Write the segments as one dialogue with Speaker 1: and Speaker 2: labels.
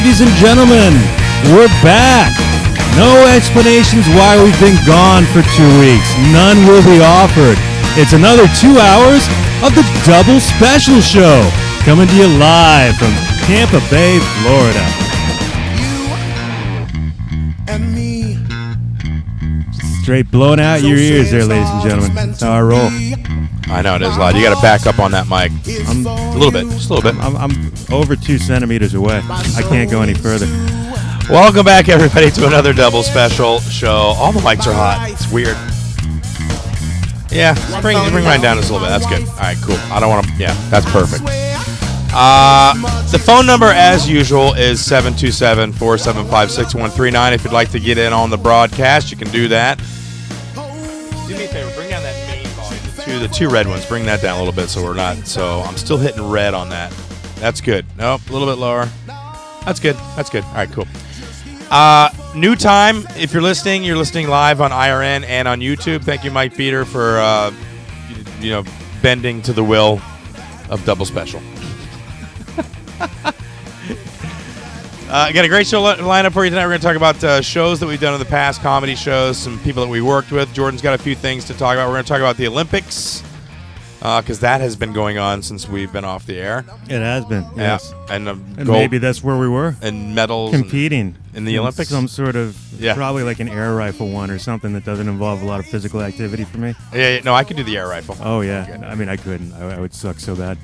Speaker 1: Ladies and gentlemen, we're back. No explanations why we've been gone for 2 weeks. None will be offered. It's another 2 hours of the Double Special Show, coming to you live from Tampa Bay, Florida.
Speaker 2: And me.
Speaker 1: Straight blowing out your ears there, ladies and gentlemen. That's how I roll.
Speaker 3: I know, it is loud. You got to back up on that mic. A little bit. Just a little bit.
Speaker 1: I'm over 2 centimeters away. I can't go any further.
Speaker 3: Welcome back, everybody, to another Double Special Show. All the mics are hot. It's weird. Yeah, bring mine down just a little bit. That's good. All right, cool. I don't want to... Yeah, that's perfect. The phone number, as usual, is 727-475-6139. If you'd like to get in on the broadcast, you can do that. Do me a favor. Bring down that main volume. The two red ones. Bring that down a little bit so we're not... So I'm still hitting red on that. That's good. Nope, a little bit lower. That's good. That's good. All right, cool. New time. If you're listening live on IRN and on YouTube. Thank you, Mike Peter, for bending to the will of Double Special. Got a great show lineup for you tonight. We're going to talk about shows that we've done in the past, comedy shows, some people that we worked with. Jordan's got a few things to talk about. We're going to talk about the Olympics because that has been going on since we've been off the air.
Speaker 1: It has been, yes.
Speaker 3: Yeah. And
Speaker 1: gold, maybe that's where we were.
Speaker 3: And medals.
Speaker 1: Competing.
Speaker 3: In the Olympics?
Speaker 1: Some sort of, probably like an air rifle one or something that doesn't involve a lot of physical activity for me.
Speaker 3: Yeah, no, I could do the air rifle.
Speaker 1: Oh, yeah. I mean, I couldn't. I would suck so bad.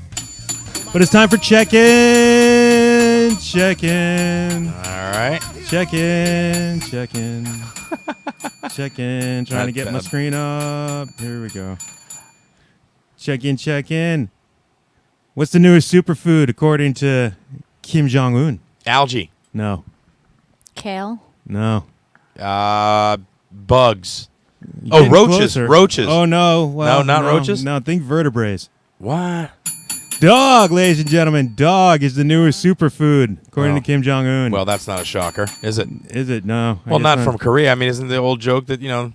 Speaker 1: But it's time for check-in. Check-in.
Speaker 3: All right.
Speaker 1: Check-in. Check-in. Check-in. Trying to get my screen up. Here we go. Check-in, check-in. What's the newest superfood according to Kim Jong-un?
Speaker 3: Algae.
Speaker 1: No.
Speaker 4: Kale.
Speaker 1: No.
Speaker 3: Bugs. Oh, roaches.
Speaker 1: Closer.
Speaker 3: Roaches.
Speaker 1: Oh, no. Well,
Speaker 3: no, not roaches?
Speaker 1: No, think vertebrates.
Speaker 3: What?
Speaker 1: Dog, ladies and gentlemen. Dog is the newest superfood, according to Kim Jong-un.
Speaker 3: Well, that's not a shocker, is it?
Speaker 1: Is it? No.
Speaker 3: Well, not from Korea. I mean, isn't the old joke that, you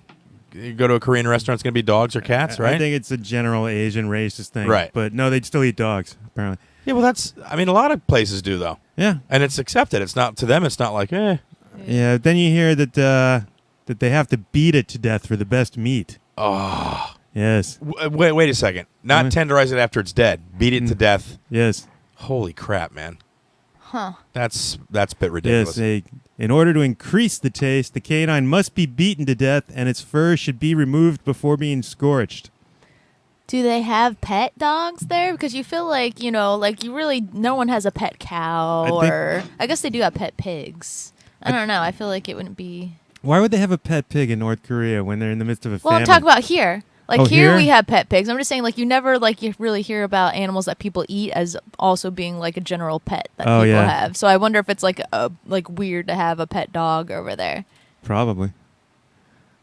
Speaker 3: go to a Korean restaurant, it's going to be dogs or cats, right?
Speaker 1: I think it's a general Asian racist thing.
Speaker 3: Right.
Speaker 1: But no, they'd still eat dogs, apparently.
Speaker 3: Yeah, well, a lot of places do, though.
Speaker 1: Yeah.
Speaker 3: And it's accepted. It's not, to them, it's not like, eh.
Speaker 1: Yeah, then you hear that they have to beat it to death for the best meat.
Speaker 3: Oh.
Speaker 1: Yes.
Speaker 3: Wait a second. Not tenderize it after it's dead. Beat it to death.
Speaker 1: Yes.
Speaker 3: Holy crap, man.
Speaker 4: Huh.
Speaker 3: That's a bit ridiculous.
Speaker 1: Yes. In order to increase the taste, the canine must be beaten to death, and its fur should be removed before being scorched.
Speaker 4: Do they have pet dogs there? Because you feel like, no one has a pet cow I guess they do have pet pigs. I don't know. I feel like it wouldn't be.
Speaker 1: Why would they have a pet pig in North Korea when they're in the midst of a famine?
Speaker 4: Well, I'm talking about here.
Speaker 1: Here
Speaker 4: we have pet pigs. I'm just saying, you never, you really hear about animals that people eat as also being, a general pet that people have. So I wonder if it's, weird to have a pet dog over there.
Speaker 1: Probably.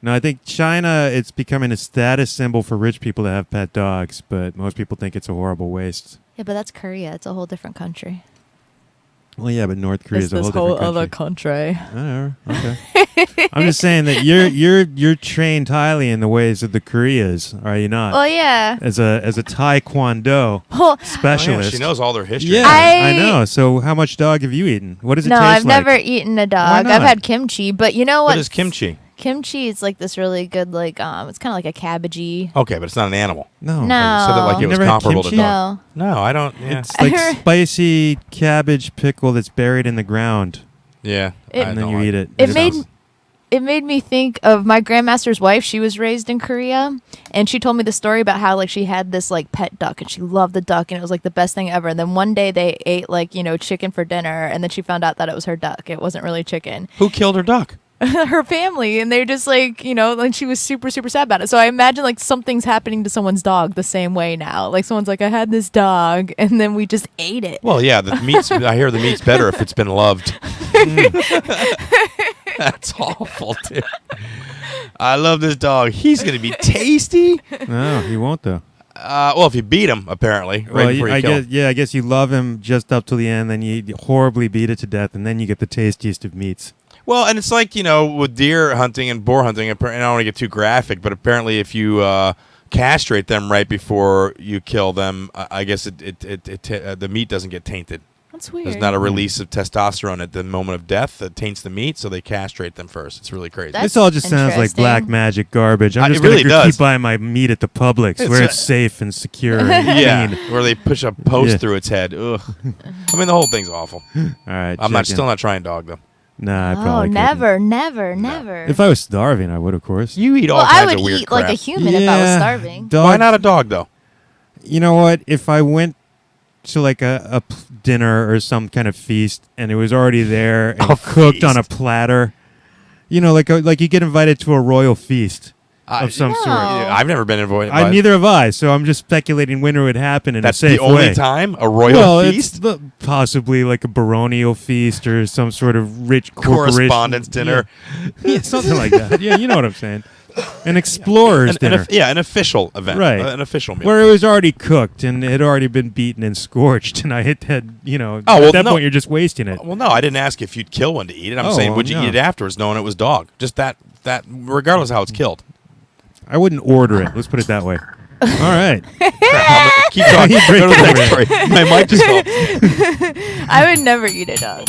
Speaker 1: No, I think China, it's becoming a status symbol for rich people to have pet dogs, but most people think it's a horrible waste.
Speaker 4: Yeah, but that's Korea. It's a whole different country.
Speaker 1: Well, yeah, but North Korea is a whole different country.
Speaker 4: Other country.
Speaker 1: Okay. I'm just saying that you're trained highly in the ways of the Koreas, are you not?
Speaker 4: Well, yeah.
Speaker 1: As a Taekwondo specialist.
Speaker 3: Oh, yeah, she knows all their history.
Speaker 1: Yeah, I know. So how much dog have you eaten? What does it taste like?
Speaker 4: No, I've never eaten a dog. I've had kimchi, but you know what?
Speaker 3: What is kimchi?
Speaker 4: Kimchi is this really good, it's kind of like a cabbagey.
Speaker 3: Okay, but it's not an animal.
Speaker 1: No.
Speaker 4: No.
Speaker 3: You said that like it was comparable to dog.
Speaker 4: No.
Speaker 3: No, I don't. Yeah.
Speaker 1: It's like spicy cabbage pickle that's buried in the ground.
Speaker 3: Yeah.
Speaker 1: And then you eat it.
Speaker 4: It made me think of my grandmaster's wife. She was raised in Korea, and she told me the story about how she had this pet duck, and she loved the duck, and it was the best thing ever. And then one day they ate chicken for dinner, and then she found out that it was her duck. It wasn't really chicken.
Speaker 3: Who killed her duck?
Speaker 4: Her family, and they're just she was super super sad about it. So I imagine something's happening to someone's dog the same way now. Someone's I had this dog, and then we just ate it.
Speaker 3: Well, yeah, the meat's. I hear the meat's better if it's been loved. That's awful, dude. I love this dog. He's gonna be tasty.
Speaker 1: No, he won't though.
Speaker 3: Well, if you beat him, apparently, right before you kill him.
Speaker 1: I guess you love him just up till the end, then you horribly beat it to death, and then you get the tastiest of meats.
Speaker 3: Well, and it's with deer hunting and boar hunting, and I don't want to get too graphic, but apparently if you castrate them right before you kill them, I guess the meat doesn't get tainted.
Speaker 4: That's weird.
Speaker 3: There's not a release of testosterone at the moment of death that taints the meat, so they castrate them first. It's really crazy.
Speaker 4: That's
Speaker 1: This all just sounds like
Speaker 4: interesting.
Speaker 1: black magic garbage. I'm
Speaker 3: It
Speaker 1: just
Speaker 3: really
Speaker 1: going to
Speaker 3: does.
Speaker 1: keep buying my meat at the Publix where it's safe and secure and
Speaker 3: yeah,
Speaker 1: clean.
Speaker 3: where they push a post
Speaker 1: Yeah.
Speaker 3: through its head. Ugh. I mean, the whole thing's awful.
Speaker 1: All right.
Speaker 3: I'm
Speaker 1: chicken.
Speaker 3: still not trying dog though.
Speaker 1: Nah, I
Speaker 4: Oh,
Speaker 1: probably couldn't.
Speaker 4: never.
Speaker 1: If I was starving, I would, of course.
Speaker 3: You eat all
Speaker 4: Well, I
Speaker 3: kinds
Speaker 4: would
Speaker 3: of weird
Speaker 4: eat
Speaker 3: crap.
Speaker 4: like a human if I was starving.
Speaker 1: Dog,
Speaker 3: Why not a dog though?
Speaker 1: You know what? If I went to like a dinner or some kind of feast and it was already there and
Speaker 3: A
Speaker 1: cooked on a
Speaker 3: feast?
Speaker 1: platter, you know, like you get invited to a royal feast of some sort.
Speaker 3: Yeah, I've never been invited.
Speaker 1: Neither have I, so I'm just speculating when it would happen in
Speaker 3: That's
Speaker 1: a safe
Speaker 3: the only
Speaker 1: way.
Speaker 3: time a royal
Speaker 1: Well,
Speaker 3: feast.
Speaker 1: it's possibly like a baronial feast or some sort of rich corporation.
Speaker 3: Correspondence dinner.
Speaker 1: Yeah, something like that. Yeah, you know what I'm saying. An explorer's dinner.
Speaker 3: An official event.
Speaker 1: Right.
Speaker 3: An official meal.
Speaker 1: Where it was already cooked and it had already been beaten and scorched, and I had
Speaker 3: Oh,
Speaker 1: at
Speaker 3: well,
Speaker 1: that
Speaker 3: no.
Speaker 1: point you're just wasting it.
Speaker 3: Well, no, I didn't ask if you'd kill one to eat it. I'm
Speaker 1: Oh,
Speaker 3: saying, would you
Speaker 1: no.
Speaker 3: eat it afterwards, knowing it was dog? Just that, regardless of how it's killed.
Speaker 1: I wouldn't order it. Let's put it that way. All right.
Speaker 3: Keep talking.
Speaker 1: You break
Speaker 3: Go to the
Speaker 1: it
Speaker 3: next story. My mic just fell.
Speaker 4: I would never eat a dog.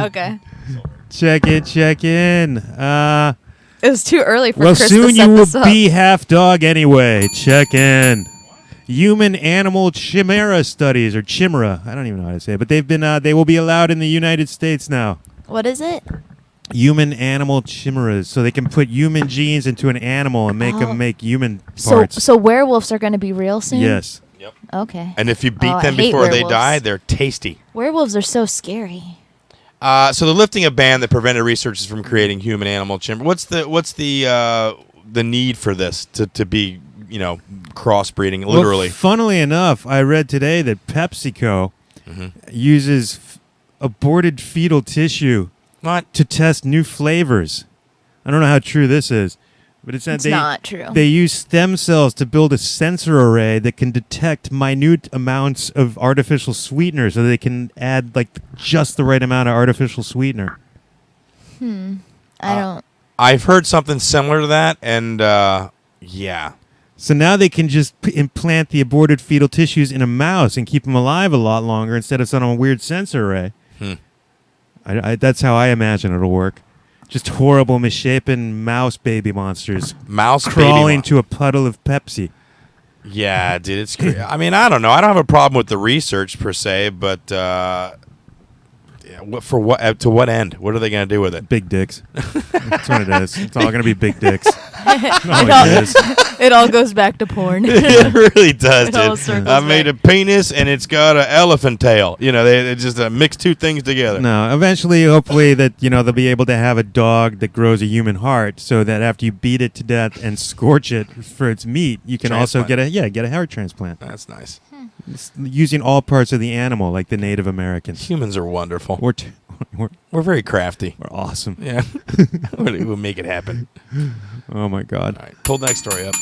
Speaker 4: Okay.
Speaker 1: Check in.
Speaker 4: It was too early for
Speaker 1: Well,
Speaker 4: Chris
Speaker 1: soon
Speaker 4: to set
Speaker 1: you will
Speaker 4: this up.
Speaker 1: be half dog anyway. Check in. Human animal chimera studies, or chimera. I don't even know how to say it, but they will be allowed in the United States now.
Speaker 4: What is it?
Speaker 1: Human animal chimeras, so they can put human genes into an animal and make
Speaker 4: Oh.
Speaker 1: them make human
Speaker 4: So
Speaker 1: parts.
Speaker 4: so werewolves are going to be real soon?
Speaker 1: Yes.
Speaker 4: Okay.
Speaker 3: And if you beat
Speaker 4: Oh, I
Speaker 3: them
Speaker 4: hate
Speaker 3: before they
Speaker 4: werewolves.
Speaker 3: die, they're tasty.
Speaker 4: Werewolves are so scary.
Speaker 3: So they're lifting a ban that prevented researchers from creating human animal chimera. What's the need for this to be crossbreeding literally?
Speaker 1: Well, funnily enough, I read today that PepsiCo uses aborted fetal tissue
Speaker 3: What?
Speaker 1: to test new flavors. I don't know how true this is, but it's
Speaker 4: Not true.
Speaker 1: They use stem cells to build a sensor array that can detect minute amounts of artificial sweetener, so they can add like just the right amount of artificial sweetener.
Speaker 4: I don't.
Speaker 3: I've heard something similar to that, and yeah.
Speaker 1: So now they can just implant the aborted fetal tissues in a mouse and keep them alive a lot longer instead of some weird sensor array. That's how I imagine it'll work. Just horrible, misshapen mouse baby monsters
Speaker 3: Mouse
Speaker 1: crawling
Speaker 3: baby
Speaker 1: to a puddle of Pepsi.
Speaker 3: Yeah, dude, it's crazy. I mean, I don't know. I don't have a problem with the research per se, but to what end? What are they going to do with it?
Speaker 1: Big dicks. That's what it is. It's all going to be big dicks.
Speaker 4: It all goes back to porn.
Speaker 3: It really does,
Speaker 4: It all
Speaker 3: dude.
Speaker 4: circles
Speaker 3: I made
Speaker 4: back.
Speaker 3: a penis and it's got an elephant tail. They just mix two things together.
Speaker 1: No, eventually, hopefully, that they'll be able to have a dog that grows a human heart, so that after you beat it to death and scorch it for its meat, you can also get a heart transplant.
Speaker 3: That's nice.
Speaker 1: It's using all parts of the animal, like the Native Americans.
Speaker 3: Humans are wonderful.
Speaker 1: We're
Speaker 3: We're very crafty.
Speaker 1: awesome.
Speaker 3: Yeah. We'll make it happen.
Speaker 1: Oh my God!
Speaker 3: All right, pull the next story up.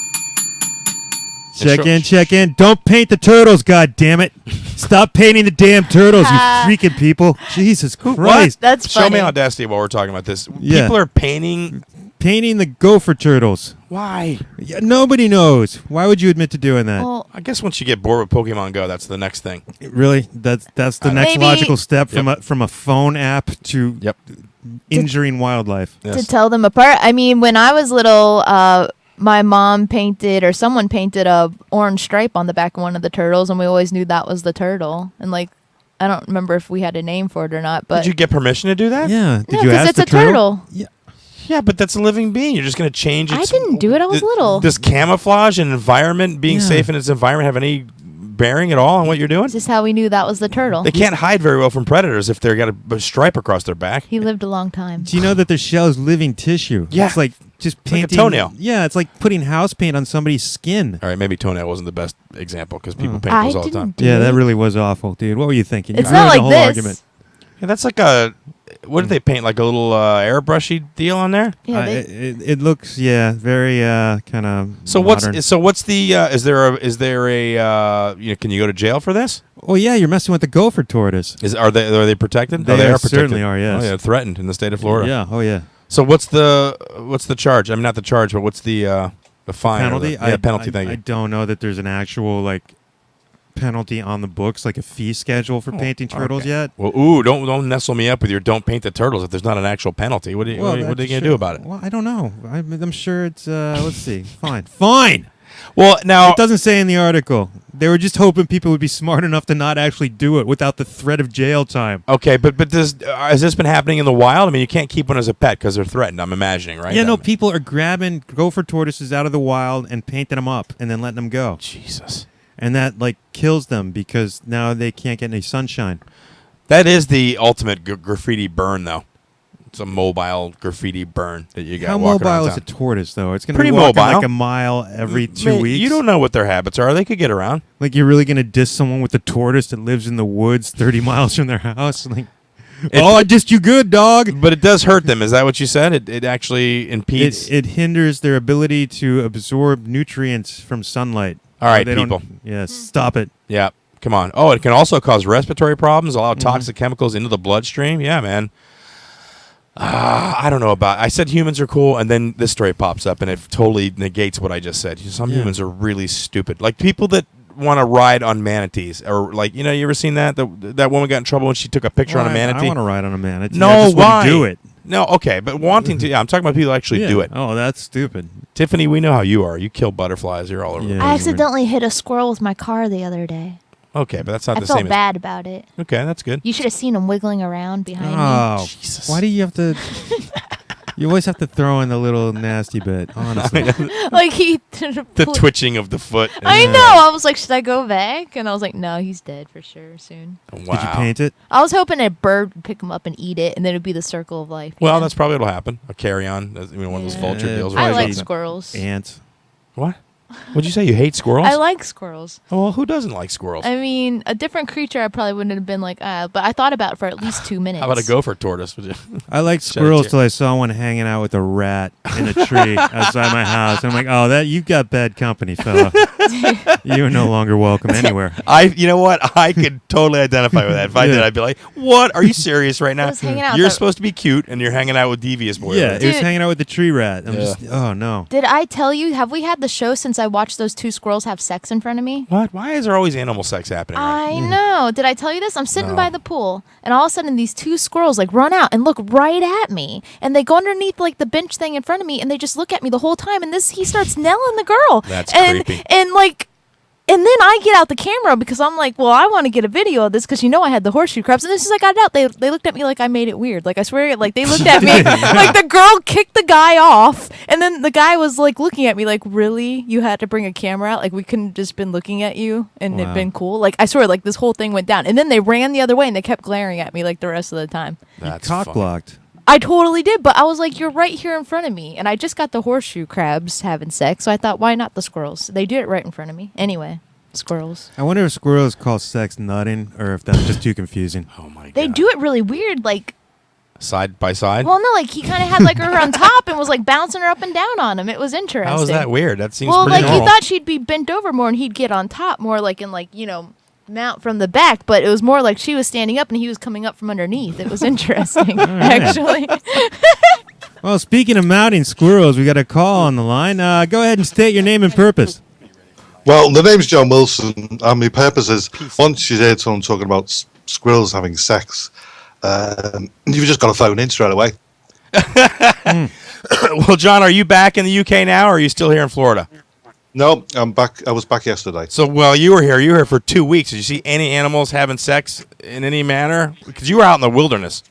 Speaker 1: Check in. Don't paint the turtles, God damn it! Stop painting the damn turtles, you freaking people! Jesus Christ!
Speaker 4: That's
Speaker 3: Show
Speaker 4: funny.
Speaker 3: me audacity while we're talking about this.
Speaker 1: Yeah.
Speaker 3: People are painting.
Speaker 1: Painting the gopher turtles.
Speaker 3: Why?
Speaker 1: Yeah, nobody knows. Why would you admit to doing that?
Speaker 4: Well,
Speaker 3: I guess once you get bored with Pokemon Go, that's the next thing.
Speaker 1: Really? That's the next
Speaker 4: Maybe-
Speaker 1: logical step from
Speaker 3: Yep.
Speaker 1: from a phone app to
Speaker 3: Yep.
Speaker 1: injuring wildlife.
Speaker 3: Yes.
Speaker 4: to tell them apart. I mean, when I was little, my mom painted or someone painted a orange stripe on the back of one of the turtles, and we always knew that was the turtle. And like, I don't remember if we had a name for it or not, but
Speaker 3: Did you get permission to do that?
Speaker 1: Yeah. Did
Speaker 4: no,
Speaker 1: you
Speaker 4: because
Speaker 1: ask
Speaker 4: it's
Speaker 1: the
Speaker 4: a turtle.
Speaker 1: Yeah.
Speaker 3: Yeah, but that's a living being. You're just going to change
Speaker 4: I
Speaker 3: its...
Speaker 4: didn't do it. I was little.
Speaker 3: Does camouflage and environment, being
Speaker 1: Yeah.
Speaker 3: safe in its environment, have any bearing at all on what you're doing?
Speaker 4: This is how we knew that was the turtle.
Speaker 3: They can't hide very well from predators if they've got a stripe across their back.
Speaker 4: He lived a long time.
Speaker 1: Do you know that their shell is living tissue?
Speaker 3: Yeah.
Speaker 1: It's like just
Speaker 3: It's like a
Speaker 1: painting.
Speaker 3: toenail.
Speaker 1: Yeah, it's like putting house paint on somebody's skin.
Speaker 3: All right, maybe toenail wasn't the best example because people
Speaker 1: Oh.
Speaker 3: paint
Speaker 4: I
Speaker 3: those all the time.
Speaker 4: didn't do
Speaker 1: Yeah, that
Speaker 4: it.
Speaker 1: really was awful, dude. What were you thinking?
Speaker 4: It's
Speaker 1: You
Speaker 4: not
Speaker 1: ruined
Speaker 4: like
Speaker 1: the whole
Speaker 4: this.
Speaker 1: argument.
Speaker 3: Yeah, that's like a... What did they paint? Like a little airbrushy deal on there?
Speaker 4: Yeah,
Speaker 1: It looks very kind of.
Speaker 3: So what's the is there a can you go to jail for this?
Speaker 1: Oh yeah, you're messing with the gopher tortoise.
Speaker 3: Are they protected?
Speaker 1: They
Speaker 3: Oh,
Speaker 1: are
Speaker 3: protected.
Speaker 1: certainly are, yes.
Speaker 3: Oh yeah, threatened in the state of Florida.
Speaker 1: Yeah. Oh yeah.
Speaker 3: So what's the charge? I mean, not the charge, but what's the fine? or
Speaker 1: Penalty.
Speaker 3: the- penalty. Thank
Speaker 1: I
Speaker 3: you.
Speaker 1: don't know that there's an actual penalty on the books, like a fee schedule for painting turtles yet.
Speaker 3: Well, don't nestle me up with your don't paint the turtles if there's not an actual penalty. What are you going to do about it?
Speaker 1: Well, I don't know. I'm sure it's, let's see. Fine.
Speaker 3: Well, now...
Speaker 1: It doesn't say in the article. They were just hoping people would be smart enough to not actually do it without the threat of jail time.
Speaker 3: Okay, but has this been happening in the wild? I mean, you can't keep one as a pet because they're threatened, I'm imagining, right?
Speaker 1: Yeah, no, people are grabbing gopher tortoises out of the wild and painting them up and then letting them go.
Speaker 3: Jesus.
Speaker 1: And that, like, kills them because now they can't get any sunshine.
Speaker 3: That is the ultimate graffiti burn, though. It's a mobile graffiti burn that you got.
Speaker 1: How
Speaker 3: walking
Speaker 1: mobile
Speaker 3: around
Speaker 1: is a
Speaker 3: town.
Speaker 1: tortoise, though? It's going to
Speaker 3: Pretty
Speaker 1: be walking
Speaker 3: mobile.
Speaker 1: like a mile every 2 weeks.
Speaker 3: You don't know what their habits are. They could get around.
Speaker 1: Like, you're really going to diss someone with a tortoise that lives in the woods 30 miles from their house? Like, I dissed you good, dog.
Speaker 3: But it does hurt them. Is that what you said? It actually impedes.
Speaker 1: It hinders their ability to absorb nutrients from sunlight.
Speaker 3: All right,
Speaker 1: They
Speaker 3: people.
Speaker 1: Yes, stop it.
Speaker 3: Yeah, come on. Oh, it can also cause respiratory problems, allow toxic chemicals into the bloodstream. Yeah, man. I don't know about. I said humans are cool, and then this story pops up, and it totally negates what I just said. Some humans are really stupid. Like people that want to ride on manatees, or like you ever seen that? That woman got in trouble when she took a picture on a manatee.
Speaker 1: I want to ride on a manatee.
Speaker 3: No,
Speaker 1: I just
Speaker 3: why?
Speaker 1: wouldn't do it.
Speaker 3: No, okay, but wanting to. Yeah, I'm talking about people who actually do it.
Speaker 1: Oh, that's stupid.
Speaker 3: Tiffany, we know how you are. You kill butterflies. You're all over.
Speaker 1: Yeah.
Speaker 4: I accidentally hit a squirrel with my car the other day.
Speaker 3: Okay, but that's not
Speaker 4: I
Speaker 3: the
Speaker 4: felt
Speaker 3: same.
Speaker 4: bad about it.
Speaker 3: Okay, that's good.
Speaker 4: You should have seen him wiggling around behind me.
Speaker 1: Oh,
Speaker 3: Jesus.
Speaker 1: why do you have to? You always have to throw in the little nasty bit. Honestly,
Speaker 4: Like he
Speaker 3: The twitching of the foot.
Speaker 4: I know. I was like, should I go back? And I was like, no, he's dead for sure soon.
Speaker 3: Wow.
Speaker 1: did you paint it?
Speaker 4: I was hoping a bird would pick him up and eat it, and then it'd be the circle of life.
Speaker 3: Well, that's probably what'll happen. A carry-on, one of those
Speaker 4: Yeah.
Speaker 3: vulture deals.
Speaker 4: I
Speaker 3: where
Speaker 4: like
Speaker 3: they-
Speaker 4: squirrels.
Speaker 1: Ants.
Speaker 3: What? What'd you say? You hate squirrels?
Speaker 4: I like squirrels.
Speaker 3: Oh, well, who doesn't like squirrels?
Speaker 4: I mean, a different creature, I probably wouldn't have been like, but I thought about it for at least 2 minutes.
Speaker 3: How about a gopher tortoise? Would you?
Speaker 1: I like
Speaker 3: Shut
Speaker 1: squirrels
Speaker 3: it,
Speaker 1: till I saw one hanging out with a rat in a tree outside my house. And I'm like, oh, you've got bad company, fella. You're no longer welcome anywhere.
Speaker 3: You know what? I could totally identify with that. If I did, I'd be like, "What? Are you serious right now?
Speaker 4: I was hanging out
Speaker 3: You're
Speaker 4: with
Speaker 3: supposed to be cute, and you're hanging out with devious boys."
Speaker 1: Yeah, it was
Speaker 4: Dude.
Speaker 1: hanging out with the tree rat. I'm
Speaker 3: Yeah.
Speaker 1: just, oh no.
Speaker 4: Did I tell you? Have we had the show since I watched those two squirrels have sex in front of me?
Speaker 3: What? Why is there always animal sex happening? Right?
Speaker 4: I know. Did I tell you this? I'm sitting
Speaker 3: No.
Speaker 4: by the pool, and all of a sudden these two squirrels like run out and look right at me, and they go underneath like the bench thing in front of me, and they just look at me the whole time. And he starts nailing the girl.
Speaker 3: That's
Speaker 4: and,
Speaker 3: creepy.
Speaker 4: And then I get out the camera because I'm like, well, I want to get a video of this because I had the horseshoe crabs. And as soon as I got it out, they looked at me like I made it weird. Like I swear, like they looked at me like the girl kicked the guy off, and then the guy was like looking at me like, really, you had to bring a camera out? Like we couldn't just been looking at you and it'd been cool. Like I swear, like this whole thing went down, and then they ran the other way and they kept glaring at me like the rest of the time.
Speaker 3: That's
Speaker 1: Cock
Speaker 3: funny.
Speaker 1: blocked.
Speaker 4: I totally did, but I was like, you're right here in front of me, and I just got the horseshoe crabs having sex, so I thought, why not the squirrels? They did it right in front of me. Anyway. Squirrels.
Speaker 1: I wonder if squirrels call sex nutting or if that's just too confusing.
Speaker 3: Oh my god.
Speaker 4: They do it really weird, like.
Speaker 3: Side by side.
Speaker 4: Well, no, like he kind of had like her on top and was like bouncing her up and down on him. It was interesting.
Speaker 3: How is that weird? That seems
Speaker 4: well,
Speaker 3: pretty
Speaker 4: like
Speaker 3: normal.
Speaker 4: he thought she'd be bent over more and he'd get on top more, like in like mount from the back. But it was more like she was standing up and he was coming up from underneath. It was interesting, actually.
Speaker 1: Well, speaking of mounting squirrels, we got a call on the line. Go ahead and state your name and purpose.
Speaker 2: Well, the name's John Wilson, and my purpose is once you hear someone talking about squirrels having sex, you've just got to phone in straight away.
Speaker 3: Well, John, are you back in the UK now, or are you still here in Florida?
Speaker 2: No, I'm back. I was back yesterday.
Speaker 3: So, well, you were here. You were here for 2 weeks. Did you see any animals having sex in any manner? Because you were out in the wilderness.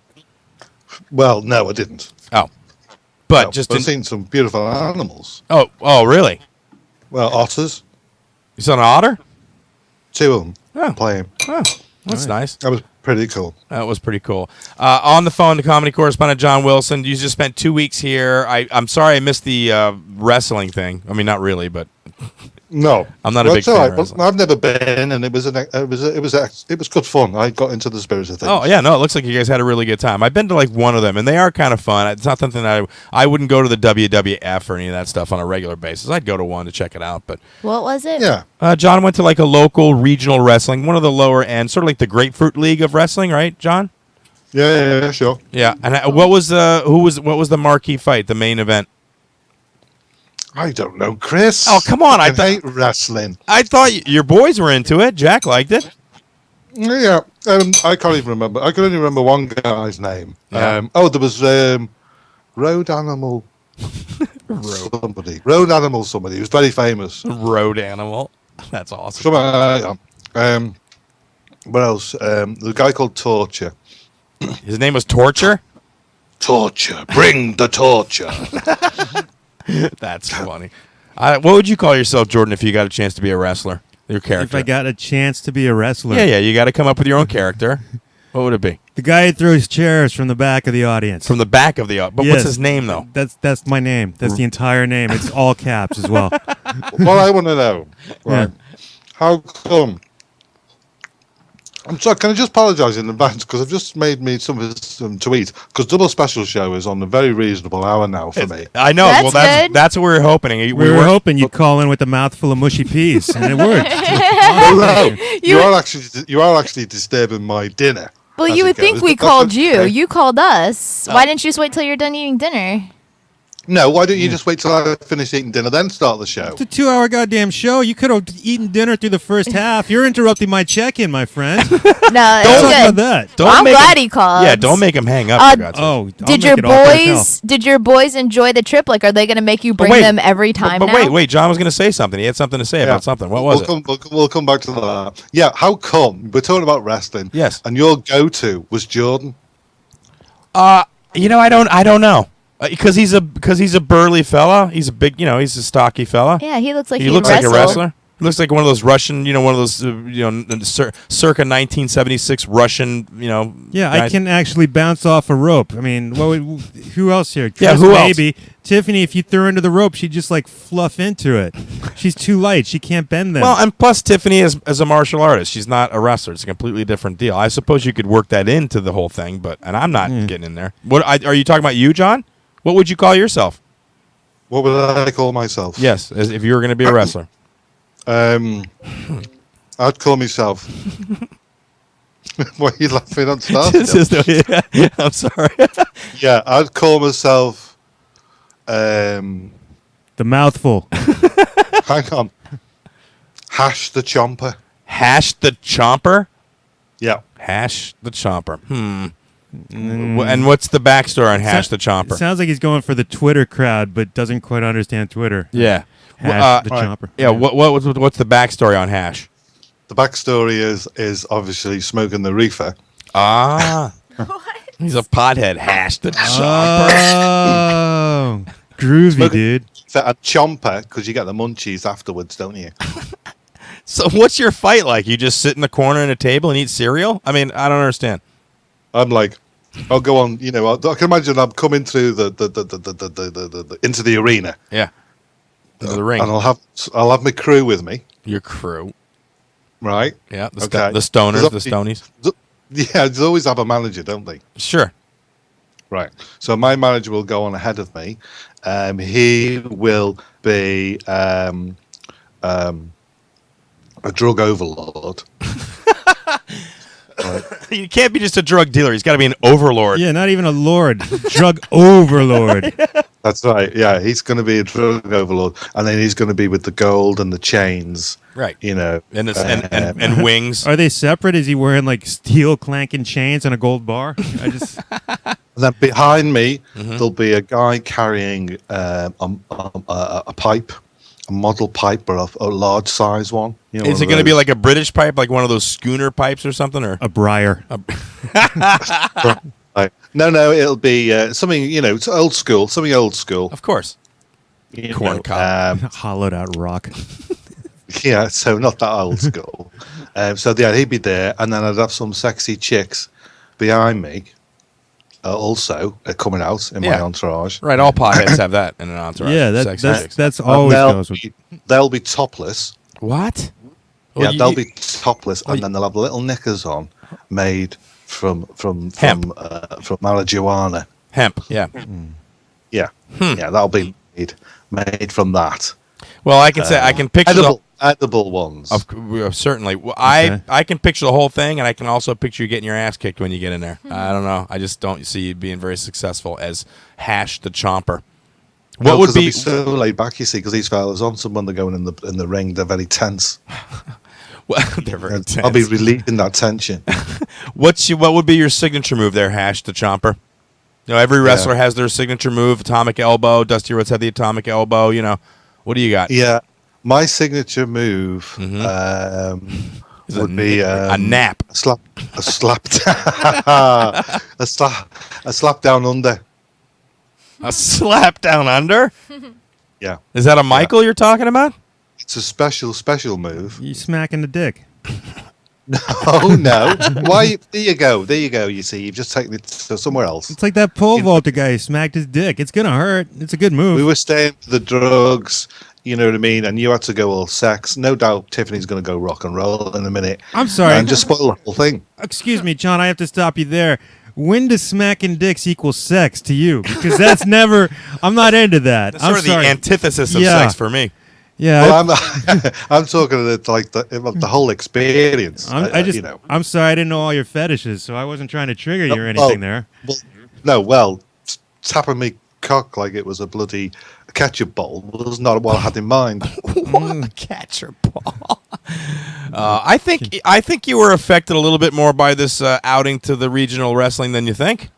Speaker 2: Well, no, I didn't.
Speaker 3: Oh, but
Speaker 2: No,
Speaker 3: just
Speaker 2: I've seen some beautiful animals.
Speaker 3: Oh, really?
Speaker 2: Well, otters,
Speaker 3: You saw an otter?
Speaker 2: 2 of them
Speaker 3: Oh.
Speaker 2: playing.
Speaker 3: Oh, that's nice.
Speaker 2: That was pretty cool.
Speaker 3: That was pretty cool. On the phone, the comedy correspondent John Wilson. You just spent 2 weeks here. I'm sorry I missed the wrestling thing. I mean, not really, but
Speaker 2: No,
Speaker 3: I'm not a big
Speaker 2: it's all
Speaker 3: fan
Speaker 2: right.
Speaker 3: of wrestling.
Speaker 2: Well, I've never been, and it was good fun. I got into the spirit of things.
Speaker 3: Oh yeah, no, it looks like you guys had a really good time. I've been to like one of them, and they are kind of fun. It's not something that I wouldn't go to the WWF or any of that stuff on a regular basis. I'd go to one to check it out. But
Speaker 4: What was it?
Speaker 2: Yeah,
Speaker 3: John went to like a local regional wrestling, one of the lower end, sort of like the Grapefruit League of wrestling, right, John?
Speaker 2: yeah, sure.
Speaker 3: Yeah. And what was the marquee fight, the main event?
Speaker 2: I don't know, Chris.
Speaker 3: Oh, come on.
Speaker 2: I hate wrestling.
Speaker 3: I thought your boys were into it. Jack liked it.
Speaker 2: Yeah, I can't even remember. I can only remember one guy's name.
Speaker 3: Yeah.
Speaker 2: There was Road Animal. Road Animal somebody. He was very famous.
Speaker 3: Road Animal. That's awesome.
Speaker 2: What else? The guy called Torture.
Speaker 3: His name was Torture?
Speaker 2: Torture. Bring the torture.
Speaker 3: That's funny. What would you call yourself, Jordan, if you got a chance to be a wrestler? Your character.
Speaker 1: If I got a chance to be a wrestler.
Speaker 3: Yeah. You got to come up with your own character. What would it be?
Speaker 1: The guy who throws chairs from the back of the audience.
Speaker 3: From the back of the... But
Speaker 1: Yes.
Speaker 3: what's his name, though?
Speaker 1: That's my name. That's the entire name. It's all caps as well.
Speaker 2: What I want to know, right? How come? I'm sorry. Can I just apologise in advance because I've just made me something to eat because Double Special Show is on a very reasonable hour now for me.
Speaker 3: I know.
Speaker 4: That's good.
Speaker 3: That's what we were hoping.
Speaker 1: We were hoping you'd call in with a mouthful of mushy peas, and it worked.
Speaker 2: No, you are actually disturbing my dinner.
Speaker 4: Well,
Speaker 2: as
Speaker 4: you
Speaker 2: it
Speaker 4: would think
Speaker 2: goes.
Speaker 4: we
Speaker 2: That's
Speaker 4: called
Speaker 2: okay.
Speaker 4: you. You called us. Why didn't you just wait till you're done eating dinner?
Speaker 2: No, why don't you just wait till I finish eating dinner, then start the show?
Speaker 1: It's a 2-hour goddamn show. You could have eaten dinner through the first half. You're interrupting my check-in, my friend.
Speaker 4: No,
Speaker 1: Don't
Speaker 4: it's
Speaker 1: talk about
Speaker 4: good.
Speaker 1: that.
Speaker 3: Don't
Speaker 4: I'm
Speaker 3: make
Speaker 4: glad
Speaker 3: him-
Speaker 4: he called.
Speaker 3: Yeah, don't make him hang up. for God's sake.
Speaker 1: Oh, I'll
Speaker 4: Did
Speaker 1: make
Speaker 4: your
Speaker 1: it awkward as hell.
Speaker 4: boys enjoy the trip? Like, are they going to make you bring
Speaker 3: wait,
Speaker 4: them every time
Speaker 3: But
Speaker 4: now?
Speaker 3: wait. John was going to say something. He had something to say about something. What was it?
Speaker 2: We'll come back to that. Yeah, how come we're talking about wrestling?
Speaker 3: Yes.
Speaker 2: And your go-to was Jordan.
Speaker 3: I don't know. Because he's a burly fella. He's a big, he's a stocky fella.
Speaker 4: Yeah, he looks like
Speaker 3: He looks like a wrestler. He looks like one of those Russian, one of those, circa 1976 Russian,
Speaker 1: Yeah, I
Speaker 3: guys.
Speaker 1: can actually bounce off a rope. I mean, who else here?
Speaker 3: Yeah,
Speaker 1: Chris,
Speaker 3: who else?
Speaker 1: maybe. Tiffany, if you threw her into the rope, she'd just like fluff into it. She's too light. She can't bend them.
Speaker 3: Well, and plus Tiffany is a martial artist. She's not a wrestler. It's a completely different deal. I suppose you could work that into the whole thing, and I'm not getting in there. Are you talking about you, John? What would you call yourself?
Speaker 2: What would I call myself?
Speaker 3: Yes, if you were going to be a wrestler.
Speaker 2: I'd call myself. Why are you laughing on start?
Speaker 3: I'm sorry.
Speaker 2: Yeah, I'd call myself.
Speaker 1: the mouthful.
Speaker 2: Hang on. Hash the Chomper.
Speaker 3: Hash the Chomper?
Speaker 2: Yeah.
Speaker 3: Hash the Chomper. And what's the backstory on Hash the
Speaker 1: It
Speaker 3: Chomper?
Speaker 1: sounds like he's going for the Twitter crowd, but doesn't quite understand Twitter.
Speaker 3: Yeah.
Speaker 1: Hash the
Speaker 2: right.
Speaker 1: chomper.
Speaker 3: Yeah. What's the backstory on Hash?
Speaker 2: The backstory is obviously smoking the reefer.
Speaker 3: Ah. He's a pothead. Hash the Chomper.
Speaker 1: Oh, groovy,
Speaker 2: Smoking-
Speaker 1: dude.
Speaker 2: A chomper because you get the munchies afterwards, don't you?
Speaker 3: So what's your fight like? You just sit in the corner at a table and eat cereal? I mean, I don't understand.
Speaker 2: I'm like, I'll go on. I can imagine I'm coming through the into the arena.
Speaker 3: Yeah. Into the ring.
Speaker 2: And I'll have my crew with me,
Speaker 3: Your crew.
Speaker 2: right?
Speaker 3: Yeah. The
Speaker 2: Okay.
Speaker 3: stoners,
Speaker 2: There's
Speaker 3: the stonies.
Speaker 2: Yeah, they always have a manager, don't they?
Speaker 3: Sure.
Speaker 2: Right. So my manager will go on ahead of me. He will be a drug overlord. Right.
Speaker 3: You can't be just a drug dealer. He's got to be an overlord.
Speaker 1: Yeah, not even a lord. Drug overlord.
Speaker 2: That's right. Yeah, he's going to be a drug overlord, and then he's going to be with the gold and the chains.
Speaker 3: Right.
Speaker 2: And
Speaker 3: And wings.
Speaker 1: Are they separate? Is he wearing like steel clanking chains and a gold bar? I just
Speaker 2: And then behind me, there'll be a guy carrying a pipe, a model pipe, or a large size one.
Speaker 3: Is it going to be like a British pipe, like one of those schooner pipes or something? Or
Speaker 1: a briar.
Speaker 2: No, it'll be something. It's old school. Something old school.
Speaker 3: Of course. Corn cob.
Speaker 1: Hollowed out rock.
Speaker 2: Yeah, so not that old school. So yeah, he'd be there, and then I'd have some sexy chicks behind me, also coming out in my entourage.
Speaker 3: Right, all potheads have that in an entourage.
Speaker 1: Yeah,
Speaker 3: Sex
Speaker 1: that's
Speaker 3: chicks.
Speaker 1: that's
Speaker 2: And
Speaker 1: always goes with.
Speaker 2: they'll be topless.
Speaker 3: What?
Speaker 2: Yeah, they'll be topless, and then they'll have little knickers on, made from marijuana.
Speaker 3: Hemp. Yeah.
Speaker 2: Yeah, yeah, that'll be made from that.
Speaker 3: Well, I can say I can picture
Speaker 2: edible ones.
Speaker 3: certainly. Well,
Speaker 1: Okay.
Speaker 3: I can picture the whole thing, and I can also picture you getting your ass kicked when you get in there. I don't know. I just don't see you being very successful as Hash the Chomper. What would be
Speaker 2: so laid back? You see, because these fellas, on someone they're going in the ring, they're very tense.
Speaker 3: Well, they're very tense.
Speaker 2: I'll be relieving that tension.
Speaker 3: What would be your signature move there, Hash, the Chomper? You know, every wrestler has their signature move, atomic elbow. Dusty Rhodes had the atomic elbow. You know, what do you got?
Speaker 2: Yeah, my signature move would be
Speaker 3: a nap,
Speaker 2: a slap down under.
Speaker 3: a slap down under.
Speaker 2: Yeah,
Speaker 3: Is that a Michael you're talking about?
Speaker 2: it's a special move.
Speaker 1: You smacking the dick.
Speaker 2: Oh no! Why? There you go. You see, you've just taken it to somewhere else.
Speaker 1: It's like that pole vaulter guy who smacked his dick. It's gonna hurt. It's a good move.
Speaker 2: We were staying for the drugs. You know what I mean? And you had to go all sex. No doubt Tiffany's going to go rock and roll in a minute.
Speaker 1: I'm sorry.
Speaker 2: And just spoil the whole thing.
Speaker 1: Excuse me, John. I have to stop you there. When does smacking dicks equal sex to you? Because that's never. I'm not into that.
Speaker 3: That's
Speaker 1: I'm
Speaker 3: sort of
Speaker 1: sorry.
Speaker 3: the antithesis of
Speaker 1: Yeah.
Speaker 3: sex for me.
Speaker 1: Yeah.
Speaker 2: Well, I'm talking like the whole experience.
Speaker 1: I'm sorry. I didn't know all your fetishes, so I wasn't trying to trigger you or anything there.
Speaker 2: Tapping me cock like it was a bloody ketchup bowl was not what I had in mind.
Speaker 3: What catcher ball? I think you were affected a little bit more by this outing to the regional wrestling than you think.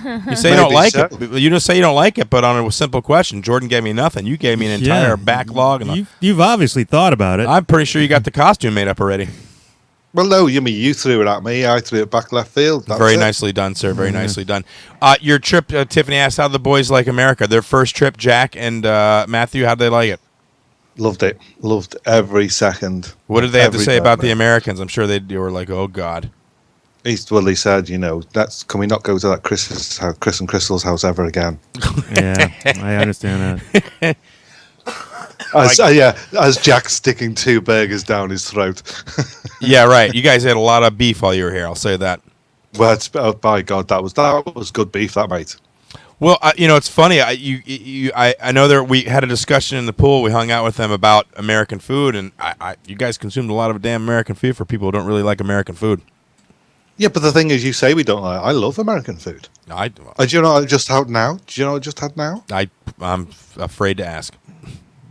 Speaker 3: You say you don't like
Speaker 2: so.
Speaker 3: it. You just say you don't like it, but on a simple question, Jordan gave me nothing. You gave me an entire backlog. And
Speaker 1: You've obviously thought about it.
Speaker 3: I'm pretty sure you got the costume made up already.
Speaker 2: Well, no, you threw it at me. I threw it back left field. That's
Speaker 3: Very
Speaker 2: it.
Speaker 3: nicely done, sir. Very nicely done. Your trip, Tiffany asked how the boys like America. Their first trip, Jack and Matthew, how'd they like it?
Speaker 2: Loved it. Loved every second.
Speaker 3: What did they have to
Speaker 2: Every
Speaker 3: say about the
Speaker 2: moment.
Speaker 3: Americans? I'm sure they were like, oh, God.
Speaker 2: He said, can we not go to that Chris and Crystal's house ever again?
Speaker 1: Yeah, I understand that.
Speaker 2: As Jack's sticking 2 burgers down his throat.
Speaker 3: Yeah, right. You guys had a lot of beef while you were here. I'll say that.
Speaker 2: Well, by God, that was good beef, that mate.
Speaker 3: Well, it's funny. I know that we had a discussion in the pool. We hung out with them about American food, and you guys consumed a lot of damn American food for people who don't really like American food.
Speaker 2: Yeah, but the thing is, you say we don't like. I love American food. Do you know what I just had now?
Speaker 3: I'm afraid to ask.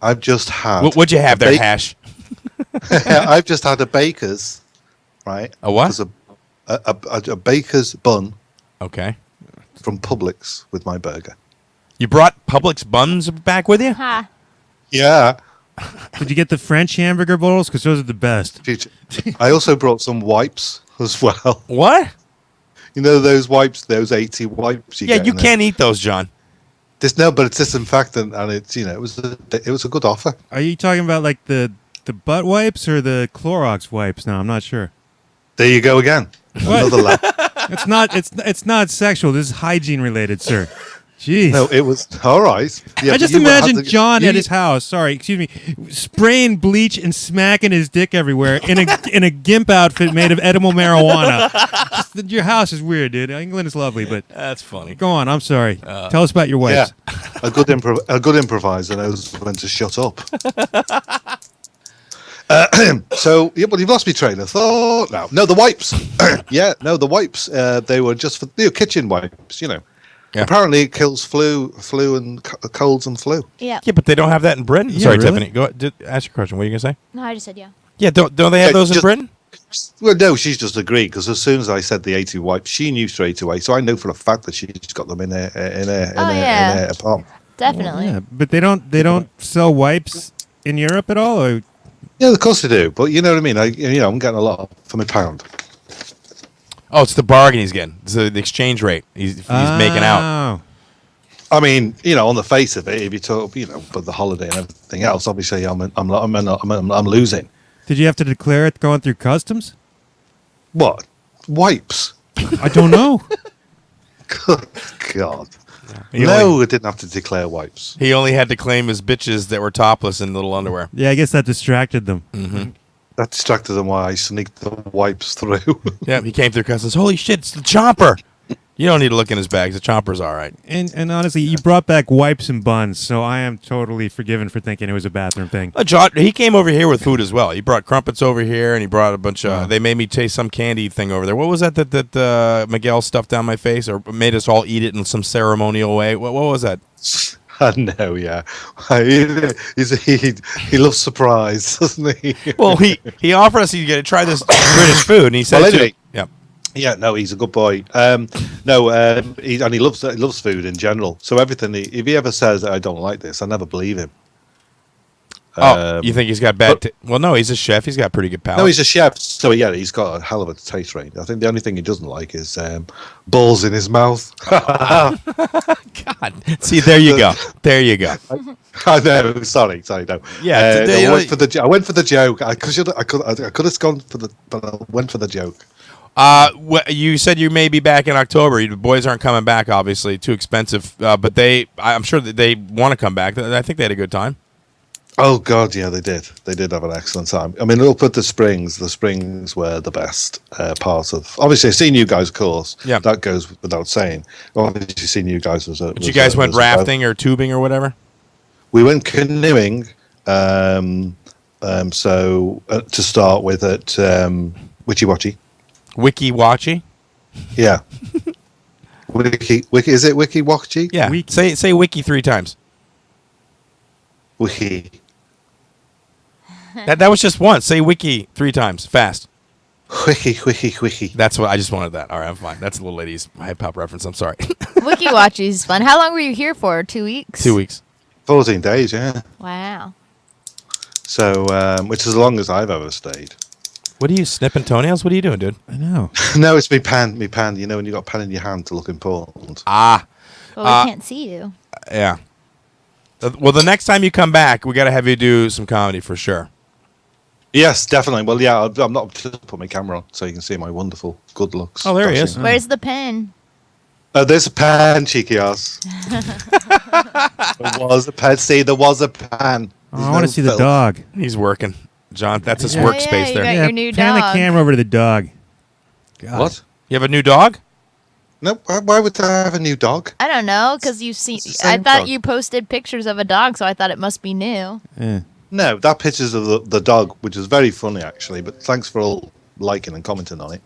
Speaker 2: I've just had.
Speaker 3: What'd you have there, Hash?
Speaker 2: I've just had a baker's, right?
Speaker 3: A what?
Speaker 2: A baker's bun.
Speaker 3: Okay.
Speaker 2: From Publix with my burger.
Speaker 3: You brought Publix buns back with you?
Speaker 4: Ha.
Speaker 2: Yeah.
Speaker 1: Did you get the French hamburger bowls? Because those are the best.
Speaker 2: I also brought some wipes as well.
Speaker 3: What?
Speaker 2: You know those wipes, those 80 wipes.
Speaker 3: Yeah, you can't eat those, John.
Speaker 2: But it's disinfectant, and it's it was a good offer.
Speaker 1: Are you talking about like the butt wipes or the Clorox wipes? No, I'm not sure.
Speaker 2: There you go again.
Speaker 1: What?
Speaker 2: Another lap.
Speaker 1: It's not sexual. This is hygiene related, sir. Jeez.
Speaker 2: No, it was all right. Yeah,
Speaker 1: I just imagine John at his house. Sorry, excuse me, spraying bleach and smacking his dick everywhere in a gimp outfit made of edible marijuana. Your house is weird, dude. England is lovely, but
Speaker 3: That's funny.
Speaker 1: go on. I'm sorry. Tell us about your wipes.
Speaker 2: Yeah, a good improviser knows when to shut up. So, but you've lost me train of thought now. No, the wipes. The wipes. They were just for kitchen wipes.
Speaker 3: Yeah.
Speaker 2: Apparently, it kills flu and colds and flu.
Speaker 4: Yeah.
Speaker 3: Yeah, but they don't have that in Britain.
Speaker 1: Yeah,
Speaker 3: Sorry,
Speaker 1: really?
Speaker 3: Tiffany. Go ask your question. What are you gonna say?
Speaker 4: No, I just said yeah.
Speaker 3: Yeah, don't they have those in
Speaker 2: just-
Speaker 3: Britain?
Speaker 2: Well, no, she's just agreed because as soon as I said the 80 wipes, she knew straight away. So I know for a fact that she's got them in her apartment.
Speaker 4: Definitely.
Speaker 1: Yeah, but they don't sell wipes in Europe at all. Or?
Speaker 2: Yeah, of course they do. But you know what I mean. I'm getting a lot for my pound.
Speaker 3: Oh, it's the bargain he's getting. It's the exchange rate he's making out.
Speaker 2: I mean, on the face of it, if you talk, but the holiday and everything else, obviously, I'm losing.
Speaker 1: Did you have to declare it going through customs?
Speaker 2: What wipes?
Speaker 1: I don't know.
Speaker 2: Good God.
Speaker 3: He
Speaker 2: I
Speaker 3: only-
Speaker 2: didn't have to declare wipes.
Speaker 3: He only had to claim his bitches that were topless in little underwear.
Speaker 1: Yeah, I guess that distracted them.
Speaker 3: Mm-hmm.
Speaker 2: That distracted them while I sneaked the wipes through.
Speaker 3: Yeah, he came through customs. Holy shit, it's the chomper. You don't need to look in his bags. The chomper's all right.
Speaker 1: And honestly, you brought back wipes and buns, so I am totally forgiven for thinking it was a bathroom thing.
Speaker 3: John, he came over here with food as well. He brought crumpets over here, and he brought a bunch of. They made me taste some candy thing over there. What was that Miguel stuffed down my face, or made us all eat it in some ceremonial way? What was that?
Speaker 2: I know, yeah. He loves surprise, doesn't he?
Speaker 3: Well, he offered us to try this British food, and he said,
Speaker 2: Well, anyway.
Speaker 3: "Yeah,
Speaker 2: Yeah, no, he's a good boy. He loves food in general. So everything, if he ever says I don't like this, I never believe him.
Speaker 3: Oh, you think he's got bad? Well, no, he's a chef. He's got pretty good palate.
Speaker 2: No, he's a chef, so yeah, he's got a hell of a taste range. I think the only thing he doesn't like is balls in his mouth.
Speaker 3: God, see, there you go. There you go.
Speaker 2: I know. Sorry, no.
Speaker 3: Yeah,
Speaker 2: I went for the joke. I could have gone for but I went for the joke.
Speaker 3: You said you may be back in October. The boys aren't coming back, obviously, too expensive. But I'm sure that they want to come back. I think they had a good time.
Speaker 2: Oh God, yeah, they did. They did have an excellent time. I mean, up at the Springs were the best part of. Obviously, seeing you guys, of course. Yeah, that goes without saying. Obviously, seeing you guys was.
Speaker 3: But you guys went rafting or tubing or whatever.
Speaker 2: We went canoeing. So to start with at Witchy Watchy.
Speaker 3: Wiki Watchy.
Speaker 2: Yeah. Wiki. Is it Wiki Watchy?
Speaker 3: Yeah. Say Wiki 3 times.
Speaker 2: Wiki.
Speaker 3: That was just once. Say Wiki 3 times, fast.
Speaker 2: Wiki.
Speaker 3: That's what I just wanted. That. All right, I'm fine. That's a little lady's hip hop reference. I'm sorry.
Speaker 4: Wiki Watchy's fun. How long were you here for? 2 weeks.
Speaker 3: 2 weeks.
Speaker 2: 14 days. Yeah.
Speaker 4: Wow.
Speaker 2: So, which is as long as I've ever stayed.
Speaker 3: What are you snipping toenails? What are you doing, dude?
Speaker 1: I know.
Speaker 2: No, it's me pen. You know when you got a pen in your hand to look important.
Speaker 3: Ah.
Speaker 4: Well, we can't see you.
Speaker 3: Yeah. Well, the next time you come back, we got to have you do some comedy for sure.
Speaker 2: Yes, definitely. Well, yeah, I'm not just put my camera on so you can see my wonderful good looks.
Speaker 3: Oh, there he is.
Speaker 4: Where's the pen?
Speaker 2: There's a pen, cheeky ass. There was a pen. See, there was a pen.
Speaker 1: Oh, I want to see the dog.
Speaker 3: He's working. John, that's his workspace there.
Speaker 4: You got your new
Speaker 1: pan
Speaker 4: dog.
Speaker 1: the camera over to the dog. God.
Speaker 2: What?
Speaker 3: You have a new dog?
Speaker 2: No, why would I have a new dog?
Speaker 4: I don't know, because you've seen. I thought you posted pictures of a dog, so I thought it must be new.
Speaker 1: Yeah.
Speaker 2: No, that pictures of the dog, which is very funny actually. But thanks for all liking and commenting on it.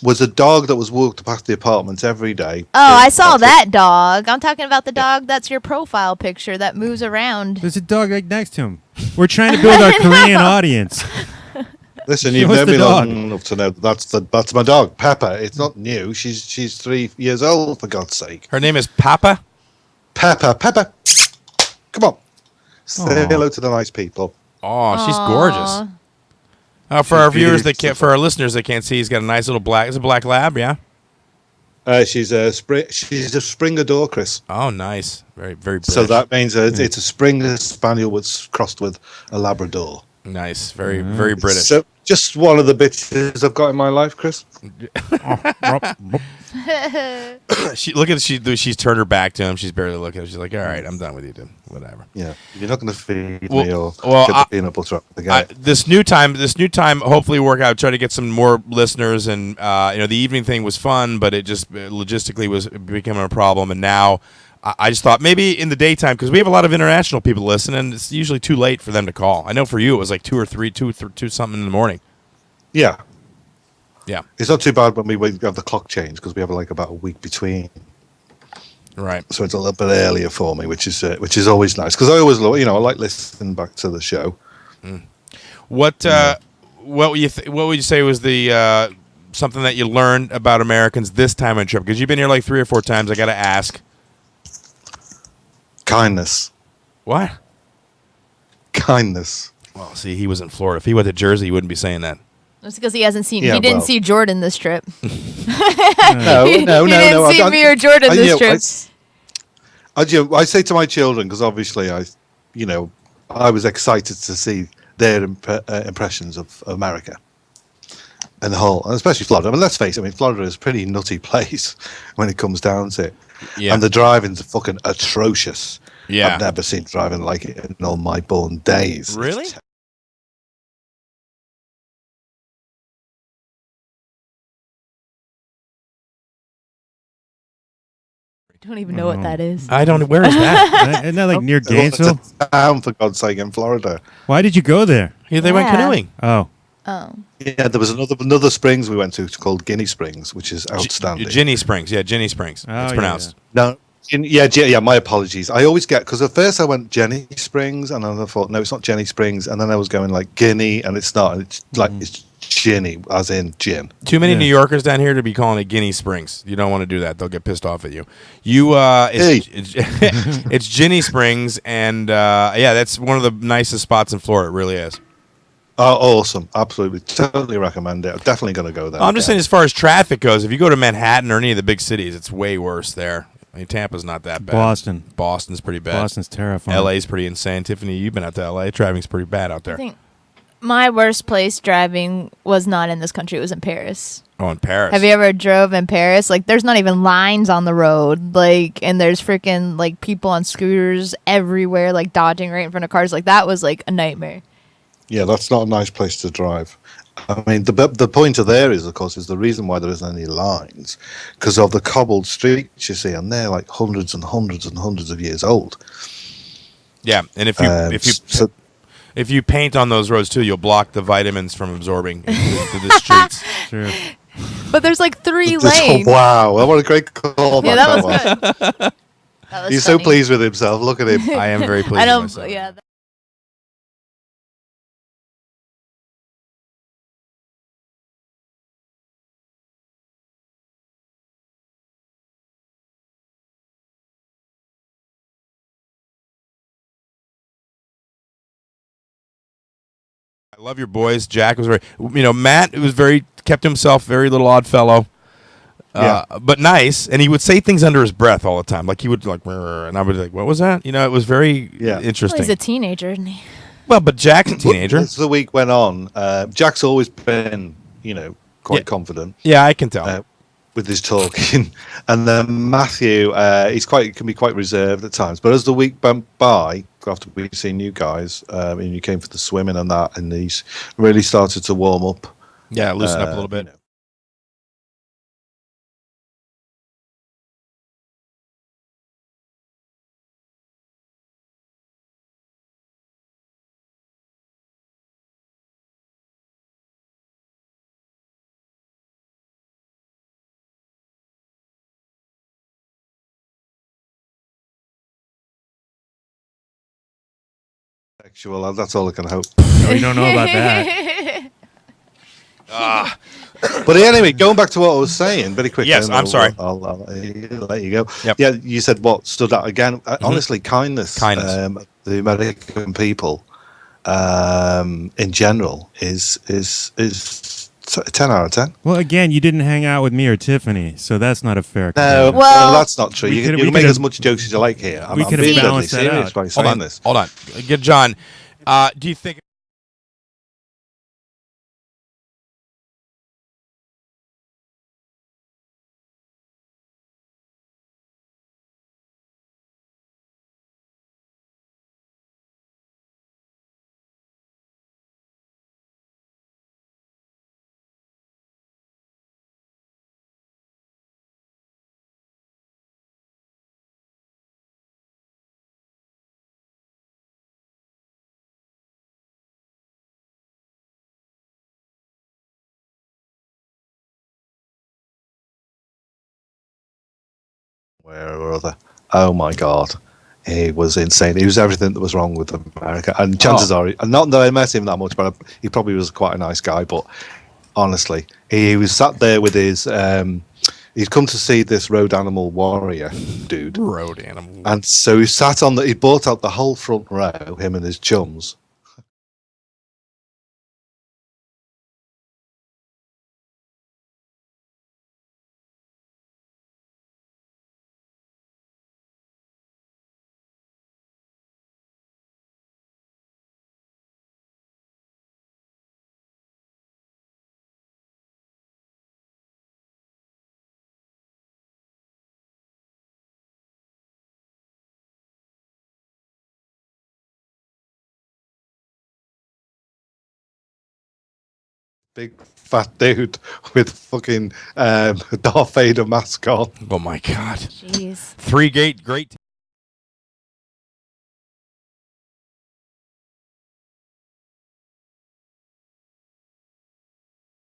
Speaker 2: Was a dog that was walked past the apartment every day.
Speaker 4: Oh, I saw that dog. I'm talking about the dog that's your profile picture that moves around.
Speaker 1: There's a dog right next to him. We're trying to build our Korean audience.
Speaker 2: Listen, you've known me long enough to know that's my dog, Pepper. It's not new. She's 3 years old, for God's sake.
Speaker 3: Her name is Papa?
Speaker 2: Pepper. Come on. Say hello to the nice people.
Speaker 3: Oh, she's gorgeous. For our viewers for our listeners that can't see, he's got a nice little black. It's a black lab, yeah.
Speaker 2: She's a Springador, Chris.
Speaker 3: Oh, nice. Very, very British.
Speaker 2: So that means it's a Springer Spaniel crossed with a Labrador.
Speaker 3: Nice. Very, very British.
Speaker 2: So just one of the bitches I've got in my life, Chris.
Speaker 3: She's turned her back to him. She's barely looking. She's like, all right, I'm done with you, dude. Whatever.
Speaker 2: Yeah, you're not going to feed me or get the peanut butter up again.
Speaker 3: This new time, hopefully work out. Try to get some more listeners, and the evening thing was fun, but it just logistically was becoming a problem. And now, I just thought maybe in the daytime, because we have a lot of international people listen, and it's usually too late for them to call. I know for you it was like 2 or 3, 2 something in the morning.
Speaker 2: Yeah.
Speaker 3: Yeah,
Speaker 2: it's not too bad when we have the clock change because we have like about a week between.
Speaker 3: Right.
Speaker 2: So it's a little bit earlier for me, which is always nice because I always love, I like listening back to the show.
Speaker 3: Mm. What would you say was the something that you learned about Americans this time on trip? Because you've been here like 3 or 4 times. I got to ask.
Speaker 2: Kindness.
Speaker 3: What?
Speaker 2: Kindness.
Speaker 3: Well, see, he was in Florida. If he went to Jersey, he wouldn't be saying that.
Speaker 4: It's because he hasn't seen. He didn't see Jordan this trip.
Speaker 2: No.
Speaker 4: He didn't see me or Jordan this trip.
Speaker 2: I say to my children because obviously I was excited to see their impressions of America and and especially Florida. I mean, let's face it. I mean, Florida is a pretty nutty place when it comes down to it. Yeah. And the driving's fucking atrocious.
Speaker 3: Yeah.
Speaker 2: I've never seen driving like it in all my born days.
Speaker 3: Really?
Speaker 4: I don't even know what that is.
Speaker 3: I don't. Where is that?
Speaker 1: Isn't that like near Gainesville?
Speaker 2: It's a town, for God's sake, in Florida.
Speaker 1: Why did you go there?
Speaker 3: Yeah, they went canoeing.
Speaker 4: Oh.
Speaker 2: Yeah, there was another springs we went to called Guinea Springs, which is outstanding.
Speaker 3: Ginny Springs. Yeah, Ginny Springs. It's pronounced.
Speaker 2: Yeah. Yeah. My apologies. I always get because at first I went Jenny Springs, and then I thought no, it's not Jenny Springs, and then I was going like Guinea, and it's not. It's like it's Ginny, as in gin.
Speaker 3: Too many
Speaker 1: Yeah.
Speaker 3: New Yorkers down here to be calling it Guinea Springs. You don't want to do that; they'll get pissed off at you. It's Ginny Springs, and that's one of the nicest spots in Florida. It really is.
Speaker 2: Oh, awesome! Absolutely, totally recommend it. I'm definitely going to go there.
Speaker 3: I'm just saying, as far as traffic goes, if you go to Manhattan or any of the big cities, it's way worse there. I mean, Tampa's not that bad. Boston's pretty bad.
Speaker 1: Boston's terrifying.
Speaker 3: LA's pretty insane. Tiffany, you've been out to LA. Traffic's pretty bad out there.
Speaker 4: I think my worst place driving was not in this country. It was in Paris.
Speaker 3: Oh, in Paris.
Speaker 4: Have you ever drove in Paris? Like, there's not even lines on the road. Like, and there's freaking, like, people on scooters everywhere, like, dodging right in front of cars. Like, that was, like, a nightmare.
Speaker 2: Yeah, that's not a nice place to drive. I mean, the point of there is, of course, is the reason why there isn't any lines because of the cobbled streets you see, and they're like hundreds and hundreds and hundreds of years old.
Speaker 3: Yeah, and if you paint on those roads too, you'll block the vitamins from absorbing into the streets.
Speaker 1: True.
Speaker 4: But there's, like, 3 lanes.
Speaker 2: Wow, what a great call!
Speaker 4: Yeah, that was good. That was
Speaker 2: He's
Speaker 4: funny.
Speaker 2: so pleased with himself. Look at him.
Speaker 3: I am very pleased.
Speaker 4: I don't.
Speaker 3: with myself.
Speaker 4: Yeah.
Speaker 3: I love your boys. Jack was Matt was kept himself very little odd fellow. But nice, and he would say things under his breath all the time. Like he would like, and I would be like, "What was that?" It was very interesting.
Speaker 4: Well, he's a teenager, isn't he?
Speaker 3: Well, but Jack's a teenager.
Speaker 2: As the week went on, Jack's always been, quite confident.
Speaker 3: Yeah, I can tell.
Speaker 2: With his talking, and then Matthew, can be quite reserved at times. But as the week went by, after we've seen you guys, and you came for the swimming and that, and he's really started to warm up.
Speaker 3: Yeah, loosen up a little bit.
Speaker 2: Sexual, that's all I can hope.
Speaker 1: We don't know about that.
Speaker 2: But anyway, going back to what I was saying very quickly.
Speaker 3: Yes, I'm sorry.
Speaker 2: I'll let you go.
Speaker 3: Yep.
Speaker 2: Yeah, you said what stood out again. Honestly, kindness.
Speaker 3: Kindness.
Speaker 2: The American people, in general, is 10 out of 10.
Speaker 1: Well, again, you didn't hang out with me or Tiffany, so that's not a fair
Speaker 2: No,
Speaker 1: comparison.
Speaker 4: Well,
Speaker 2: that's not true.
Speaker 1: we
Speaker 2: You
Speaker 1: could-
Speaker 2: can
Speaker 1: we
Speaker 2: make
Speaker 1: could
Speaker 2: as
Speaker 1: have-
Speaker 2: much jokes as you like here. I'm
Speaker 1: we could have
Speaker 2: being deadly
Speaker 1: balanced that
Speaker 2: serious
Speaker 1: out.
Speaker 2: by saying this.
Speaker 3: Hold on. Get John. Do you think?
Speaker 2: Where or other. Oh my God. He was insane. He was everything that was wrong with America. And chances are, not that I met him that much, but he probably was quite a nice guy. But honestly, he was sat there with his. He'd come to see this road animal warrior dude.
Speaker 3: Road animal.
Speaker 2: And so he sat on he bought out the whole front row, him and his chums. Big fat dude with fucking Darth Vader mask on.
Speaker 3: Oh my God.
Speaker 4: Jeez.
Speaker 3: 3 great.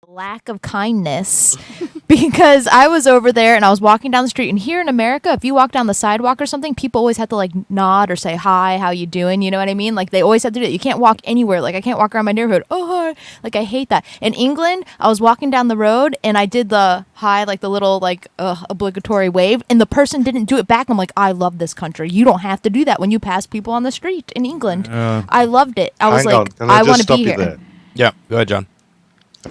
Speaker 4: Lack of kindness. because I was over there and I was walking down the street, and here in America, if you walk down the sidewalk or something, people always have to like nod or say hi, how you doing? You know what I mean? Like they always have to do it. You can't walk anywhere. Like I can't walk around my neighborhood. Oh hi. Like I hate that. In England, I was walking down the road and I did the hi, like the little like obligatory wave, and the person didn't do it back. I'm like, I love this country. You don't have to do that when you pass people on the street in England. I loved it. I was like, I want to be here.
Speaker 2: There?
Speaker 3: Yeah, go ahead, John.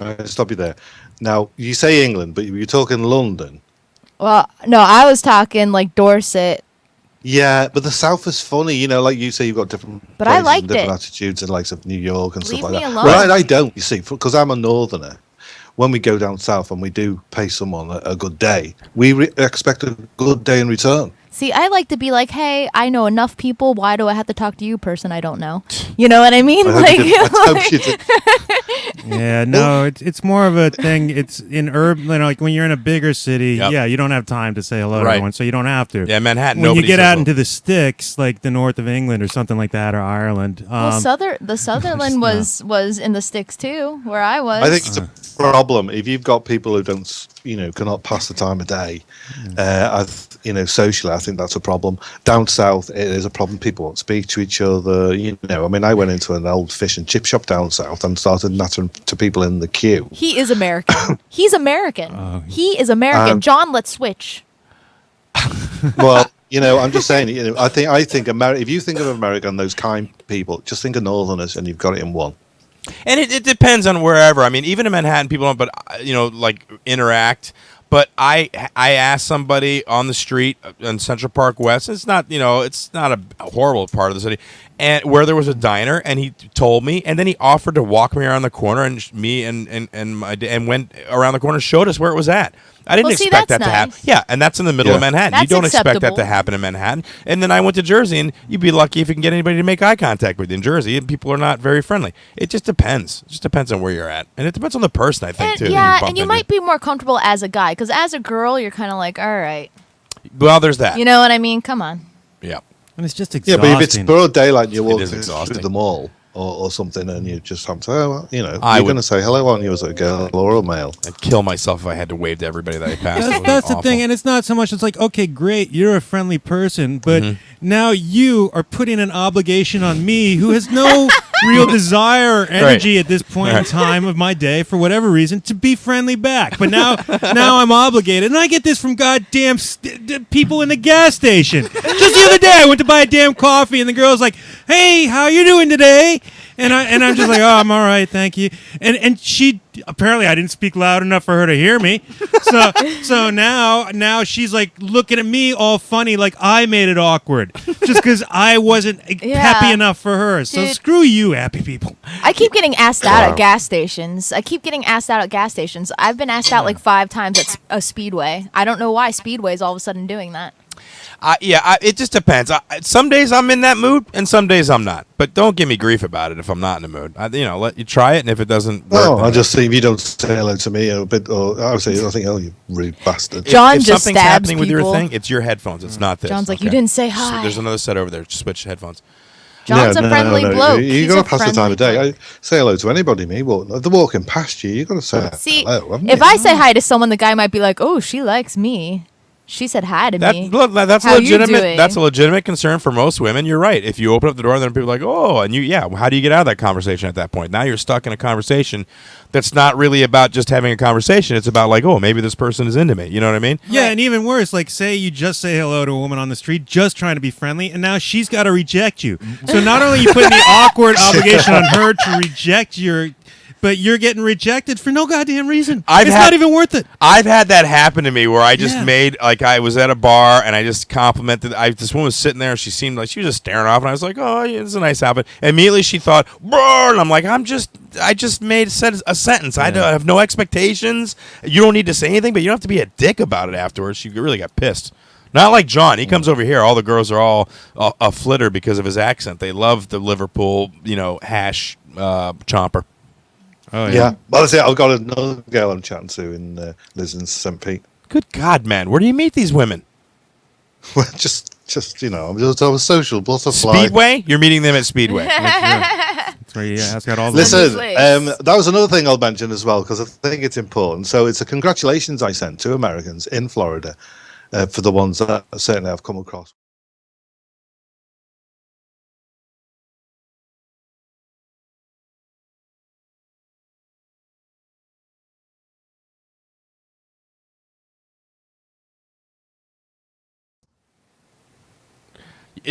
Speaker 2: I'll stop you there. Now, you say England, but you're talking London.
Speaker 4: Well, no, I was talking like Dorset.
Speaker 2: Yeah, but the South is funny. You know, like you say, you've got different
Speaker 4: But I
Speaker 2: places
Speaker 4: liked
Speaker 2: and different
Speaker 4: it.
Speaker 2: attitudes and likes of New York and
Speaker 4: Leave
Speaker 2: stuff like
Speaker 4: me
Speaker 2: that.
Speaker 4: alone.
Speaker 2: Well, I don't, you see, because I'm a northerner. When we go down south and we do pay someone a good day, we expect a good day in return.
Speaker 4: See, I like to be like, hey, I know enough people. Why do I have to talk to you, person I don't know? You know what I mean?
Speaker 2: I hope you did.
Speaker 1: Yeah, no, it's more of a thing. It's in urban, like when you're in a bigger city.
Speaker 3: Yep.
Speaker 1: Yeah, you don't have time to say hello to
Speaker 3: Right.
Speaker 1: everyone, so you don't have to.
Speaker 3: Yeah, Manhattan.
Speaker 1: When you
Speaker 3: nobody
Speaker 1: get
Speaker 3: says
Speaker 1: out
Speaker 3: hello.
Speaker 1: into the sticks, like the north of England or something like that, or Ireland.
Speaker 4: Well, the Sutherland was in the sticks too, where I was.
Speaker 2: I think it's a problem if you've got people who don't, cannot pass the time of day. Socially, I think that's a problem. Down south, it is a problem. People won't speak to each other. I went into an old fish and chip shop down south and started nattering to people in the queue.
Speaker 4: He is American. He's American. He is American. John, let's switch.
Speaker 2: Well, I'm just saying. I think America. If you think of America and those kind people, just think of Northerners, and you've got it in one.
Speaker 3: And it depends on wherever. I mean, even in Manhattan, people don't, but like interact. But I asked somebody on the street in Central Park West. It's not it's not a horrible part of the city, and where there was a diner, and he told me, and then he offered to walk me around the corner, and me and went around the corner, and showed us where it was at. I didn't expect that to happen.
Speaker 4: Nice.
Speaker 3: Yeah, and that's in the middle of Manhattan.
Speaker 4: That's
Speaker 3: you don't expect that
Speaker 4: acceptable.
Speaker 3: to happen in Manhattan. And then I went to Jersey, and you'd be lucky if you can get anybody to make eye contact with you in Jersey. And people are not very friendly. It just depends. It just depends on where you're at, and it depends on the person, I think, too.
Speaker 4: And you might be more comfortable as a guy, because as a girl, you're kind of like, all right.
Speaker 3: Well, there's that.
Speaker 4: You know what I mean? Come on.
Speaker 3: Yeah.
Speaker 1: And it's just
Speaker 2: Yeah,
Speaker 1: exhausting.
Speaker 2: but if it's broad daylight and you're walking
Speaker 3: is exhausting.
Speaker 2: through the mall or something, and you just have to, you're
Speaker 3: I would-
Speaker 2: going to say hello, aren't you, as a girl or a male?
Speaker 3: I'd kill myself if I had to wave to everybody that I passed.
Speaker 1: That's the thing, and it's not so much. It's like, okay, great, you're a friendly person, but now you are putting an obligation on me, who has no real desire or energy at this point in time of my day, for whatever reason, to be friendly back. But now I'm obligated, and I get this from goddamn people in the gas station. Just the other day, I went to buy a damn coffee, and the girl's like, "Hey, how you doing today?" And I'm just like, "Oh, I'm all right, thank you." And she apparently I didn't speak loud enough for her to hear me. So now she's like looking at me all funny, like I made it awkward just because I wasn't happy enough for her. So
Speaker 4: Dude.
Speaker 1: screw you, happy people.
Speaker 4: I keep getting asked out at gas stations. I've been asked out like 5 times at a Speedway. I don't know why Speedway is all of a sudden doing that.
Speaker 3: It just depends. Some days I'm in that mood, and some days I'm not. But don't give me grief about it if I'm not in the mood. Let you try it, and if it doesn't work,
Speaker 2: Well,
Speaker 3: then
Speaker 2: I just think if you don't say hello to me I think, oh, you rude bastard.
Speaker 4: John
Speaker 3: if
Speaker 4: just
Speaker 3: something's
Speaker 4: stabs
Speaker 3: happening with your
Speaker 4: people.
Speaker 3: thing, it's your headphones. It's not this.
Speaker 4: John's like,
Speaker 3: okay?
Speaker 4: you didn't say
Speaker 3: So
Speaker 4: hi.
Speaker 3: there's another set over there. Switch headphones.
Speaker 4: John's a friendly bloke.
Speaker 2: You
Speaker 4: He's
Speaker 2: got
Speaker 4: a
Speaker 2: to pass the time of
Speaker 4: friendly
Speaker 2: day.
Speaker 4: bloke.
Speaker 2: I say hello to anybody. If they're walking past you, you got to say
Speaker 4: See,
Speaker 2: hello. haven't
Speaker 4: if
Speaker 2: you?
Speaker 4: I say hi to someone, the guy might be like, "Oh, she likes me. She said hi to me."
Speaker 3: That's
Speaker 4: How you
Speaker 3: legitimate.
Speaker 4: doing?
Speaker 3: That's a legitimate concern for most women. You're right. If you open up the door, then people are like, "Oh," and how do you get out of that conversation at that point? Now you're stuck in a conversation that's not really about just having a conversation. It's about like, "Oh, maybe this person is into me." You know what I mean?
Speaker 1: Yeah, and even worse, like say you just say hello to a woman on the street, just trying to be friendly, and now she's got to reject you. So not only are you putting the awkward obligation on her to reject but you're getting rejected for no goddamn reason. It's not even worth it.
Speaker 3: I've had that happen to me where I just made, like, I was at a bar and I just complimented. This woman was sitting there and she seemed like she was just staring off, and I was like, "Oh, yeah, it's a nice outfit." And immediately she thought, "Brr," and I'm like, I just said a sentence. I have no expectations. You don't need to say anything, but you don't have to be a dick about it afterwards. She really got pissed. Not like John. He comes over here. All the girls are all a flitter because of his accent. They love the Liverpool, hash chomper.
Speaker 2: Oh yeah. Well, I've got another girl I'm chatting to lives in St. Pete.
Speaker 3: Good God, man! Where do you meet these women?
Speaker 2: Well, just I'm a social butterfly.
Speaker 3: Speedway? You're meeting them at Speedway.
Speaker 1: That's That's where has got all the
Speaker 2: Listen,
Speaker 4: place.
Speaker 2: that was another thing I'll mention as well, because I think it's important. So it's a congratulations I sent to Americans in Florida for the ones that certainly I've come across.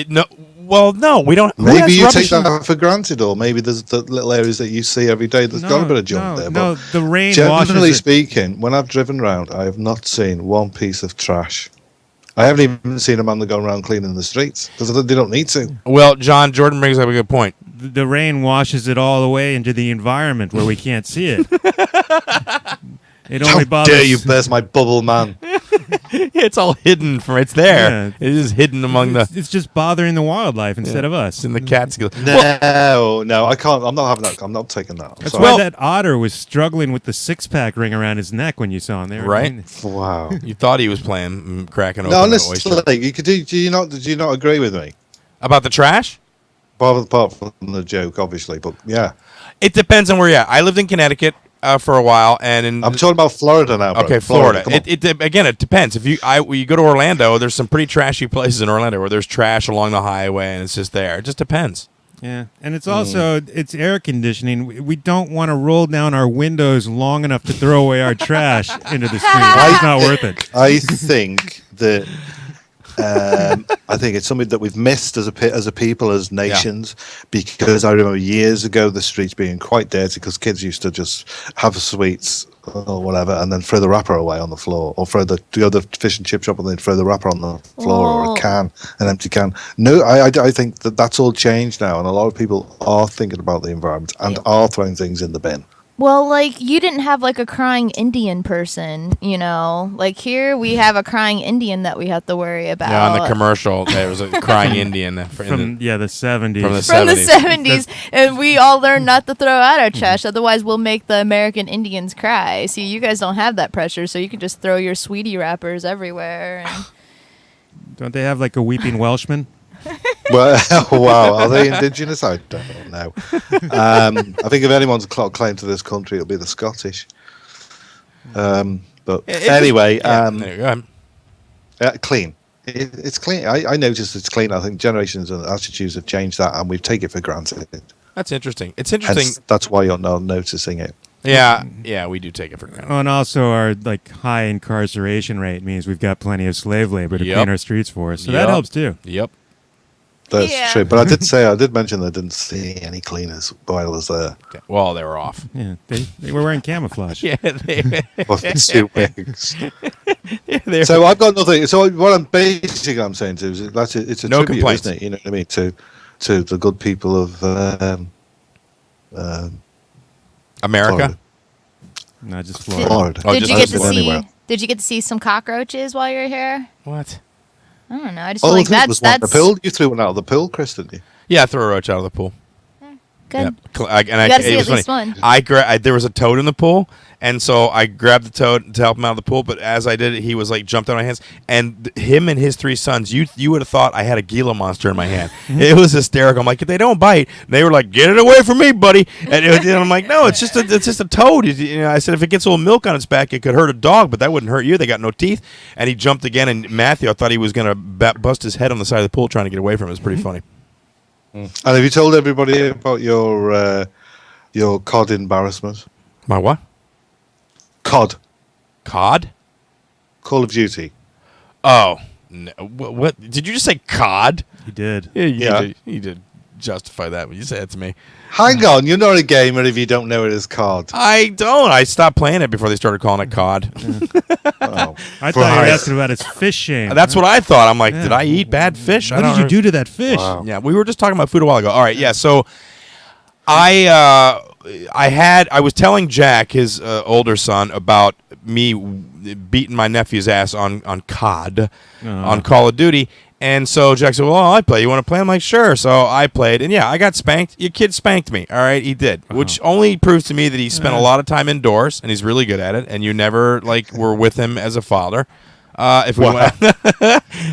Speaker 3: No, we don't. Who
Speaker 2: Maybe
Speaker 3: has
Speaker 2: you
Speaker 3: rubbish
Speaker 2: take
Speaker 3: in-
Speaker 2: that for granted, or maybe there's the little areas that you see every day that's got a bit of junk there.
Speaker 1: No,
Speaker 2: But
Speaker 1: the rain
Speaker 2: generally
Speaker 1: washes it.
Speaker 2: speaking, when I've driven around, I have not seen one piece of trash. I haven't even seen a man that go around cleaning the streets because they don't need to.
Speaker 3: Well, Jordan brings up a good point.
Speaker 1: The rain washes it all away into the environment where we can't see it. It
Speaker 2: How
Speaker 1: only bothers.
Speaker 2: dare you burst my bubble, man?
Speaker 3: It's all hidden from. It's there.
Speaker 1: Yeah.
Speaker 3: It is hidden among
Speaker 1: It's just bothering the wildlife instead of us.
Speaker 3: It's in the Catskills.
Speaker 2: No, I can't. I'm not having that. I'm not taking that. I'm
Speaker 1: That's
Speaker 2: sorry.
Speaker 1: why that otter was struggling with the six-pack ring around his neck when you saw him there.
Speaker 3: Right.
Speaker 2: Wow.
Speaker 3: You thought he was playing cracking open
Speaker 2: No,
Speaker 3: an oyster.
Speaker 2: honestly, do you not agree with me?
Speaker 3: About the trash?
Speaker 2: Apart from the joke, obviously, but yeah.
Speaker 3: It depends on where you're at. I lived in Connecticut for a while, and in
Speaker 2: I'm talking about Florida now, bro.
Speaker 3: okay, Florida.
Speaker 2: Come on.
Speaker 3: Again, it depends. If you go to Orlando, there's some pretty trashy places in Orlando where there's trash along the highway, and it's just there. It just depends.
Speaker 1: Yeah, and it's also it's air conditioning. We don't want to roll down our windows long enough to throw away our trash into the street. It's not worth it.
Speaker 2: I think that I think it's something that we've missed as a people, as nations, because I remember years ago the streets being quite dirty because kids used to just have sweets or whatever and then throw the wrapper away on the floor, or go to the fish and chip shop and then throw the wrapper on the floor, or an empty can. No, I think that's all changed now, and a lot of people are thinking about the environment and are throwing things in the bin.
Speaker 4: Well, like, you didn't have, like, a crying Indian person, you know? Like, here we have a crying Indian that we have to worry about.
Speaker 3: Yeah, on the commercial, there was a crying Indian
Speaker 1: From the 70s.
Speaker 3: From the
Speaker 4: From the
Speaker 3: 70s.
Speaker 4: 70s. And we all learned not to throw out our trash, otherwise we'll make the American Indians cry. See, you guys don't have that pressure, so you can just throw your sweetie wrappers everywhere. And
Speaker 1: Don't they have like a weeping Welshman?
Speaker 2: Well, wow, are they indigenous? I don't know. I think if anyone's claim to this country, it'll be the Scottish. But anyway,
Speaker 3: go ahead.
Speaker 2: clean. It's clean. I noticed it's clean. I think generations and attitudes have changed that, and we take it for granted.
Speaker 3: That's interesting. It's interesting.
Speaker 2: Hence, that's why you're not noticing it.
Speaker 3: Yeah, we do take it for granted.
Speaker 1: Oh, and also our like high incarceration rate means we've got plenty of slave labor to clean our streets for us. So that helps too.
Speaker 3: Yep.
Speaker 2: That's true. But I did mention that I didn't see any cleaners while I was there.
Speaker 3: Okay. Well, they were off.
Speaker 1: Yeah, they were wearing camouflage.
Speaker 3: Yeah.
Speaker 2: But it's 2 weeks.
Speaker 3: They're-
Speaker 2: So I've got nothing. So what I'm saying to is that's it's a
Speaker 3: No
Speaker 2: tribute,
Speaker 3: complaints.
Speaker 2: isn't it? You know what I mean? To the good people of
Speaker 3: America.
Speaker 2: Florida.
Speaker 1: Not just
Speaker 4: Did-
Speaker 1: Florida.
Speaker 2: Florida.
Speaker 3: Oh,
Speaker 4: did
Speaker 3: just
Speaker 4: you get to
Speaker 2: anywhere.
Speaker 4: see? Did you get to see some cockroaches while you were here?
Speaker 3: What?
Speaker 4: I don't know. I just
Speaker 2: Oh,
Speaker 4: feel like
Speaker 2: that was one. The
Speaker 4: that's
Speaker 2: pill. You threw one out of the pill, Chris, didn't you?
Speaker 3: Yeah, throw a roach out of the pool.
Speaker 4: good.
Speaker 3: Yeah.
Speaker 4: You gotta see
Speaker 3: it
Speaker 4: at
Speaker 3: was
Speaker 4: least
Speaker 3: funny.
Speaker 4: one.
Speaker 3: There was a toad in the pool, and so I grabbed the toad to help him out of the pool. But as I did it, he was like jumped on my hands, and him and his 3 sons. You would have thought I had a Gila monster in my hand. It was hysterical. I'm like, if they don't bite, they were like, get it away from me, buddy. And I'm like, no, it's just a toad. I said if it gets a little milk on its back, it could hurt a dog, but that wouldn't hurt you. They got no teeth. And he jumped again, and Matthew, I thought he was gonna bust his head on the side of the pool trying to get away from it. It was pretty funny.
Speaker 2: And have you told everybody about your COD embarrassment?
Speaker 3: My what?
Speaker 2: COD,
Speaker 3: Cod?
Speaker 2: Call of Duty.
Speaker 3: Oh, no. What? Did you just say cod?
Speaker 1: He did.
Speaker 2: Yeah.
Speaker 3: You did justify that when you said it to me.
Speaker 2: Hang on, you're not a gamer if you don't know it as COD.
Speaker 3: I don't. I stopped playing it before they started calling it cod.
Speaker 2: Oh.
Speaker 1: I thought you were asking about his fish shame.
Speaker 3: That's what I thought. I'm like,
Speaker 1: Yeah.
Speaker 3: did I eat bad fish?
Speaker 1: What did you do to that fish?
Speaker 2: Wow.
Speaker 3: Yeah, we were just talking about food a while ago. All right, yeah. So I was telling Jack, his older son, about me beating my nephew's ass on COD, on Call of Duty. And so Jack said, well, I play. You want to play? I'm like, sure. So I played. And yeah, I got spanked. Your kid spanked me. All right, he did. Which only proves to me that he spent a lot of time indoors, and he's really good at it. And you never, were with him as a father. If we went,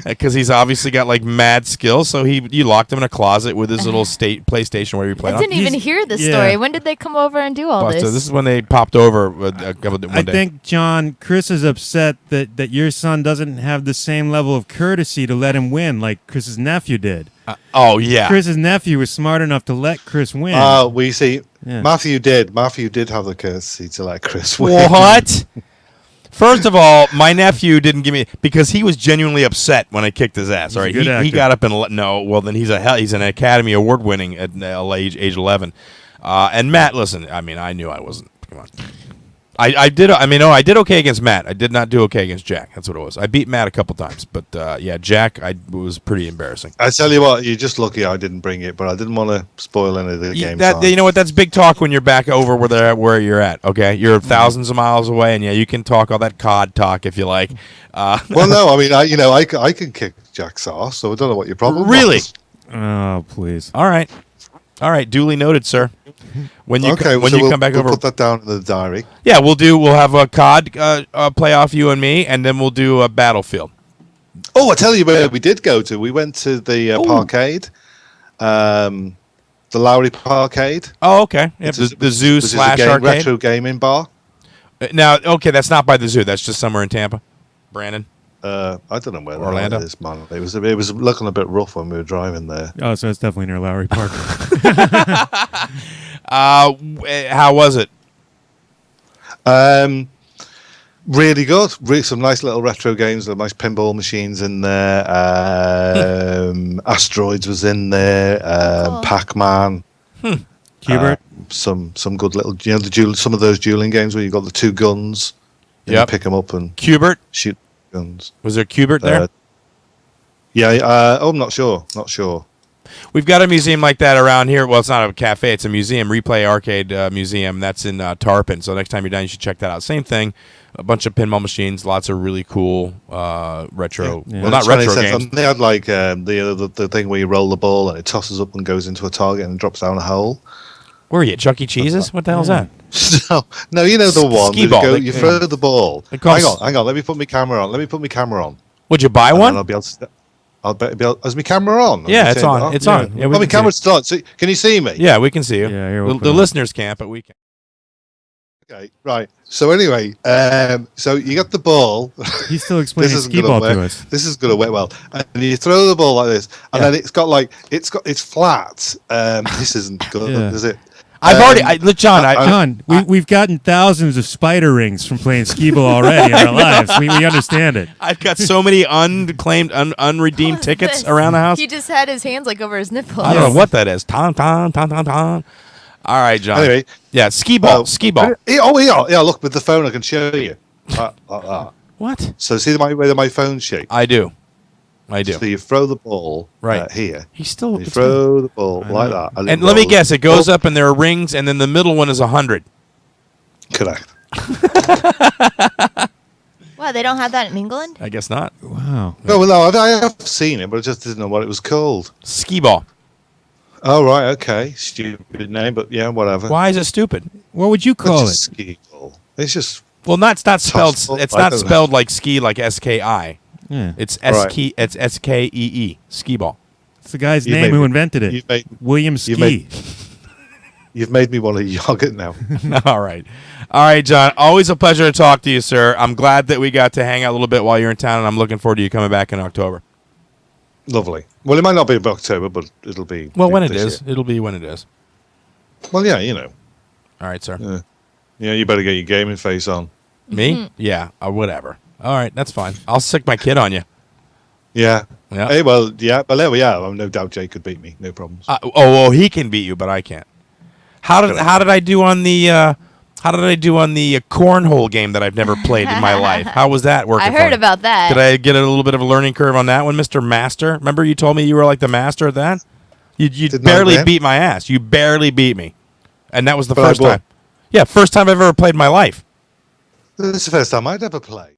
Speaker 3: because he's obviously got like mad skills. So you locked him in a closet with his little PlayStation where he played.
Speaker 4: I didn't even hear this story. When did they come over and do all this?
Speaker 3: This is when they popped over one day.
Speaker 1: I think, John, Chris is upset that your son doesn't have the same level of courtesy to let him win like Chris's nephew did.
Speaker 3: Oh yeah,
Speaker 1: Chris's nephew was smart enough to let Chris win.
Speaker 2: We see. Yeah. Matthew did have the courtesy to let Chris win.
Speaker 3: What? First of all, my nephew didn't give me because he was genuinely upset when I kicked his ass. All right, he got up and then he's an Academy Award winning at age 11. And Matt, listen, I mean, I knew I wasn't. Come on. I did okay against Matt. I did not do okay against Jack. That's what it was. I beat Matt a couple times, but Jack, it was pretty embarrassing.
Speaker 2: I tell you what, you're just lucky I didn't bring it, but I didn't want to spoil any of the game.
Speaker 3: You know what? That's big talk when you're back over where you're at. Okay, you're thousands of miles away, and you can talk all that COD talk if you like.
Speaker 2: Well, no, I mean, I can kick Jack's ass, so I don't know what your problem
Speaker 3: really
Speaker 2: was.
Speaker 1: Oh, please.
Speaker 3: All right, duly noted, sir. When you come back over,
Speaker 2: put that down in the diary.
Speaker 3: Yeah, we'll have a COD playoff, you and me, and then we'll do a Battlefield.
Speaker 2: Oh, I tell you where we did go to. We went to the Parkade, the Lowry Parkade.
Speaker 3: Oh, okay. Yep. The zoo / arcade.
Speaker 2: Retro gaming bar.
Speaker 3: Now, okay, that's not by the zoo. That's just somewhere in Tampa, Brandon.
Speaker 2: I don't know where
Speaker 3: Orlando
Speaker 2: it is, man. It was looking a bit rough when we were driving there.
Speaker 1: Oh, so it's definitely near Lowry Park.
Speaker 3: How was it?
Speaker 2: Really good. Some nice little retro games. Nice pinball machines in there. Asteroids was in there. Pac-Man.
Speaker 1: Hubert.
Speaker 2: Some good little, some of those dueling games where you got the two guns. And you pick them up and
Speaker 3: Cubert
Speaker 2: shoot guns.
Speaker 3: Was there Cubert there?
Speaker 2: I'm not sure.
Speaker 3: We've got a museum like that around here. Well, it's not a cafe. It's a museum, Replay Arcade Museum. That's in Tarpon. So next time you're down, you should check that out. Same thing. A bunch of pinball machines. Lots of really cool retro. Yeah. Well, not retro games.
Speaker 2: They had like the thing where you roll the ball and it tosses up and goes into a target and drops down a hole.
Speaker 3: Where are you? Chuck E. Cheese's? What the hell's that?
Speaker 2: No, you know the one.
Speaker 3: Skeeball.
Speaker 2: You throw the ball. Hang on. Let me put my camera on.
Speaker 3: Would you buy one?
Speaker 2: I'll be able to. Is my camera on?
Speaker 3: Yeah, it's on. It's on. Yeah,
Speaker 2: my camera's still on. So, can you see me?
Speaker 3: Yeah, we can see you.
Speaker 1: Yeah,
Speaker 3: the listeners can't, but we can.
Speaker 2: Okay, right. So anyway, so you got the ball.
Speaker 1: He's still explaining Skeeball to us.
Speaker 2: This is going to work well. And you throw the ball like this, and then it's flat. This isn't good, is it?
Speaker 1: John, we've gotten thousands of spider rings from playing Skeeball already in our lives. We understand it.
Speaker 3: I've got so many unclaimed, unredeemed tickets around the house.
Speaker 4: He just had his hands like over his nipples.
Speaker 3: I don't know what that is. Ton. All right, John.
Speaker 2: Anyway,
Speaker 3: Skeeball.
Speaker 2: Yeah. Look, with the phone, I can show you.
Speaker 3: What?
Speaker 2: So see where my phone's shaped.
Speaker 3: I do. So
Speaker 2: you throw the ball
Speaker 3: right
Speaker 2: here.
Speaker 3: You
Speaker 2: throw the ball like that.
Speaker 3: And let me guess, it goes up and there are rings, and then the middle one is 100.
Speaker 2: Correct.
Speaker 4: Wow, they don't have that in England?
Speaker 3: I guess not.
Speaker 1: Wow.
Speaker 2: No, I have seen it, but I just didn't know what it was called.
Speaker 3: Skeeball.
Speaker 2: Oh, right, okay. Stupid name, but yeah, whatever.
Speaker 3: Why is it stupid?
Speaker 1: What would you call it?
Speaker 2: Skeeball. It's just...
Speaker 3: Well, it's not spelled. It's not spelled like ski, like SKI.
Speaker 1: Yeah.
Speaker 3: It's SKEE. Skeeball.
Speaker 1: It's the guy's name who invented it. William Ski.
Speaker 2: You've made me want to jog it now.
Speaker 3: All right, John. Always a pleasure to talk to you, sir. I'm glad that we got to hang out a little bit while you're in town, and I'm looking forward to you coming back in October.
Speaker 2: Lovely. Well, it might not be in October, but it'll be.
Speaker 3: Well, when it is, it'll be when it is.
Speaker 2: Well, yeah, you know.
Speaker 3: All right, sir.
Speaker 2: Yeah, you better get your gaming face on.
Speaker 3: Me? Mm-hmm. Yeah, whatever. All right, that's fine. I'll sick my kid on you.
Speaker 2: Yeah. Hey, well, yeah, but there we are. No doubt Jay could beat me. No problems.
Speaker 3: He can beat you, but I can't. How did I do on the cornhole game that I've never played in my life? How was that working?
Speaker 4: I heard about that.
Speaker 3: Did I get a little bit of a learning curve on that one, Mr. Master? Remember you told me you were like the master at that? You barely beat my ass. You barely beat me, and that was the first time. Yeah, first time I've ever played in my life.
Speaker 2: This is the first time I'd ever played.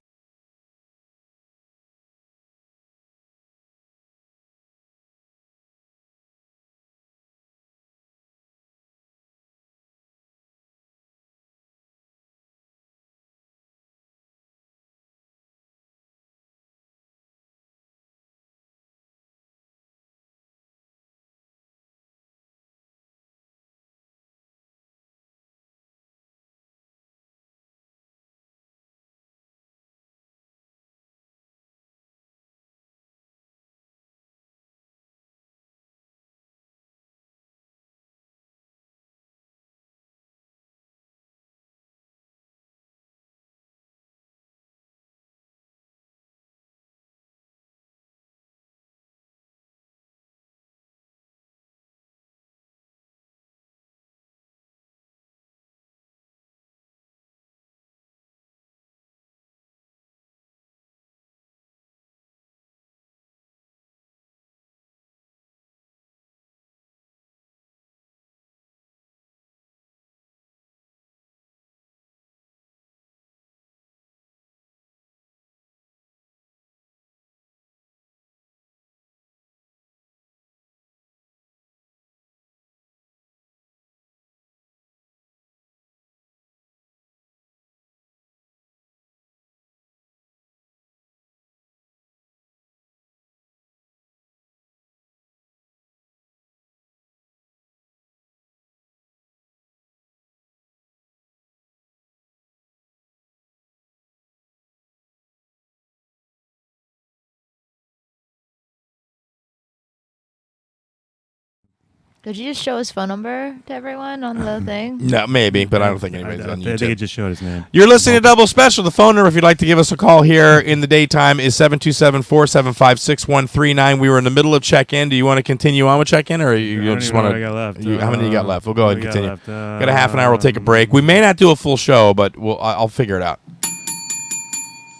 Speaker 4: Did you just show his phone number to everyone on the thing?
Speaker 3: No, maybe, but I don't think anybody's on
Speaker 1: I think
Speaker 3: YouTube.
Speaker 1: it just showed his name.
Speaker 3: You're listening to Double Special. The phone number, if you'd like to give us a call here in the daytime, is 727-475-6139. We were in the middle of check-in. Do you want to continue on with check-in, or you just want to?
Speaker 1: I got left.
Speaker 3: How many you got left? We'll go ahead and continue.
Speaker 1: Left?
Speaker 3: Got a half an hour. We'll take a break. We may not do a full show, but I'll figure it out.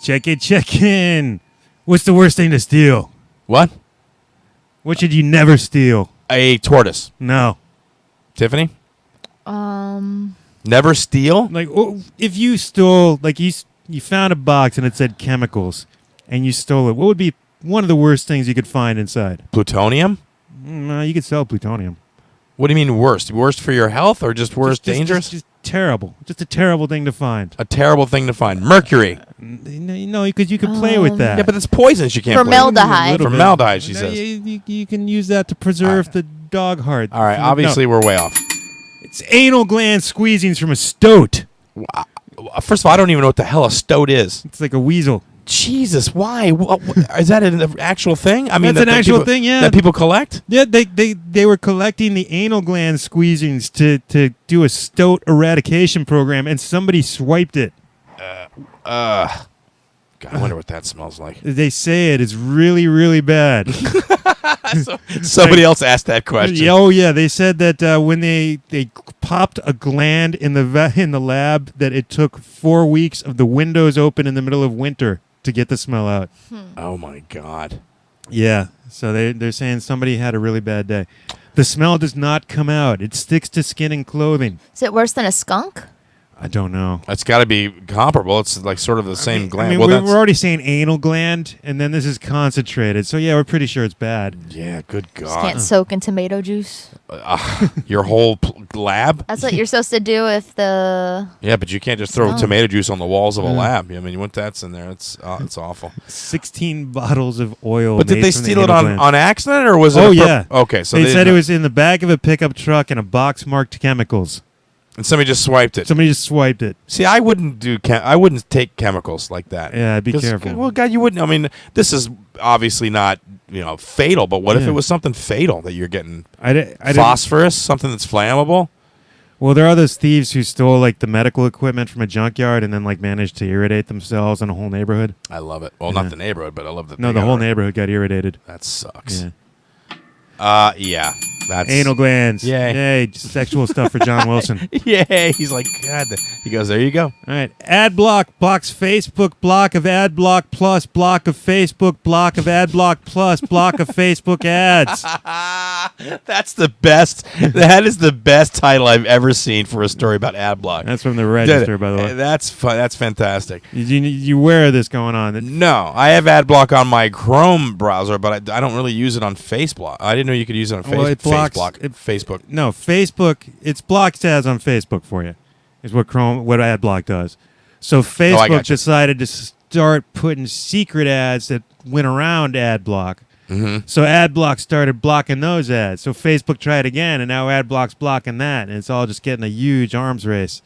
Speaker 1: Check in. What's the worst thing to steal?
Speaker 3: What?
Speaker 1: What should you never steal?
Speaker 3: A tortoise.
Speaker 1: No.
Speaker 3: Tiffany?
Speaker 4: Um,
Speaker 3: Never steal?
Speaker 1: Like, if you stole, like you found a box and it said chemicals, and you stole it, what would be one of the worst things you could find inside?
Speaker 3: Plutonium?
Speaker 1: You could sell plutonium.
Speaker 3: What do you mean worst? Worst for your health or just worst dangerous?
Speaker 1: Just terrible. Just a terrible thing to find.
Speaker 3: A terrible thing to find. Mercury.
Speaker 1: No, because you could play with that.
Speaker 3: Yeah, but it's poisonous. You can't play with.
Speaker 4: Formaldehyde.
Speaker 3: Formaldehyde, she
Speaker 1: No,
Speaker 3: says.
Speaker 1: You can use that to preserve the dog heart.
Speaker 3: All right,
Speaker 1: No.
Speaker 3: obviously we're way off.
Speaker 1: It's anal gland squeezings from a stoat.
Speaker 3: First of all, I don't even know what the hell a stoat is.
Speaker 1: It's like a weasel.
Speaker 3: Jesus, why? Is that an actual thing? I mean,
Speaker 1: That's an actual thing, yeah.
Speaker 3: That people collect?
Speaker 1: Yeah, they were collecting the anal gland squeezings to do a stoat eradication program, and somebody swiped it.
Speaker 3: God, I wonder what that smells like.
Speaker 1: They say it is really, really bad.
Speaker 3: Somebody else asked that question.
Speaker 1: Oh yeah, they said that when they popped a gland in the lab, that it took 4 weeks of the windows open in the middle of winter to get the smell out.
Speaker 3: Oh my God.
Speaker 1: Yeah, so they're saying somebody had a really bad day. The smell does not come out; it sticks to skin and clothing.
Speaker 4: is it worse than a skunk?
Speaker 1: I don't know.
Speaker 3: It's got to be comparable. It's like sort of the same gland.
Speaker 1: I mean,
Speaker 3: well,
Speaker 1: we're already saying anal gland, and then this is concentrated. So yeah, we're pretty sure it's bad.
Speaker 3: yeah, good
Speaker 4: Just
Speaker 3: God.
Speaker 4: can't soak in tomato juice.
Speaker 3: Your whole lab?
Speaker 4: That's what you're supposed to do if the.
Speaker 3: Yeah, but you can't just throw
Speaker 4: Oh.
Speaker 3: tomato juice on the walls of a lab. I mean, once that's in there, it's awful.
Speaker 1: 16 bottles of oil.
Speaker 3: But did
Speaker 1: made
Speaker 3: they
Speaker 1: from the
Speaker 3: steal it
Speaker 1: anal gland.
Speaker 3: on accident, or was it?
Speaker 1: Oh
Speaker 3: a
Speaker 1: yeah.
Speaker 3: Okay, so
Speaker 1: they said it was in the back of a pickup truck in a box marked chemicals.
Speaker 3: and somebody just swiped it.
Speaker 1: Somebody just swiped it.
Speaker 3: See, I wouldn't I wouldn't take chemicals like that.
Speaker 1: Yeah, be
Speaker 3: 'Cause,
Speaker 1: careful.
Speaker 3: Well, God, you wouldn't. I mean, this is obviously not fatal. But what if
Speaker 1: Yeah.
Speaker 3: it was something fatal that you're getting?
Speaker 1: I didn't-
Speaker 3: Phosphorus, something that's flammable.
Speaker 1: Well, there are those thieves who stole like the medical equipment from a junkyard and then like managed to irritate themselves in a whole neighborhood.
Speaker 3: I love it. Well,
Speaker 1: Yeah.
Speaker 3: not the neighborhood, but I love that.
Speaker 1: No, the whole neighborhood got irritated.
Speaker 3: That sucks.
Speaker 1: Yeah.
Speaker 3: Yeah. That's
Speaker 1: Anal glands.
Speaker 3: Yay.
Speaker 1: Yay. Sexual stuff for John Wilson.
Speaker 3: Yay! He's like, God. He goes, there you go.
Speaker 1: All right. Ad block. Blocks Facebook. Block of ad block plus. Block of Facebook. Block of ad block plus. Block of Facebook ads.
Speaker 3: That's the best. That is the best title I've ever seen for a story about ad block.
Speaker 1: That's from the register, by the way.
Speaker 3: That's fun. That's fantastic.
Speaker 1: You aware of this going on?
Speaker 3: No, I have ad block on my Chrome browser, but I don't really use it on Facebook. I didn't know you could use it on
Speaker 1: Well, it blocks-
Speaker 3: Facebook.
Speaker 1: No, Facebook. It's blocks ads on Facebook for you. Is what AdBlock does. So Facebook
Speaker 3: gotcha.
Speaker 1: decided to start putting secret ads that went around AdBlock.
Speaker 3: Mm-hmm.
Speaker 1: So AdBlock started blocking those ads. So Facebook tried again, and now AdBlock's blocking that, and it's all just getting a huge arms race.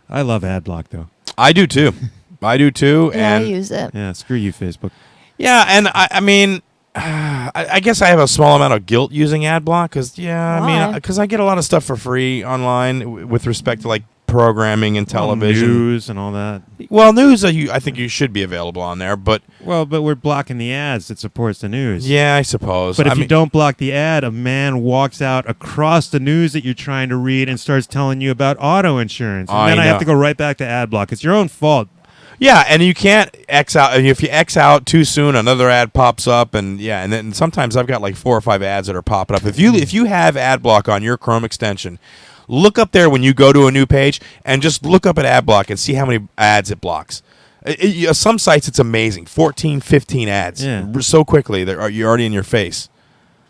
Speaker 1: I love AdBlock though.
Speaker 3: I do too. I do too.
Speaker 4: Yeah,
Speaker 3: and
Speaker 4: I use it.
Speaker 1: Yeah, screw you, Facebook.
Speaker 3: yeah, and I mean. I guess I have a small amount of guilt using ad block because
Speaker 4: Why?
Speaker 3: because I get a lot of stuff for free online with respect to like programming and television.
Speaker 1: News and all that.
Speaker 3: Well, news I think you should be available on there, but
Speaker 1: Well, but we're blocking the ads that supports the news.
Speaker 3: yeah, I suppose.
Speaker 1: But if
Speaker 3: I
Speaker 1: you
Speaker 3: mean,
Speaker 1: don't block the ad, a man walks out across the news that you're trying to read and starts telling you about auto insurance. And
Speaker 3: I
Speaker 1: then I have
Speaker 3: know.
Speaker 1: to go right back to ad block. It's your own fault.
Speaker 3: yeah, and you can't X out. If you X out too soon, another ad pops up, and and then sometimes I've got like 4 or 5 ads that are popping up. If you have ad block on your Chrome extension, look up there when you go to a new page and just look up at ad block and see how many ads it blocks. Some sites it's amazing, 14, 15 ads so quickly you're already in your face.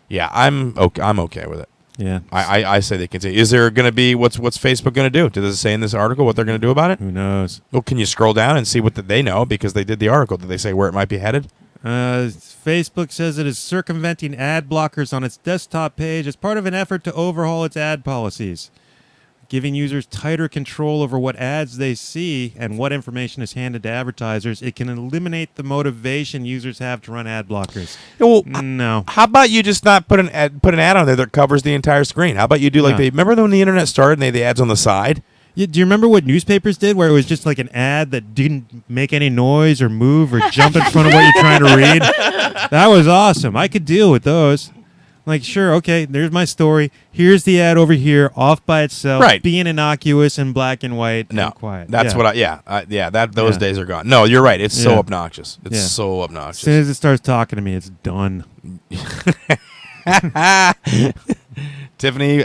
Speaker 3: Yeah, I'm okay with it.
Speaker 1: Yeah.
Speaker 3: I say they continue. Is there going to be what's Facebook going to do? Does it say in this article what they're going to do about it?
Speaker 1: Who knows?
Speaker 3: Well, can you scroll down and see what they know because they did the article? Did they say where it might be headed?
Speaker 1: Facebook says it is circumventing ad blockers on its desktop page as part of an effort to overhaul its ad policies. giving users tighter control over what ads they see and what information is handed to advertisers. It can eliminate the motivation users have to run ad blockers.
Speaker 3: Well,
Speaker 1: No.
Speaker 3: how about you just not put an ad on there that covers the entire screen? How about you do like remember when the internet started and they had the ads on the side?
Speaker 1: Yeah, do you remember what newspapers did where it was just like an ad that didn't make any noise or move or jump in front of what you're trying to read? That was awesome. I could deal with those. Like, sure, okay, there's my story. Here's the ad over here, off by itself, being innocuous and black and white and quiet.
Speaker 3: That's what those days are gone. No, you're right. It's so obnoxious. It's so obnoxious.
Speaker 1: As soon as it starts talking to me, it's done.
Speaker 3: Tiffany,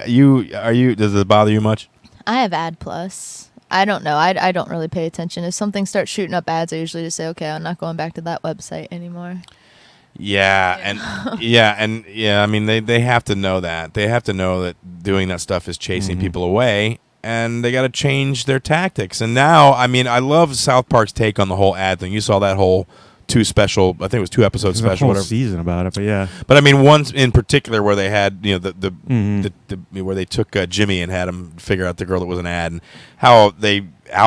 Speaker 3: does it bother you much?
Speaker 4: I have Ad Plus. I don't know. I don't really pay attention. If something starts shooting up ads, I usually just say, okay, I'm not going back to that website anymore.
Speaker 3: I mean, they have to know that. They have to know that doing that stuff is chasing people away, and they got to change their tactics. And now, I mean, I love South Park's take on the whole ad thing. You saw that whole I think it was 2 episodes special,
Speaker 1: whole
Speaker 3: whatever
Speaker 1: season about it, but yeah.
Speaker 3: But I mean, one in particular where they had where they took Jimmy and had him figure out the girl that was an ad, and how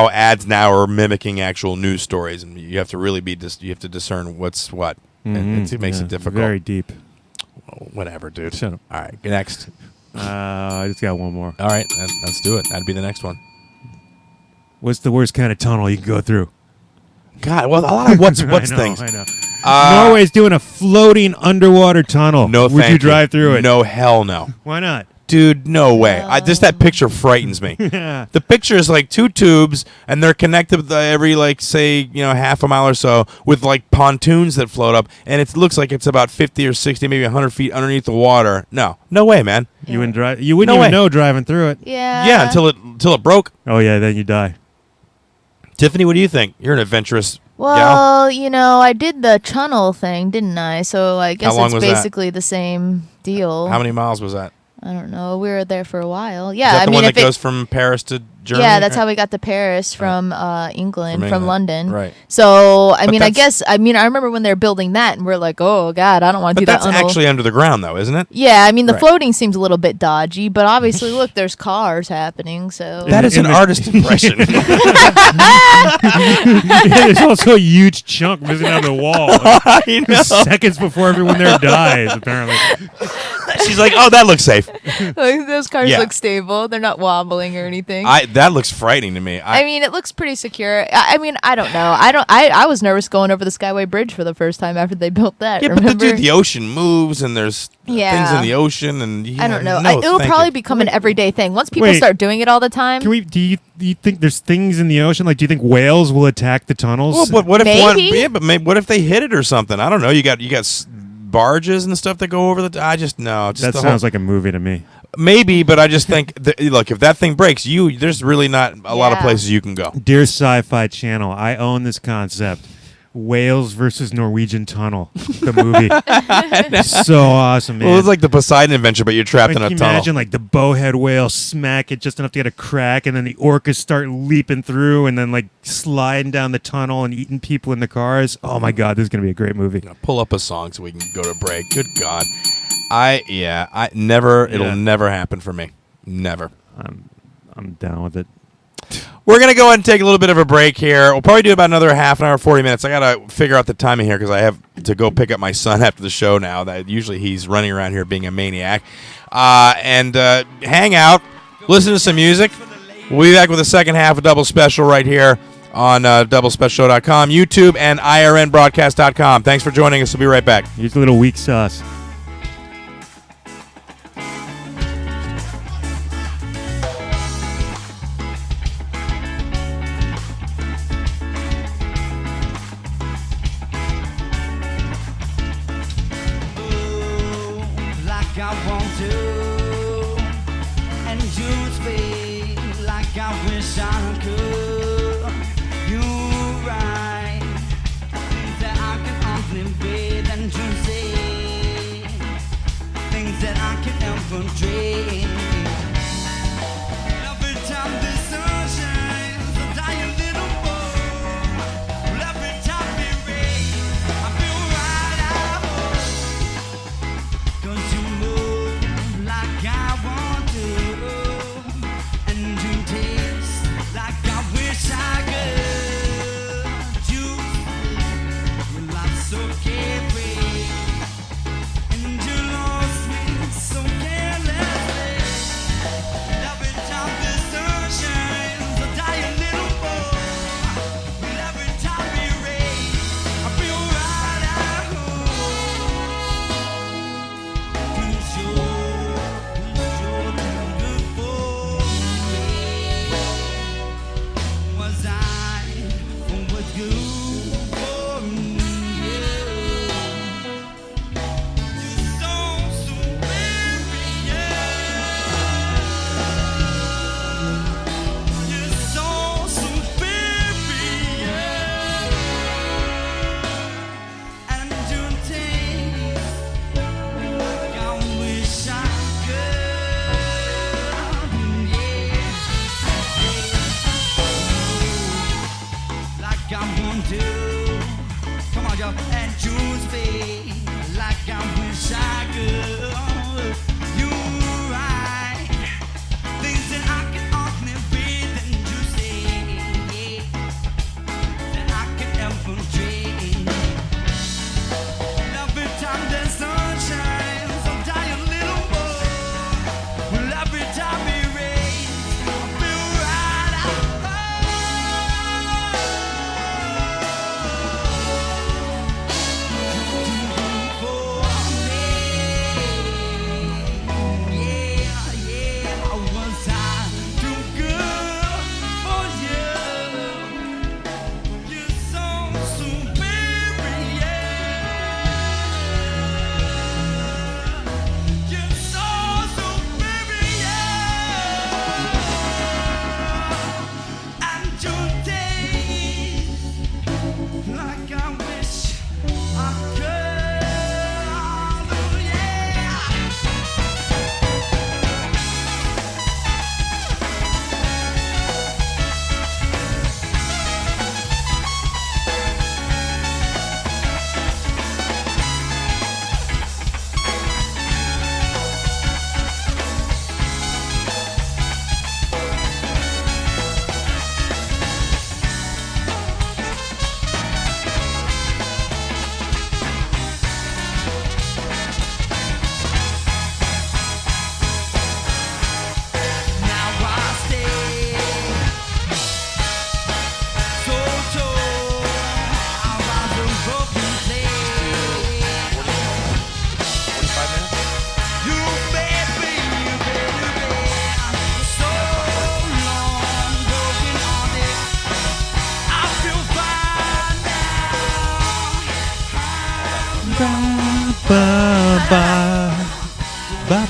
Speaker 3: ads now are mimicking actual news stories, and you have to really you have to discern what's what. It makes it difficult.
Speaker 1: Very deep.
Speaker 3: Whatever, dude.
Speaker 1: Shut up.
Speaker 3: All right, next.
Speaker 1: I just got one more.
Speaker 3: All right, let's do it. That'd be the next one.
Speaker 1: What's the worst kind of tunnel you can go through?
Speaker 3: God, well, a lot of what's things.
Speaker 1: I know. Norway's doing a floating underwater tunnel.
Speaker 3: No,
Speaker 1: Would you drive through it?
Speaker 3: No, hell no.
Speaker 1: Why not?
Speaker 3: Dude, no way. Just that picture frightens me.
Speaker 1: Yeah.
Speaker 3: The picture is like 2 tubes, and they're connected every, half a mile or so with, pontoons that float up, and it looks like it's about 50 or 60, maybe 100 feet underneath the water. No way, man.
Speaker 1: You wouldn't even know driving through it.
Speaker 4: Yeah.
Speaker 3: Yeah, until it broke.
Speaker 1: Oh, yeah, then you die.
Speaker 3: Tiffany, what do you think? You're an adventurous
Speaker 4: Well,
Speaker 3: gal.
Speaker 4: I did the channel thing, didn't I? So I guess
Speaker 3: long
Speaker 4: it's
Speaker 3: was that?
Speaker 4: basically the same deal.
Speaker 3: How many miles was that?
Speaker 4: I don't know. We were there for a while. Yeah,
Speaker 3: Is that the one that
Speaker 4: if
Speaker 3: goes from Paris to Germany?
Speaker 4: Yeah, that's how we got to Paris from England, from London.
Speaker 3: Right.
Speaker 4: So, I remember when they were building that, and we're like, oh, God, I don't want to do that.
Speaker 3: But that's actually under the ground, though, isn't it?
Speaker 4: Yeah, I mean, the floating seems a little bit dodgy, but obviously, look, there's cars happening, so...
Speaker 3: That is an artist impression.
Speaker 1: There's also a huge chunk missing out of the wall.
Speaker 3: I know.
Speaker 1: Seconds before everyone there dies, apparently.
Speaker 3: She's like, oh, that looks safe.
Speaker 4: Those cars look stable. They're not wobbling or anything.
Speaker 3: That looks frightening to me.
Speaker 4: I mean, it looks pretty secure. I mean, I don't know. I was nervous going over the Skyway Bridge for the first time after they built that.
Speaker 3: Yeah,
Speaker 4: remember?
Speaker 3: but the ocean moves, and there's things in the ocean, and
Speaker 4: I don't know. It'll probably become an everyday thing once people start doing it all the time.
Speaker 1: Do you think there's things in the ocean? Like, do you think whales will attack the tunnels?
Speaker 3: Well, but what if
Speaker 4: Maybe.
Speaker 3: what if they hit it or something? I don't know. You got barges and stuff that go over the. I just no.
Speaker 1: That sounds like a movie to me.
Speaker 3: Maybe, but I just think, look, if that thing breaks, there's really not a lot of places you can go.
Speaker 1: Dear Sci-Fi Channel, I own this concept. Whales versus Norwegian Tunnel, the movie. So awesome, man.
Speaker 3: Well, it's like the Poseidon Adventure, but you're trapped in a
Speaker 1: can you
Speaker 3: tunnel.
Speaker 1: imagine, the bowhead whale smack it just enough to get a crack, and then the orcas start leaping through and then, sliding down the tunnel and eating people in the cars. Oh, my God, this is going to be a great movie.
Speaker 3: Pull up a song so we can go to break. Good God. It'll never happen for me. Never.
Speaker 1: I'm down with it.
Speaker 3: We're going to go ahead and take a little bit of a break here. We'll probably do about another half an hour, 40 minutes. I got to figure out the timing here because I have to go pick up my son after the show now. Usually he's running around here being a maniac. And hang out, listen to some music. We'll be back with the second half of Double Special right here on doublespecial.com, YouTube, and irnbroadcast.com. Thanks for joining us. We'll be right back.
Speaker 1: Here's a little weak sauce.
Speaker 5: And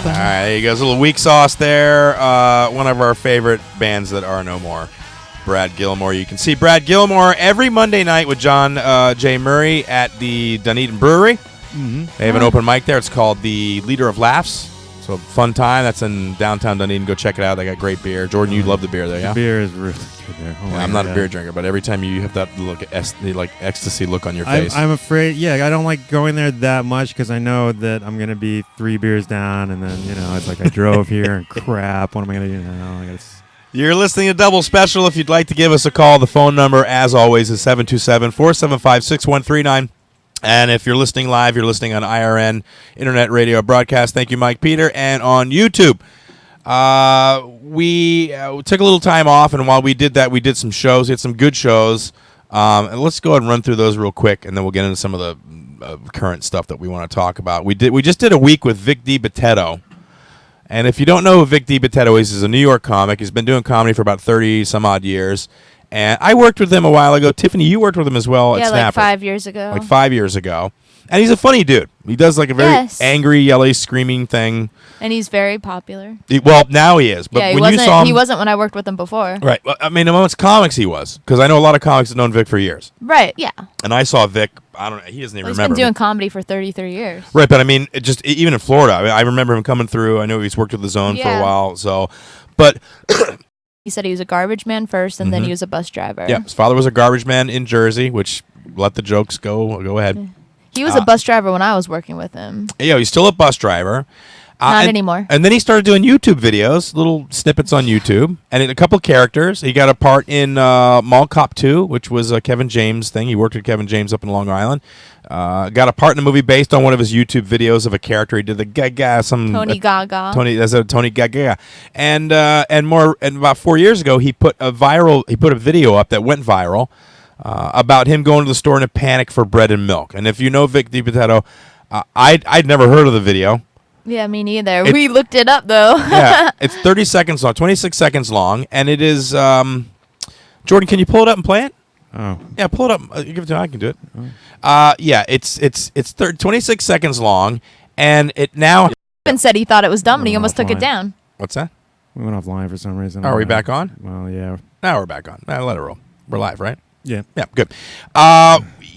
Speaker 3: All right, there you go. A little weak sauce there. One of our favorite bands that are no more, Brad Gilmore. You can see Brad Gilmore every Monday night with John J. Murray at the Dunedin Brewery. Mm-hmm. They have an open mic there. It's called the Leader of Laughs. So fun time. That's in downtown Dunedin. Go check it out. They got great beer. Jordan, you love the beer there, yeah?
Speaker 1: The beer is really good there. Oh
Speaker 3: I'm not a beer drinker, but every time you have that look, like ecstasy look on your face.
Speaker 1: I'm afraid. Yeah, I don't like going there that much because I know that I'm gonna be 3 beers down, and then it's like I drove here and crap. What am I gonna do?
Speaker 3: You're listening to Double Special. If you'd like to give us a call, the phone number, as always, is 727-475-6139. And if you're listening live, you're listening on IRN Internet Radio Broadcast. Thank you, Mike Peter. And on YouTube, we took a little time off, and while we did that, we did some shows. We had some good shows. And let's go ahead and run through those real quick, and then we'll get into some of the current stuff that we want to talk about. We just did a week with Vic DiBitetto. And if you don't know who Vic DiBitetto is, he's a New York comic. He's been doing comedy for about 30-some-odd years. And I worked with him a while ago. Tiffany, you worked with him as well at Snapper.
Speaker 4: Yeah, like 5 years ago.
Speaker 3: Like 5 years ago. And he's a funny dude. He does like a very angry, yelly, screaming thing.
Speaker 4: And he's very popular.
Speaker 3: Well, now he is. But
Speaker 4: yeah,
Speaker 3: when you saw him,
Speaker 4: he wasn't when I worked with him before.
Speaker 3: Right. Well, I mean, amongst comics he was. Because I know a lot of comics have known Vic for years.
Speaker 4: Right, yeah.
Speaker 3: And I saw Vic, I don't know, he doesn't even remember.
Speaker 4: He's been doing comedy for 33 years.
Speaker 3: Right, but I mean, just even in Florida, I remember him coming through. I know he's worked with the Zone for a while. So, but...
Speaker 4: He said he was a garbage man first, and then he was a bus driver.
Speaker 3: Yeah, his father was a garbage man in Jersey, which let the jokes go ahead.
Speaker 4: He was a bus driver when I was working with him.
Speaker 3: Yeah, he's still a bus driver.
Speaker 4: Not anymore.
Speaker 3: And then he started doing YouTube videos, little snippets on YouTube, and a couple characters. He got a part in Mall Cop 2, which was a Kevin James thing. He worked with Kevin James up in Long Island. Got a part in a movie based on one of his YouTube videos of a character. He did the Gaga,
Speaker 4: Tony Gaga.
Speaker 3: Tony Gaga, and about 4 years ago, he put a video up that went viral about him going to the store in a panic for bread and milk. And if you know Vic DiBitetto, I'd never heard of the video.
Speaker 4: Yeah, me neither. We looked it up, though.
Speaker 3: Yeah, it's 30 seconds long, 26 seconds long, and it is... Jordan, can you pull it up and play it?
Speaker 1: Oh.
Speaker 3: Yeah, pull it up. Give it to me. I can do it. Yeah, it's 26 seconds long, and it now...
Speaker 4: He said he thought it was dumb, and he almost took it down.
Speaker 3: What's that?
Speaker 1: We went offline for some reason.
Speaker 3: Are we back on?
Speaker 1: Well, yeah.
Speaker 3: Now we're back on. Let it roll. We're live, right?
Speaker 1: Yeah.
Speaker 3: Yeah, good.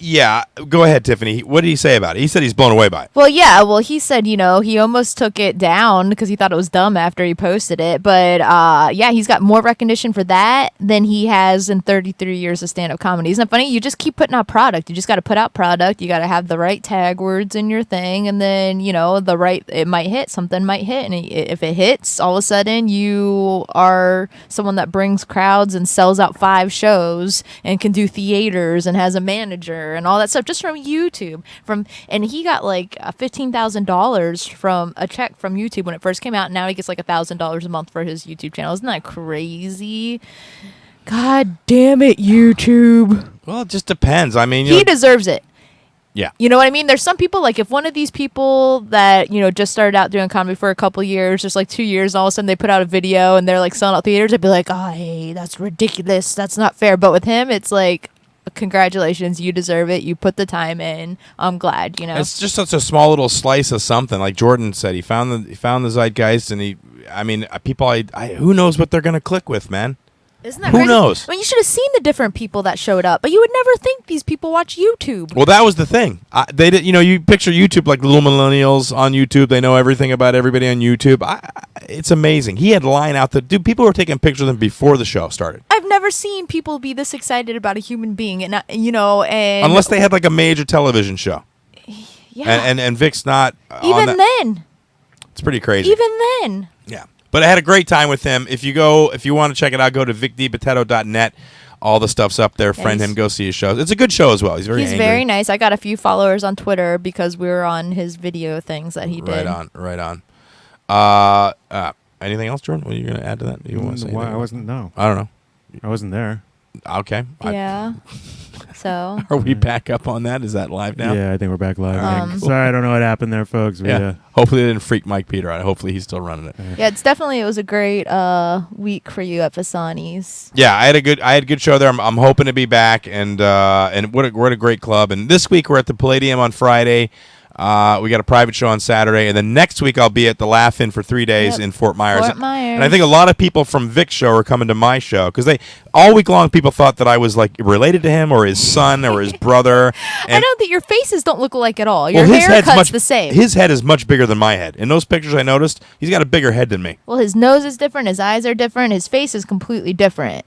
Speaker 3: Yeah, go ahead, Tiffany. What did he say about it? He said he's blown away by it.
Speaker 4: Well, yeah. Well, he said, he almost took it down because he thought it was dumb after he posted it. But yeah, he's got more recognition for that than he has in 33 years of stand-up comedy. Isn't it funny? You just keep putting out product. You just got to put out product. You got to have the right tag words in your thing, and then it might hit. Something might hit, and if it hits, all of a sudden you are someone that brings crowds and sells out 5 shows and can do theaters and has a manager and all that stuff just from YouTube. And he got like $15,000 from a check from YouTube when it first came out. And now he gets like $1,000 a month for his YouTube channel. Isn't that crazy? God damn it, YouTube.
Speaker 3: Well, it just depends. I mean,
Speaker 4: he deserves it.
Speaker 3: Yeah.
Speaker 4: You know what I mean? There's some people, like if one of these people that, just started out doing comedy for a couple years, just like 2 years, and all of a sudden they put out a video and they're like selling out theaters, I'd be like, oh, hey, that's ridiculous. That's not fair. But with him, it's like, congratulations, you deserve it. You put the time in. I'm glad,
Speaker 3: It's just such a small little slice of something. Like Jordan said, he found the zeitgeist, and people, who knows what they're going to click with, man.
Speaker 4: Isn't that
Speaker 3: Who
Speaker 4: crazy?
Speaker 3: knows?
Speaker 4: I mean, you should have seen the different people that showed up, but you would never think these people watch YouTube.
Speaker 3: Well, that was the thing. They did. You picture YouTube like little millennials on YouTube. They know everything about everybody on YouTube. It's amazing. He had a line out that people were taking pictures of them before the show started.
Speaker 4: I've never seen people be this excited about a human being, and and
Speaker 3: unless they had like a major television show.
Speaker 4: Yeah.
Speaker 3: And Vic's not.
Speaker 4: Even then.
Speaker 3: It's pretty crazy.
Speaker 4: Even then.
Speaker 3: Yeah. But I had a great time with him. If you want to check it out, go to vicdpotato.net. All the stuff's up there. Friend him. Go see his shows. It's a good show as well. He's very
Speaker 4: nice. I got a few followers on Twitter because we were on his video things that he did.
Speaker 3: Right on. Anything else, Jordan? What are you going to add to that? You want to say
Speaker 1: I wasn't. No,
Speaker 3: I don't know.
Speaker 1: I wasn't there.
Speaker 3: Okay.
Speaker 4: Yeah. So.
Speaker 3: Are we back up on that? Is that live now?
Speaker 1: Yeah, I think we're back live. Sorry, I don't know what happened there, folks. But
Speaker 3: yeah. Hopefully it didn't freak Mike Peter out. Hopefully he's still running it.
Speaker 4: Yeah, it was a great week for you at Fasani's.
Speaker 3: Yeah, I had a good show there. I'm hoping to be back, and we're at a great club. And this week we're at the Palladium on Friday. We got a private show on Saturday, and then next week I'll be at the Laugh-In for 3 days in Fort Myers. And I think a lot of people from Vic's show are coming to my show because all week long people thought that I was like related to him or his son or his brother.
Speaker 4: I know that your faces don't look alike at all. Your haircut's the same.
Speaker 3: His head is much bigger than my head. In those pictures I noticed, he's got a bigger head than me.
Speaker 4: Well, his nose is different, his eyes are different, his face is completely different.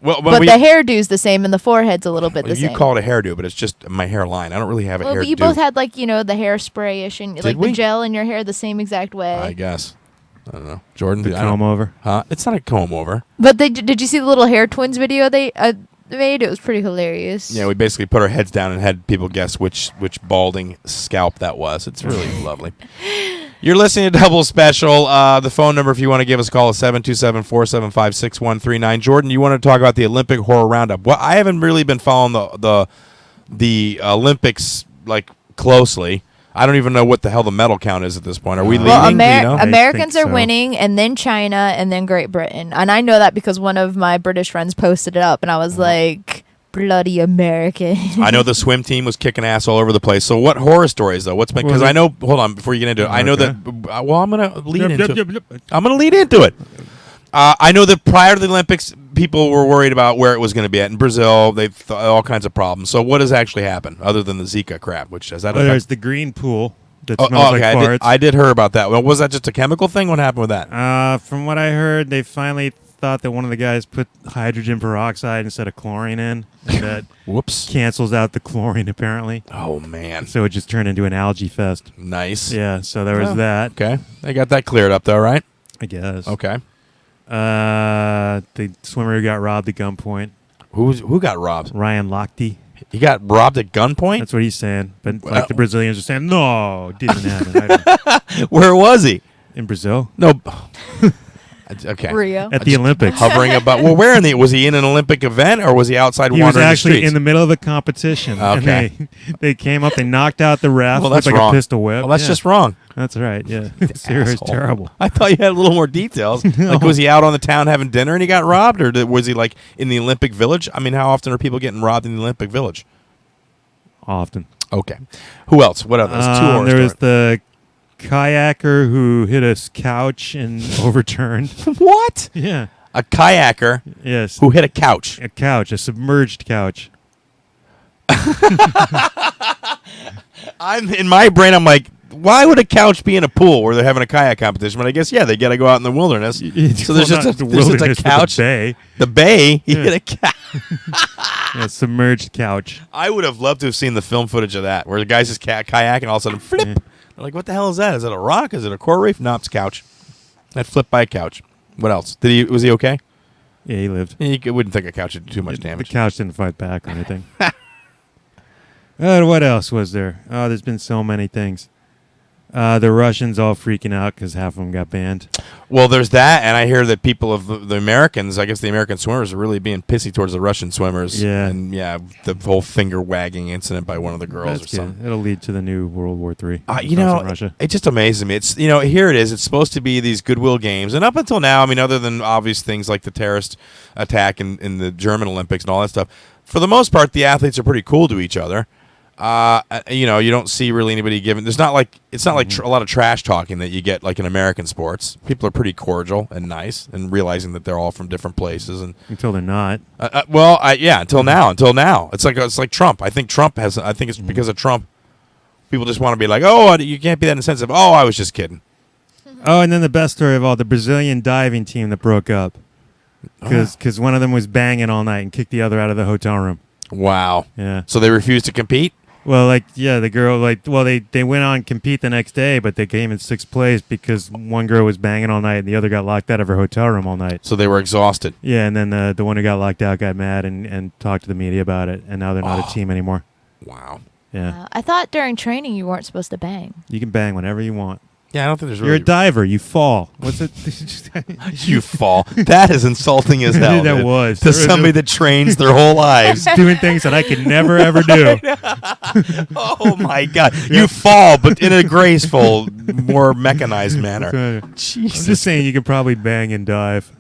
Speaker 3: Well,
Speaker 4: but the hairdo's the same, and the forehead's a little bit the same.
Speaker 3: You call it a hairdo, but it's just my hairline. I don't really have a hairdo.
Speaker 4: But you both had the hairspray-ish and the gel in your hair the same exact way.
Speaker 3: I guess. I don't know. Jordan,
Speaker 1: the comb over?
Speaker 3: Huh? It's not a comb over.
Speaker 4: But did you see the little hair twins video they made? It was pretty hilarious.
Speaker 3: Yeah, we basically put our heads down and had people guess which balding scalp that was. It's really lovely. You're listening to Double Special. The phone number, if you want to give us a call, is 727-475-6139. Jordan, you want to talk about the Olympic Horror Roundup? Well, I haven't really been following the Olympics closely. I don't even know what the hell the medal count is at this point. Are we leading?
Speaker 4: Americans are winning, and then China, and then Great Britain. And I know that because one of my British friends posted it up, and I was like, bloody American.
Speaker 3: I know the swim team was kicking ass all over the place. So what horror stories, though? What's been... Because I know... Hold on, before you get into it. I know that... Well, I'm going to lead into it. I'm going to lead into it. I know that prior to the Olympics, people were worried about where it was going to be at. In Brazil, they've all kinds of problems. So what has actually happened, other than the Zika crap? Which has that affected?
Speaker 1: There's the green pool that smells like farts.
Speaker 3: I did hear about that. Well, was that just a chemical thing? What happened with that?
Speaker 1: From what I heard, they finally thought that one of the guys put hydrogen peroxide instead of chlorine in. And that
Speaker 3: whoops,
Speaker 1: cancels out the chlorine, apparently.
Speaker 3: Oh, man.
Speaker 1: So it just turned into an algae fest.
Speaker 3: Nice.
Speaker 1: Yeah, so there was that.
Speaker 3: Okay. They got that cleared up, though, right?
Speaker 1: I guess.
Speaker 3: Okay.
Speaker 1: The swimmer who got robbed at gunpoint.
Speaker 3: Who got robbed?
Speaker 1: Ryan Lochte.
Speaker 3: He got robbed at gunpoint?
Speaker 1: That's what he's saying. But the Brazilians are saying, no, it didn't happen.
Speaker 3: Where was he?
Speaker 1: In Brazil.
Speaker 3: No. Okay.
Speaker 4: Rio.
Speaker 1: At the Olympics.
Speaker 3: Hovering about. Well, where was he in an Olympic event or was he outside wandering the streets?
Speaker 1: He was actually in the middle of the competition.
Speaker 3: Okay.
Speaker 1: And they came up, they knocked out the ref
Speaker 3: well, that's
Speaker 1: with
Speaker 3: wrong.
Speaker 1: A pistol whip.
Speaker 3: Well, that's just wrong.
Speaker 1: That's right, yeah. It's terrible.
Speaker 3: I thought you had a little more details.
Speaker 1: No.
Speaker 3: Was he out on the town having dinner and he got robbed? Or was he in the Olympic Village? I mean, how often are people getting robbed in the Olympic Village?
Speaker 1: Often.
Speaker 3: Okay. Who else? What else?
Speaker 1: There was the kayaker who hit a couch and overturned.
Speaker 3: What?
Speaker 1: Yeah.
Speaker 3: A kayaker
Speaker 1: yes.
Speaker 3: who hit a couch.
Speaker 1: A submerged couch.
Speaker 3: I'm in my brain. I'm like, why would a couch be in a pool where they're having a kayak competition? But I guess they got to go out in the wilderness. So there's just a couch.
Speaker 1: The bay.
Speaker 3: The bay. You get a couch.
Speaker 1: Yeah, submerged couch.
Speaker 3: I would have loved to have seen the film footage of that, where the guy's just kayak and all of a sudden flip.
Speaker 1: Yeah.
Speaker 3: They're like, what the hell is that? Is it a rock? Is it a coral reef? No, it's a couch. That flipped by a couch. What else? Was he okay?
Speaker 1: Yeah, he lived.
Speaker 3: You wouldn't think a couch would do too much damage.
Speaker 1: The couch didn't fight back or anything. What else was there? Oh, there's been so many things. The Russians all freaking out because half of them got banned.
Speaker 3: Well, there's that, and I hear that people of the Americans, I guess the American swimmers, are really being pissy towards the Russian swimmers.
Speaker 1: Yeah.
Speaker 3: And, the whole finger-wagging incident by one of the girls
Speaker 1: That's
Speaker 3: or something.
Speaker 1: good. It'll lead to the new World War III.
Speaker 3: Russia. It just amazes me. It's here it is. It's supposed to be these goodwill games, and up until now, I mean, other than obvious things like the terrorist attack in the German Olympics and all that stuff, for the most part, the athletes are pretty cool to each other. You don't see really anybody giving. It's not like a lot of trash talking that you get like in American sports. People are pretty cordial and nice, and realizing that they're all from different places. And
Speaker 1: Until they're not.
Speaker 3: until now. It's like Trump. I think it's because of Trump. People just want to be like, oh, you can't be that insensitive. Oh, I was just kidding.
Speaker 1: Oh, and then the best story of all, the Brazilian diving team that broke up because one of them was banging all night and kicked the other out of the hotel room.
Speaker 3: Wow.
Speaker 1: Yeah.
Speaker 3: So they refused to compete.
Speaker 1: Well, the girl, they went on compete the next day, but they came in sixth place because one girl was banging all night and the other got locked out of her hotel room all night.
Speaker 3: So they were exhausted.
Speaker 1: Yeah, and then the one who got locked out got mad and talked to the media about it, and now they're not a team anymore.
Speaker 3: Wow.
Speaker 1: Yeah.
Speaker 4: I thought during training you weren't supposed to bang.
Speaker 1: You can bang whenever you want.
Speaker 3: Yeah, I don't think there's really...
Speaker 1: You're a diver. You fall. What's it?
Speaker 3: You fall. That is insulting as hell.
Speaker 1: That
Speaker 3: dude.
Speaker 1: was.
Speaker 3: To somebody that trains their whole lives.
Speaker 1: Doing things that I could never, ever do.
Speaker 3: Oh, my God. You fall, but in a graceful, more mechanized manner. Jesus.
Speaker 1: I'm just saying you could probably bang and dive.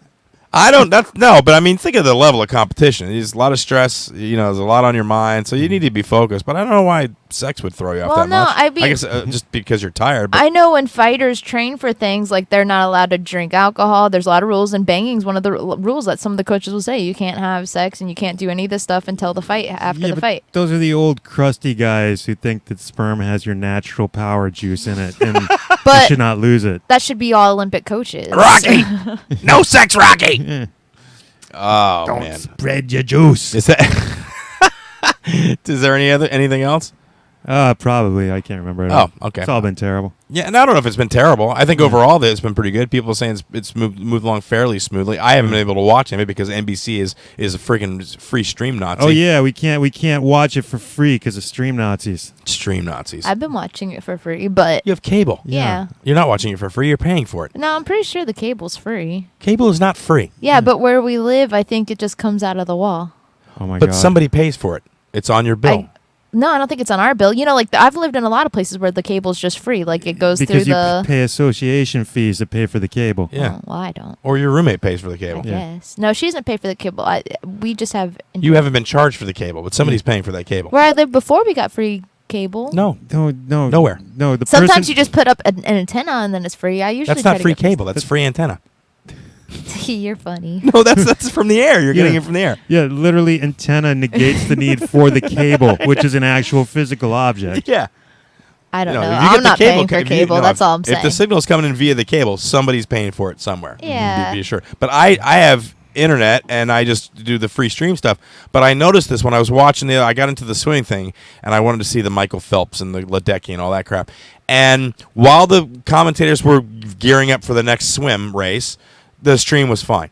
Speaker 3: I don't. But I mean, think of the level of competition. There's a lot of stress. There's a lot on your mind, so you need to be focused. But I don't know why sex would throw you off that much. I guess just because you're tired. But
Speaker 4: I know when fighters train for things like they're not allowed to drink alcohol. There's a lot of rules, and banging's one of the rules that some of the coaches will say. You can't have sex and you can't do any of this stuff until the fight. After the fight.
Speaker 1: Those are the old crusty guys who think that sperm has your natural power juice in it, and you should not lose it.
Speaker 4: That should be all Olympic coaches.
Speaker 3: Rocky, no sex, Rocky.
Speaker 1: Yeah.
Speaker 3: Oh,
Speaker 1: Don't
Speaker 3: man.
Speaker 1: spread your juice.
Speaker 3: Is there anything else?
Speaker 1: Probably. I can't remember.
Speaker 3: Oh, okay.
Speaker 1: It's all been terrible.
Speaker 3: Yeah, and I don't know if it's been terrible. I think overall that it's been pretty good. People are saying it's moved along fairly smoothly. I haven't been able to watch it because NBC is a freaking free stream Nazi.
Speaker 1: Oh yeah, we can't watch it for free because of stream Nazis.
Speaker 3: Stream Nazis.
Speaker 4: I've been watching it for free, but
Speaker 3: You have cable.
Speaker 4: yeah.
Speaker 3: You're not watching it for free. You're paying for it.
Speaker 4: No, I'm pretty sure the cable's free.
Speaker 3: Cable is not free.
Speaker 4: Yeah, but where we live, I think it just comes out of the wall.
Speaker 1: Oh my
Speaker 3: But
Speaker 1: god.
Speaker 3: somebody pays for it. It's on your bill.
Speaker 4: No, I don't think it's on our bill. I've lived in a lot of places where the cable's just free. Like it goes
Speaker 1: because
Speaker 4: through
Speaker 1: you pay association fees to pay for the cable.
Speaker 3: Yeah.
Speaker 4: Oh, well, I don't.
Speaker 3: Or your roommate pays for the cable.
Speaker 4: I guess. No, she doesn't pay for the cable. We just have.
Speaker 3: You haven't been charged for the cable, but somebody's paying for that cable.
Speaker 4: Where I lived before, we got free cable.
Speaker 3: No.
Speaker 1: No,
Speaker 3: Nowhere.
Speaker 1: No,
Speaker 4: Sometimes you just put up an antenna and then it's free. I usually
Speaker 3: That's
Speaker 4: try
Speaker 3: not
Speaker 4: to
Speaker 3: free
Speaker 4: get
Speaker 3: cable. That's free antenna.
Speaker 4: You're funny.
Speaker 3: No, that's from the air. You're getting it from the air.
Speaker 1: Yeah, literally antenna negates the need for the cable, which is an actual physical object.
Speaker 3: Yeah.
Speaker 4: I don't know.
Speaker 3: If you get
Speaker 4: I'm
Speaker 3: the
Speaker 4: not paying for cable. That's all I'm saying.
Speaker 3: If the signal's coming in via the cable, somebody's paying for it somewhere.
Speaker 4: Yeah.
Speaker 3: Be sure. But I have internet and I just do the free stream stuff. But I noticed this when I was watching I got into the swimming thing and I wanted to see the Michael Phelps and the Ledecky and all that crap. And while the commentators were gearing up for the next swim race, the stream was fine.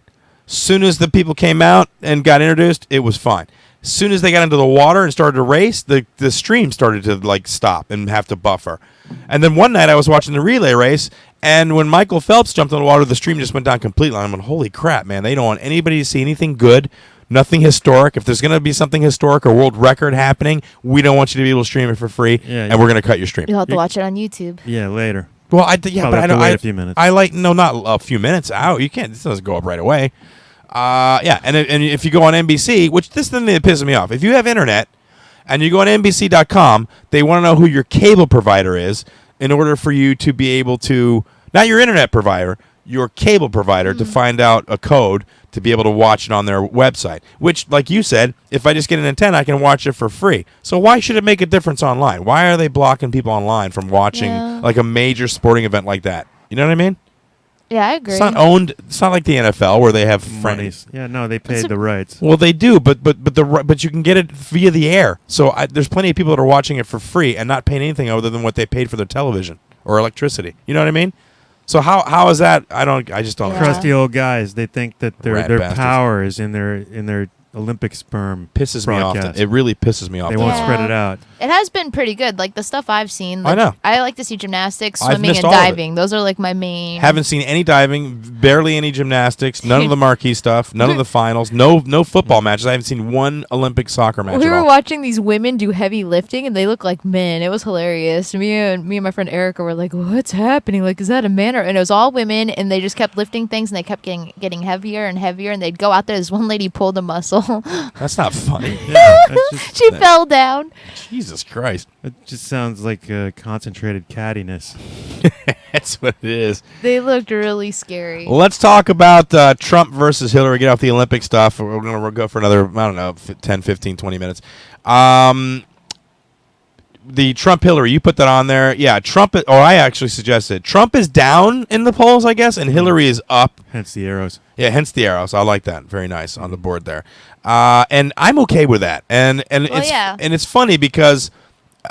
Speaker 3: Soon as the people came out and got introduced, it was fine. As soon as they got into the water and started to race, the stream started to stop and have to buffer. And then one night I was watching the relay race, and when Michael Phelps jumped in the water, the stream just went down completely. I'm like, holy crap, man! They don't want anybody to see anything good, nothing historic. If there's going to be something historic or world record happening, we don't want you to be able to stream it for free, and we're going to cut your stream.
Speaker 4: You'll have to watch it on YouTube.
Speaker 1: Yeah, later.
Speaker 3: Well, but I know
Speaker 1: wait a few minutes.
Speaker 3: not a few minutes out. You can't. This doesn't go up right away. And if you go on NBC, which this is the thing that pisses me off. If you have internet and you go on NBC.com, they want to know who your cable provider is in order for you to be able to, not your internet provider, your cable provider to find out a code to be able to watch it on their website. Which, like you said, if I just get an antenna, I can watch it for free. So why should it make a difference online? Why are they blocking people online from watching like a major sporting event like that? You know what I mean?
Speaker 4: Yeah, I agree.
Speaker 3: It's not owned. It's not like the NFL where they have
Speaker 1: Monies. Yeah, no, they paid the rights.
Speaker 3: Well, they do, but you can get it via the air. So there's plenty of people that are watching it for free and not paying anything other than what they paid for their television or electricity. You know what I mean? So how is that? I just don't.
Speaker 1: Crusty old guys. They think that their
Speaker 3: bastards.
Speaker 1: power is in their Olympic sperm.
Speaker 3: Pisses
Speaker 1: broadcast.
Speaker 3: me off. It really pisses me off.
Speaker 1: They won't spread it out.
Speaker 4: It has been pretty good. Like the stuff I've seen. Like,
Speaker 3: I know.
Speaker 4: I like to see gymnastics,
Speaker 3: I've
Speaker 4: swimming,
Speaker 3: missed
Speaker 4: and
Speaker 3: all of it.
Speaker 4: diving. Those are like my main.
Speaker 3: Haven't seen any diving, barely any gymnastics, none of the marquee stuff, none of the finals, no football matches. I haven't seen one Olympic soccer match.
Speaker 4: We
Speaker 3: at
Speaker 4: were
Speaker 3: all.
Speaker 4: watching these women do heavy lifting, and they look like men. It was hilarious. Me and my friend Erica were like, "What's happening? Like, is that a man?" And it was all women, and they just kept lifting things, and they kept getting heavier and heavier. And they'd go out there. This one lady pulled a muscle.
Speaker 3: That's not funny.
Speaker 1: Yeah, that's just,
Speaker 4: She fell down.
Speaker 3: Jesus Christ.
Speaker 1: it just sounds like concentrated cattiness.
Speaker 3: That's what it is.
Speaker 4: They looked really scary.
Speaker 3: Let's talk about Trump versus Hillary. Get off the Olympic stuff. We're going to go for another, I don't know, 10, 15, 20 minutes. The Trump-Hillary, you put that on there. Yeah, Trump, or I actually suggested. Trump is down in the polls, I guess, and Hillary is up.
Speaker 1: Hence the arrows.
Speaker 3: Yeah, hence the arrows. I like that. Very nice on the board there. And I'm okay with that. And it's funny because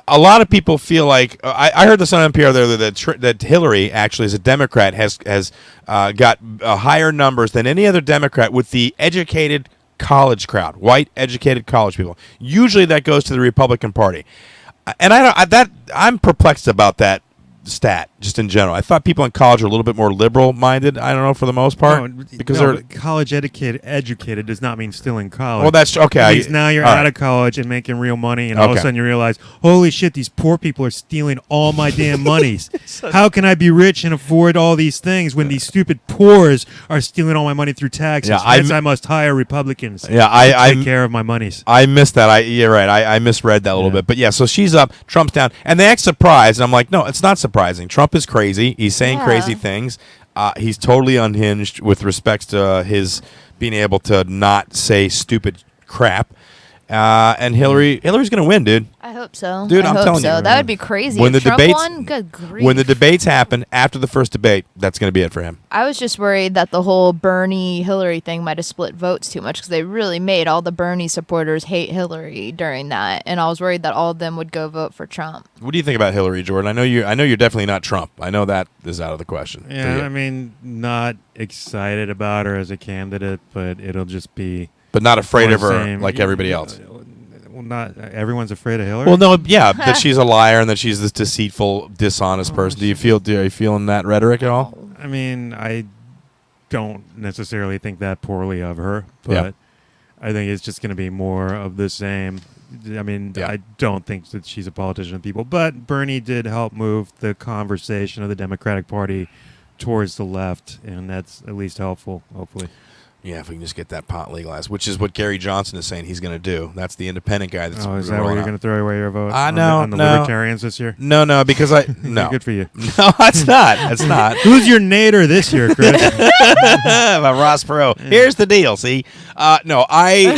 Speaker 3: a lot of people feel like I heard this on NPR the other day that Hillary actually, as a Democrat, has got higher numbers than any other Democrat with the educated college crowd, white educated college people. Usually that goes to the Republican Party, and I'm perplexed about that stat just in general. I thought people in college are a little bit more liberal minded. I don't know, for the most part, because they're
Speaker 1: college educated does not mean still in college.
Speaker 3: Well, that's okay.
Speaker 1: It means now you're out of college and making real money, and all of a sudden you realize, holy shit, these poor people are stealing all my damn monies. How can I be rich and afford all these things when these stupid poors are stealing all my money through taxes?
Speaker 3: Yeah,
Speaker 1: Hence, I must hire Republicans.
Speaker 3: Yeah,
Speaker 1: to take care of my monies.
Speaker 3: I missed that. You're right. I misread that a little bit. But yeah, so she's up, Trump's down, and they act surprised. And I'm like, no, it's not surprising. Trump is crazy. He's saying crazy things. He's totally unhinged with respects to his being able to not say stupid crap. And Hillary's going to win, dude.
Speaker 4: I hope so.
Speaker 3: Dude, I'm telling you.
Speaker 4: That would be crazy.
Speaker 3: When
Speaker 4: if
Speaker 3: the
Speaker 4: Trump
Speaker 3: debates
Speaker 4: won, good grief.
Speaker 3: When the debates happen after the first debate, that's going to be it for him.
Speaker 4: I was just worried that the whole Bernie Hillary thing might have split votes too much because they really made all the Bernie supporters hate Hillary during that, and I was worried that all of them would go vote for Trump.
Speaker 3: What do you think about Hillary, Jordan? I know you're definitely not Trump. I know that is out of the question.
Speaker 1: Yeah, I mean, not excited about her as a candidate, but it'll just be.
Speaker 3: But not afraid of her
Speaker 1: same.
Speaker 3: like everybody else.
Speaker 1: Well, not everyone's afraid of Hillary.
Speaker 3: Well, no, yeah, that she's a liar and that she's this deceitful, dishonest person. Are you feeling that rhetoric at all?
Speaker 1: I mean, I don't necessarily think that poorly of her, but I think it's just going to be more of the same. I mean, I don't think that she's a politician of people, but Bernie did help move the conversation of the Democratic Party towards the left, and that's at least helpful, hopefully.
Speaker 3: Yeah, if we can just get that pot legalized, which is what Gary Johnson is saying he's going to do. That's the independent guy that's.
Speaker 1: Oh, is that where you're going to throw away your vote?
Speaker 3: No,
Speaker 1: on the Libertarians this year?
Speaker 3: No, because no.
Speaker 1: Good for you.
Speaker 3: No, that's not. That's not.
Speaker 1: Who's your nader this year, Chris?
Speaker 3: Ross Perot. Here's the deal. See, no, I've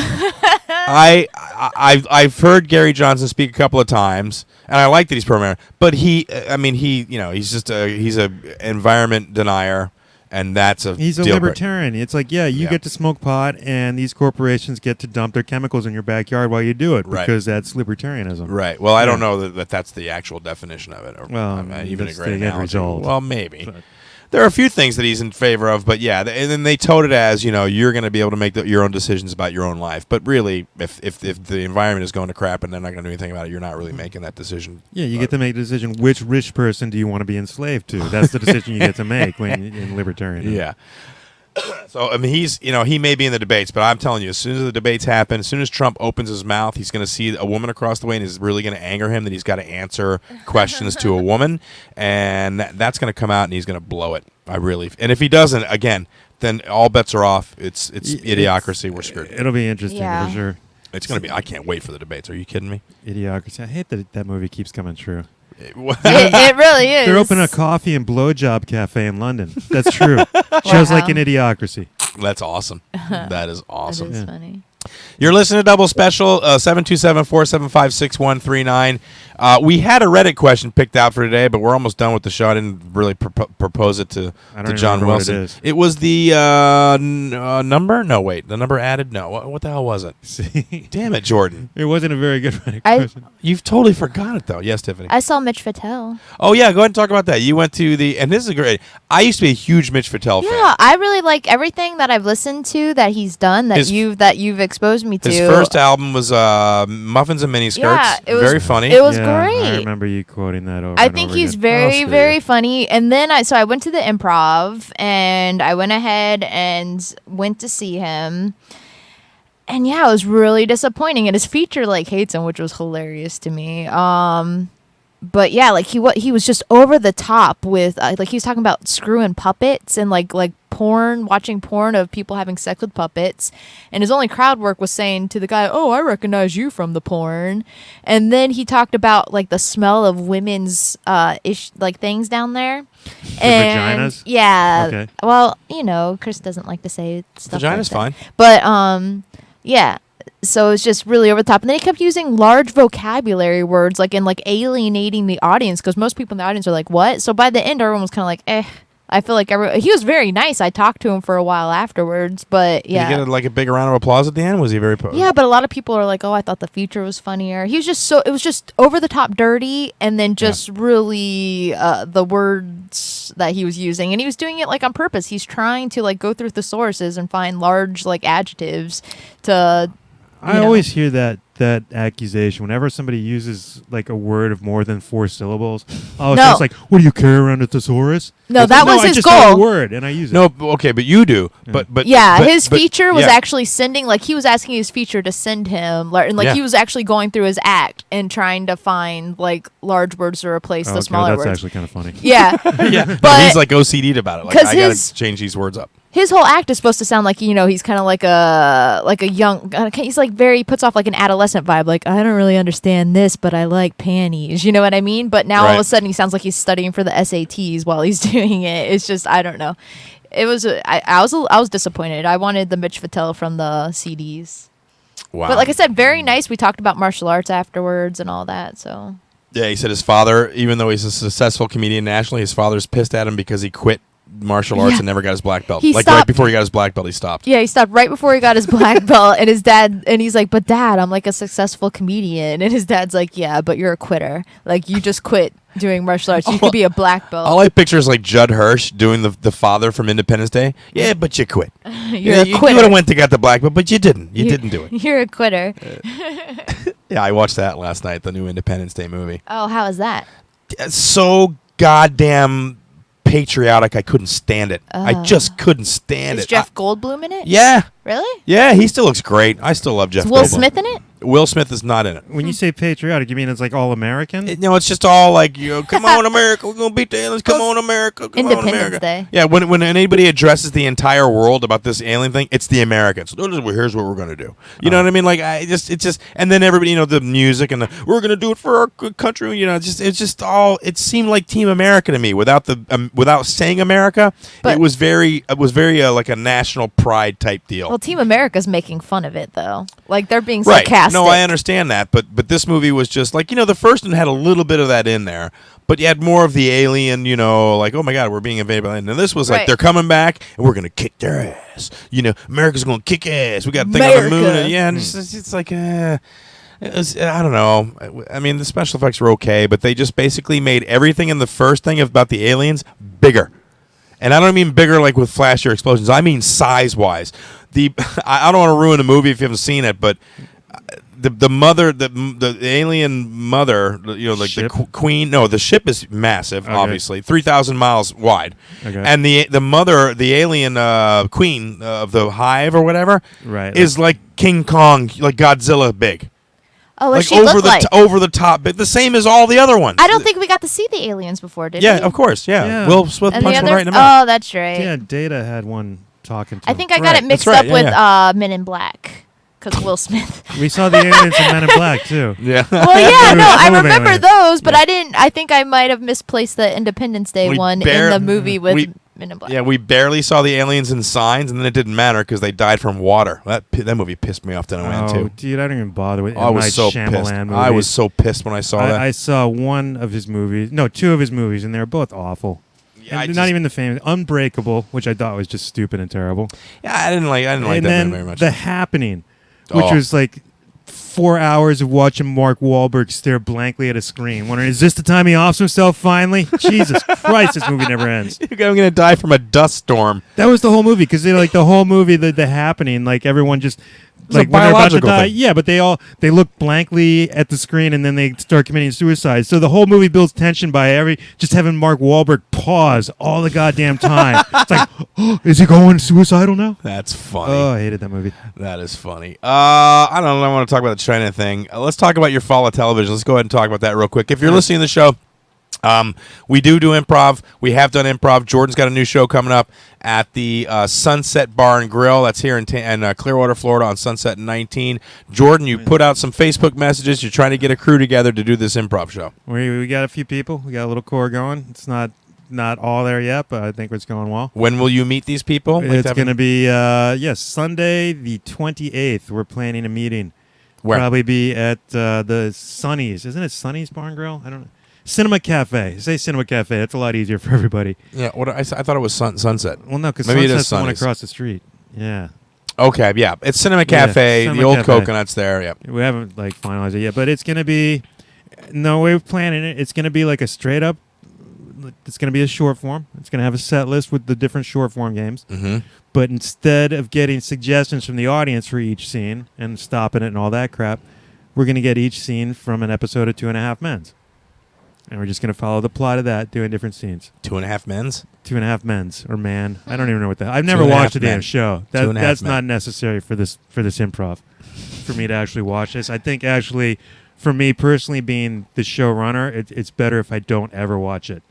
Speaker 3: heard Gary Johnson speak a couple of times, and I like that he's pro-American. But he's just he's a environment denier. And he's a
Speaker 1: libertarian. It's like, you get to smoke pot, and these corporations get to dump their chemicals in your backyard while you do it, because that's libertarianism.
Speaker 3: Right. Well, I don't know that that's the actual definition of it. Or,
Speaker 1: even
Speaker 3: a great analogy.
Speaker 1: Result.
Speaker 3: Well, maybe. But there are a few things that he's in favor of, but and then they told it as, you're going to be able to make your own decisions about your own life. But really, if the environment is going to crap and they're not going to do anything about it, you're not really making that decision.
Speaker 1: Yeah, you get to make a decision. Which rich person do you want to be enslaved to? That's the decision you get to make when in libertarianism.
Speaker 3: Yeah. So, I mean, he may be in the debates, but I'm telling you, as soon as the debates happen, as soon as Trump opens his mouth, he's going to see a woman across the way, and it's really going to anger him that he's got to answer questions to a woman, and that's going to come out, and he's going to blow it. And if he doesn't, again, then all bets are off. It's idiocracy. We're screwed.
Speaker 1: It'll be interesting for sure.
Speaker 3: It's going to be. I can't wait for the debates. Are you kidding me?
Speaker 1: Idiocracy. I hate that movie keeps coming true.
Speaker 4: It really is.
Speaker 1: They're opening a coffee and blowjob cafe in London. That's true. Shows like an Idiocracy.
Speaker 3: That's awesome. That is awesome.
Speaker 4: That is funny.
Speaker 3: You're listening to Double Special, 727-475-6139. We had a Reddit question picked out for today, but we're almost done with the show. I didn't really propose it to John Wilson.
Speaker 1: It
Speaker 3: was the number? No, wait. The number added? No. What the hell was it?
Speaker 1: See?
Speaker 3: Damn it, Jordan.
Speaker 1: It wasn't a very good Reddit question.
Speaker 3: You've totally forgot it, though. Yes, Tiffany.
Speaker 4: I saw Mitch Fattel.
Speaker 3: Oh, yeah. Go ahead and talk about that. You went to and this is great. I used to be a huge Mitch Fattel fan.
Speaker 4: Yeah, I really like everything that I've listened to that he's done that you've exposed me to.
Speaker 3: His first album was Muffins and Miniskirts.
Speaker 4: Yeah, it was
Speaker 3: very funny.
Speaker 4: It was
Speaker 1: Yeah,
Speaker 4: great.
Speaker 1: I remember you quoting that over.
Speaker 4: I
Speaker 1: and
Speaker 4: think
Speaker 1: over
Speaker 4: he's
Speaker 1: again.
Speaker 4: very,
Speaker 3: screw
Speaker 4: very
Speaker 3: you.
Speaker 4: funny. And then I went to the Improv and I went ahead and went to see him. And yeah, it was really disappointing. And his feature hates him, which was hilarious to me. But yeah, he was just over the top with he was talking about screwing puppets and like porn, watching porn of people having sex with puppets, and his only crowd work was saying to the guy, "Oh, I recognize you from the porn." And then he talked about the smell of women's things down there. And
Speaker 1: vaginas?
Speaker 4: Yeah.
Speaker 1: Okay.
Speaker 4: Well, Chris doesn't like to say stuff.
Speaker 3: Vagina's
Speaker 4: like
Speaker 3: fine.
Speaker 4: that. But yeah. So it's just really over the top. And then he kept using large vocabulary words, alienating the audience, because most people in the audience are like, what? So by the end, everyone was kind of like, eh. I feel like he was very nice. I talked to him for a while afterwards, but yeah.
Speaker 3: Did you get a big round of applause at the end? Was he very
Speaker 4: Yeah, but a lot of people are like, oh, I thought the feature was funnier. He was just it was just over the top dirty, and then just really the words that he was using. And he was doing it on purpose. He's trying to go through thesaurus and find large adjectives to...
Speaker 1: I always hear that accusation whenever somebody uses a word of more than 4 syllables. Oh,
Speaker 4: No.
Speaker 1: so it's like, what do you carry around a thesaurus?
Speaker 4: No, that was
Speaker 1: I
Speaker 4: his
Speaker 1: just
Speaker 4: goal.
Speaker 1: know a word and I use it.
Speaker 3: No, okay, but you do. But
Speaker 4: yeah,
Speaker 3: but-
Speaker 4: his
Speaker 3: but-
Speaker 4: feature was
Speaker 3: yeah.
Speaker 4: actually sending, he was asking his feature to send him, and
Speaker 3: Yeah.
Speaker 4: he was actually going through his act and trying to find large words to replace
Speaker 1: Oh,
Speaker 4: the
Speaker 1: okay,
Speaker 4: smaller
Speaker 1: that's
Speaker 4: words.
Speaker 1: actually kind of funny.
Speaker 4: Yeah,
Speaker 3: Yeah,
Speaker 4: but
Speaker 3: he's OCD'd about it.
Speaker 4: 'cause
Speaker 3: I gotta
Speaker 4: his-
Speaker 3: change these words up.
Speaker 4: his whole act is supposed to sound he's kind of like a young. He's he puts off an adolescent vibe. I don't really understand this, but I like panties. You know what I mean? But now all of
Speaker 3: Right.
Speaker 4: a sudden he sounds like he's studying for the SATs while he's doing it. It's just I don't know. It was I was disappointed. I wanted the Mitch Fattel from the CDs.
Speaker 3: Wow.
Speaker 4: But like I said, very nice. We talked about martial arts afterwards and all that. So
Speaker 3: Yeah, he said his father, even though he's a successful comedian nationally, his father's pissed at him because he quit martial arts
Speaker 4: Yeah.
Speaker 3: and never got his black belt.
Speaker 4: He
Speaker 3: Right
Speaker 4: stopped-
Speaker 3: before he got his black belt, he stopped.
Speaker 4: yeah, he stopped right before he got his black belt, and his dad, and he's like, "But Dad, I'm a successful comedian," and his dad's like, "Yeah, but you're a quitter. You just quit doing martial arts. You could be a black belt.
Speaker 3: All I picture is Judd Hirsch doing the father from Independence Day. Yeah, but you quit.
Speaker 4: You're a
Speaker 3: you
Speaker 4: quitter.
Speaker 3: would have went to get the black belt, but you didn't. You didn't do it.
Speaker 4: You're a quitter."
Speaker 3: Yeah, I watched that last night, the new Independence Day movie.
Speaker 4: Oh, how is that?
Speaker 3: It's so goddamn patriotic. I couldn't stand it. I just couldn't stand
Speaker 4: Is
Speaker 3: it.
Speaker 4: Jeff Goldblum in it?
Speaker 3: Yeah.
Speaker 4: Really?
Speaker 3: Yeah, he still looks great. I still love Jeff
Speaker 4: Is Will
Speaker 3: Goldblum.
Speaker 4: Smith in it?
Speaker 3: Will Smith is not in it.
Speaker 1: When you say patriotic, you mean it's all American?
Speaker 3: No, it's just all come on, America, we're going to beat the aliens. Come on, America. Come on,
Speaker 4: Independence
Speaker 3: America.
Speaker 4: Day.
Speaker 3: Yeah, when anybody addresses the entire world about this alien thing, it's the Americans. Here's what we're going to do. You know what I mean? It's just, and then everybody, the music and we're going to do it for our country. It seemed like Team America to me without without saying America.
Speaker 4: But-
Speaker 3: it was very like a national pride type deal.
Speaker 4: Well, Team America's making fun of it though. They're being
Speaker 3: Right.
Speaker 4: sarcastic.
Speaker 3: No, I understand that, but this movie was just the first one had a little bit of that in there, but you had more of the alien, oh my God, we're being invaded by aliens. And this was
Speaker 4: Right.
Speaker 3: they're coming back and we're gonna kick their ass. America's gonna kick ass. We got a thing on the moon.
Speaker 4: America.
Speaker 3: And, yeah, and it's it was, I don't know. I mean, the special effects were okay, but they just basically made everything in the first thing about the aliens bigger. And I don't mean bigger with flashier explosions. I mean size-wise. I don't want to ruin the movie if you haven't seen it, but the mother, the alien mother,
Speaker 1: Ship?
Speaker 3: the queen. No, the ship is massive,
Speaker 1: Okay.
Speaker 3: obviously, 3,000 miles wide.
Speaker 1: Okay.
Speaker 3: And the mother, the alien queen of the hive or whatever,
Speaker 1: Right.
Speaker 3: is like King Kong, like Godzilla big.
Speaker 4: Oh, what
Speaker 3: Like
Speaker 4: she
Speaker 3: over
Speaker 4: look
Speaker 3: the
Speaker 4: like?
Speaker 3: over the top, but the same as all the other ones.
Speaker 4: I don't think we got to see the aliens before, did we?
Speaker 3: Yeah, of course. Yeah,
Speaker 1: Yeah.
Speaker 3: Will Smith
Speaker 4: And the
Speaker 3: punched one
Speaker 4: other?
Speaker 3: right in the mouth.
Speaker 4: Oh, that's right.
Speaker 1: Yeah, Data had one talking to
Speaker 4: I
Speaker 1: him.
Speaker 4: think I got
Speaker 3: Right,
Speaker 4: it mixed
Speaker 3: that's right,
Speaker 4: up
Speaker 3: yeah,
Speaker 4: with
Speaker 3: yeah.
Speaker 4: Men in Black. because Will Smith.
Speaker 1: We saw the aliens in Men in Black too.
Speaker 3: Yeah.
Speaker 4: Well, yeah, no, I
Speaker 1: Some of
Speaker 4: remember
Speaker 1: aliens.
Speaker 4: those, but I didn't. I think I might have misplaced the Independence Day one in the movie with Men in Black.
Speaker 3: Yeah, we barely saw the aliens in Signs, and then it didn't matter because they died from water. That movie pissed me off to no end too.
Speaker 1: Dude, I don't even bother with
Speaker 3: I was
Speaker 1: M.
Speaker 3: so
Speaker 1: Night Shyamalan
Speaker 3: pissed.
Speaker 1: movies.
Speaker 3: I was so pissed when I saw that.
Speaker 1: I saw one of his movies. No, two of his movies, and they're both awful.
Speaker 3: Yeah,
Speaker 1: And not even the famous Unbreakable, which I thought was just stupid and terrible.
Speaker 3: Yeah, I didn't like
Speaker 1: And
Speaker 3: that
Speaker 1: then
Speaker 3: movie very much.
Speaker 1: The Happening, which
Speaker 3: Oh.
Speaker 1: was like 4 hours of watching Mark Wahlberg stare blankly at a screen, wondering, is this the time he offs himself finally? Jesus Christ, this movie never ends.
Speaker 3: I'm gonna die from a dust storm.
Speaker 1: That was the whole movie, because like the whole movie, the Happening, like everyone just
Speaker 3: It's a
Speaker 1: like when they're about to
Speaker 3: biological
Speaker 1: die.
Speaker 3: thing.
Speaker 1: Yeah, but they look blankly at the screen and then they start committing suicide. So the whole movie builds tension by just having Mark Wahlberg pause all the goddamn time. It's like, oh, is he going suicidal now?
Speaker 3: That's funny.
Speaker 1: Oh, I hated that movie.
Speaker 3: That is funny. I don't know. I want to talk about the China thing. Let's talk about your fall of television. Let's go ahead and talk about that real quick. If you're listening to the show, we do improv. We have done improv. Jordan's got a new show coming up at the Sunset Bar and Grill. That's here in Clearwater, Florida on Sunset 19. Jordan, you put out some Facebook messages. You're trying to get a crew together to do this improv show.
Speaker 1: We got a few people. We got a little core going. It's not all there yet, but I think it's going well.
Speaker 3: When will you meet these people?
Speaker 1: It's going to be, Sunday the 28th. We're planning a meeting.
Speaker 3: Where?
Speaker 1: Probably be at the Sonny's. Isn't it Sonny's Bar and Grill? I don't know. Cinema Cafe. Say Cinema Cafe. That's a lot easier for everybody.
Speaker 3: Yeah, I thought it was Sunset.
Speaker 1: Well, no, because
Speaker 3: Maybe it is
Speaker 1: Sunset's the one
Speaker 3: Sonny's.
Speaker 1: across the street. Yeah.
Speaker 3: Okay, yeah. It's Cinema Cafe.
Speaker 1: Cinema
Speaker 3: the old
Speaker 1: Cafe.
Speaker 3: Coconut's there. Yep.
Speaker 1: We haven't finalized it yet, but it's going to be no way of planning it. It's going to be like a straight up. It's going to be a short form. It's going to have a set list with the different short form games.
Speaker 3: Mm-hmm.
Speaker 1: But instead of getting suggestions from the audience for each scene and stopping it and all that crap, we're going to get each scene from an episode of 2.5 Men's. And we're just going to follow the plot of that, doing different scenes.
Speaker 3: 2.5 Men's?
Speaker 1: 2.5 Men's or Man. I don't even know what that. I've never
Speaker 3: 2.5
Speaker 1: watched the
Speaker 3: Men.
Speaker 1: damn show.
Speaker 3: 2.5
Speaker 1: That's
Speaker 3: Men.
Speaker 1: not necessary for this improv. For me to actually watch this, I think actually, for me personally, being the showrunner, it's better if I don't ever watch it.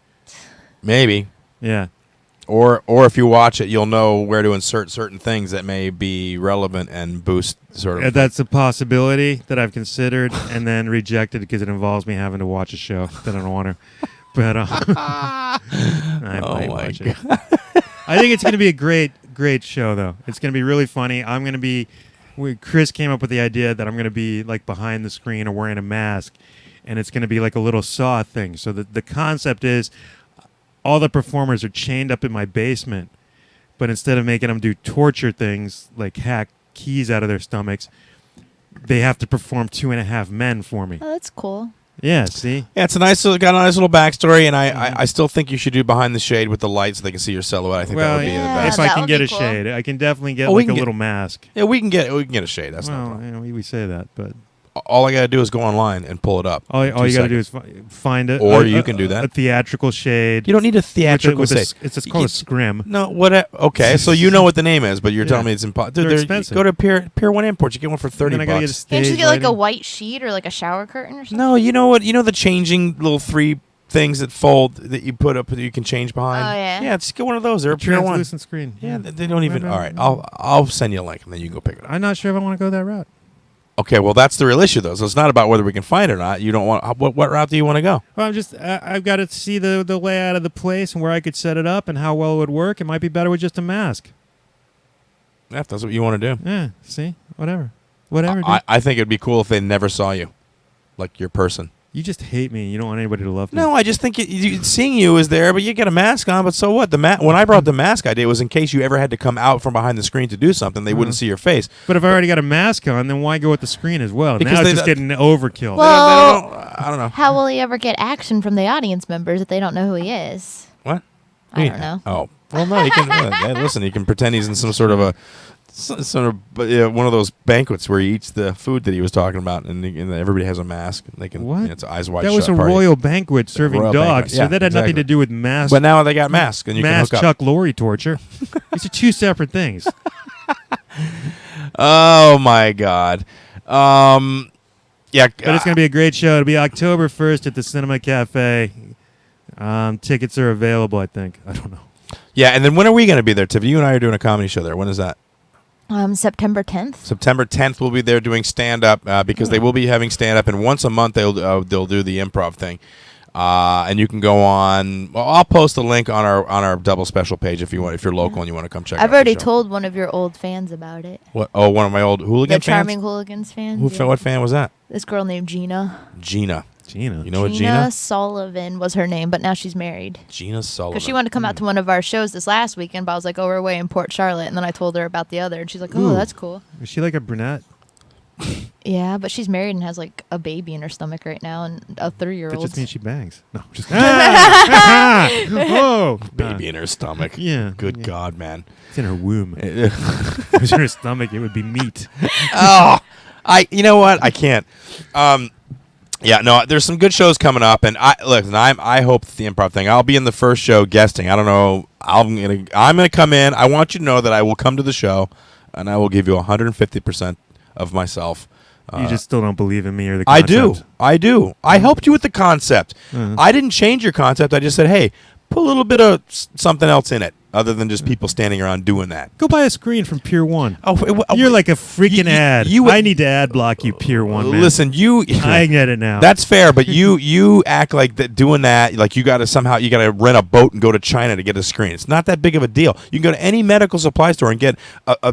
Speaker 3: Maybe.
Speaker 1: Yeah.
Speaker 3: Or if you watch it, you'll know where to insert certain things that may be relevant and boost sort of.
Speaker 1: That's a possibility that I've considered and then rejected because it involves me having to watch a show that I don't want to. But I might watch it. I think it's going to be a great show, though. It's going to be really funny. I'm going to be. Chris came up with the idea that I'm going to be like behind the screen or wearing a mask, and it's going to be like a little Saw thing. So the concept is all the performers are chained up in my basement, but instead of making them do torture things like hack keys out of their stomachs, they have to perform 2.5 Men for me.
Speaker 4: Oh, that's cool.
Speaker 1: Yeah, see?
Speaker 3: Yeah, it's got a nice little backstory, and I still think you should do Behind the Shade with the light so they can see your silhouette. I think that would be the best.
Speaker 1: If I
Speaker 4: That
Speaker 1: can
Speaker 4: would
Speaker 1: get
Speaker 4: be
Speaker 1: a
Speaker 4: cool.
Speaker 1: shade, I can definitely get
Speaker 3: we
Speaker 1: like
Speaker 3: can
Speaker 1: a
Speaker 3: get-
Speaker 1: little mask.
Speaker 3: Yeah, we can get a shade. That's no
Speaker 1: Well,
Speaker 3: problem.
Speaker 1: we say that, but
Speaker 3: All I got to do is go online and pull it up.
Speaker 1: all you got to do is find it.
Speaker 3: Or you can do that.
Speaker 1: A theatrical shade.
Speaker 3: You don't need a theatrical
Speaker 1: with a,
Speaker 3: shade.
Speaker 1: it's called a scrim.
Speaker 3: No, what? Okay, so you know what the name is, but you're
Speaker 1: Yeah.
Speaker 3: telling me it's impossible.
Speaker 1: They're
Speaker 3: Dude,
Speaker 1: expensive.
Speaker 3: go to Pier 1 Imports. You get one for $30.
Speaker 1: Then I gotta get a
Speaker 4: Can't
Speaker 1: stage
Speaker 4: you get like a
Speaker 1: lighting.
Speaker 4: white sheet or like a shower curtain or something?
Speaker 3: No, you know what? You know the changing little 3 things that fold that you put up that you can change behind.
Speaker 4: Oh, yeah.
Speaker 3: Yeah, just get one of those. They're
Speaker 1: A
Speaker 3: a Pier 1.
Speaker 1: translucent screen.
Speaker 3: Yeah, they don't even.
Speaker 1: Right,
Speaker 3: All right, I'll send you a link and then you can go pick it up.
Speaker 1: I'm not sure if I want to go that route.
Speaker 3: Okay, well that's the real issue though. So it's not about whether we can find it or not. You don't want. What route do you want to go?
Speaker 1: Well, I've got to see the layout of the place and where I could set it up and how well it would work. It might be better with just a mask.
Speaker 3: Yeah, if that's what you want to do.
Speaker 1: Yeah, see? Whatever, dude.
Speaker 3: I think it'd be cool if they never saw you, like your person.
Speaker 1: You just hate me. You don't want anybody to love me.
Speaker 3: No, I just think seeing you is there, but you get a mask on. But so what? When I brought the mask idea, it was in case you ever had to come out from behind the screen to do something, they wouldn't see your face.
Speaker 1: But if I already got a mask on, then why go with the screen as well?
Speaker 3: Because
Speaker 1: Now
Speaker 3: they
Speaker 1: it's just
Speaker 3: don't-
Speaker 1: getting overkill.
Speaker 4: Well,
Speaker 3: I don't know.
Speaker 4: how will he ever get action from the audience members if they don't know who he is?
Speaker 3: What?
Speaker 4: I don't know.
Speaker 3: Oh, well, no. He can listen. He can pretend he's in some sort of one of those banquets where he eats the food that he was talking about, and everybody has a mask. And they can.
Speaker 1: What?
Speaker 3: It's eyes wide
Speaker 1: that
Speaker 3: shut.
Speaker 1: was a
Speaker 3: party.
Speaker 1: royal banquet serving
Speaker 3: royal
Speaker 1: dogs,
Speaker 3: banquet.
Speaker 1: so
Speaker 3: Yeah,
Speaker 1: that had nothing
Speaker 3: exactly.
Speaker 1: to do with mass.
Speaker 3: But now they got masks, and you
Speaker 1: mass
Speaker 3: can hook up.
Speaker 1: Chuck Lorre torture. These are two separate things.
Speaker 3: Oh my God. Yeah,
Speaker 1: But it's going to be a great show. It'll be October 1st at the Cinema Cafe. Tickets are available, I think. I don't know.
Speaker 3: Yeah, and then when are we going to be there, Tiffany? You and I are doing a comedy show there. When is that?
Speaker 4: September 10th.
Speaker 3: September 10th, we'll be there doing stand-up because they will be having stand-up, and once a month they'll do the improv thing. And you can go on. Well, I'll post a link on our double special page if you want. If you're local and you want to come check.
Speaker 4: I've
Speaker 3: out
Speaker 4: already
Speaker 3: the show.
Speaker 4: told one of your old fans about it.
Speaker 3: What? Oh, one of my old hooligan
Speaker 4: The
Speaker 3: fans.
Speaker 4: Charming Hooligans fans.
Speaker 3: Who? What fan was that?
Speaker 4: This girl named Gina.
Speaker 3: Gina.
Speaker 1: Gina.
Speaker 3: You know what
Speaker 4: Gina
Speaker 3: Gina?
Speaker 4: Sullivan was her name, but now she's married.
Speaker 3: Gina Sullivan.
Speaker 4: Because she wanted to come out to one of our shows this last weekend, but I was like, oh, we're away in Port Charlotte. And then I told her about the other, and she's like, oh,
Speaker 1: Ooh.
Speaker 4: that's cool.
Speaker 1: Is she like a brunette?
Speaker 4: Yeah, but she's married and has like a baby in her stomach right now and a 3-year-old.
Speaker 1: That just means she bangs. No, just oh,
Speaker 3: Baby in her stomach.
Speaker 1: Yeah.
Speaker 3: Good
Speaker 1: yeah.
Speaker 3: God, man.
Speaker 1: It's in her womb. If it was in her stomach, it would be meat.
Speaker 3: Oh, you know what? I can't. Yeah, no, there's some good shows coming up, and I hope that the improv thing. I'll be in the first show guesting. I don't know. I'm gonna come in. I want you to know that I will come to the show, and I will give you 150% of myself.
Speaker 1: You just still don't believe in me or the
Speaker 3: I
Speaker 1: concept.
Speaker 3: do. I helped you with the concept.
Speaker 1: Mhm.
Speaker 3: I didn't change your concept. I just said, hey, put a little bit of something else in it, other than just people standing around doing that.
Speaker 1: Go buy a screen from Pier 1.
Speaker 3: Oh,
Speaker 1: You're like a freaking ad.
Speaker 3: you-
Speaker 1: I need to ad block you, Pier 1, man.
Speaker 3: Listen,
Speaker 1: I get it now.
Speaker 3: That's fair, but you act like that doing that, like you got to rent a boat and go to China to get a screen. It's not that big of a deal. You can go to any medical supply store and get a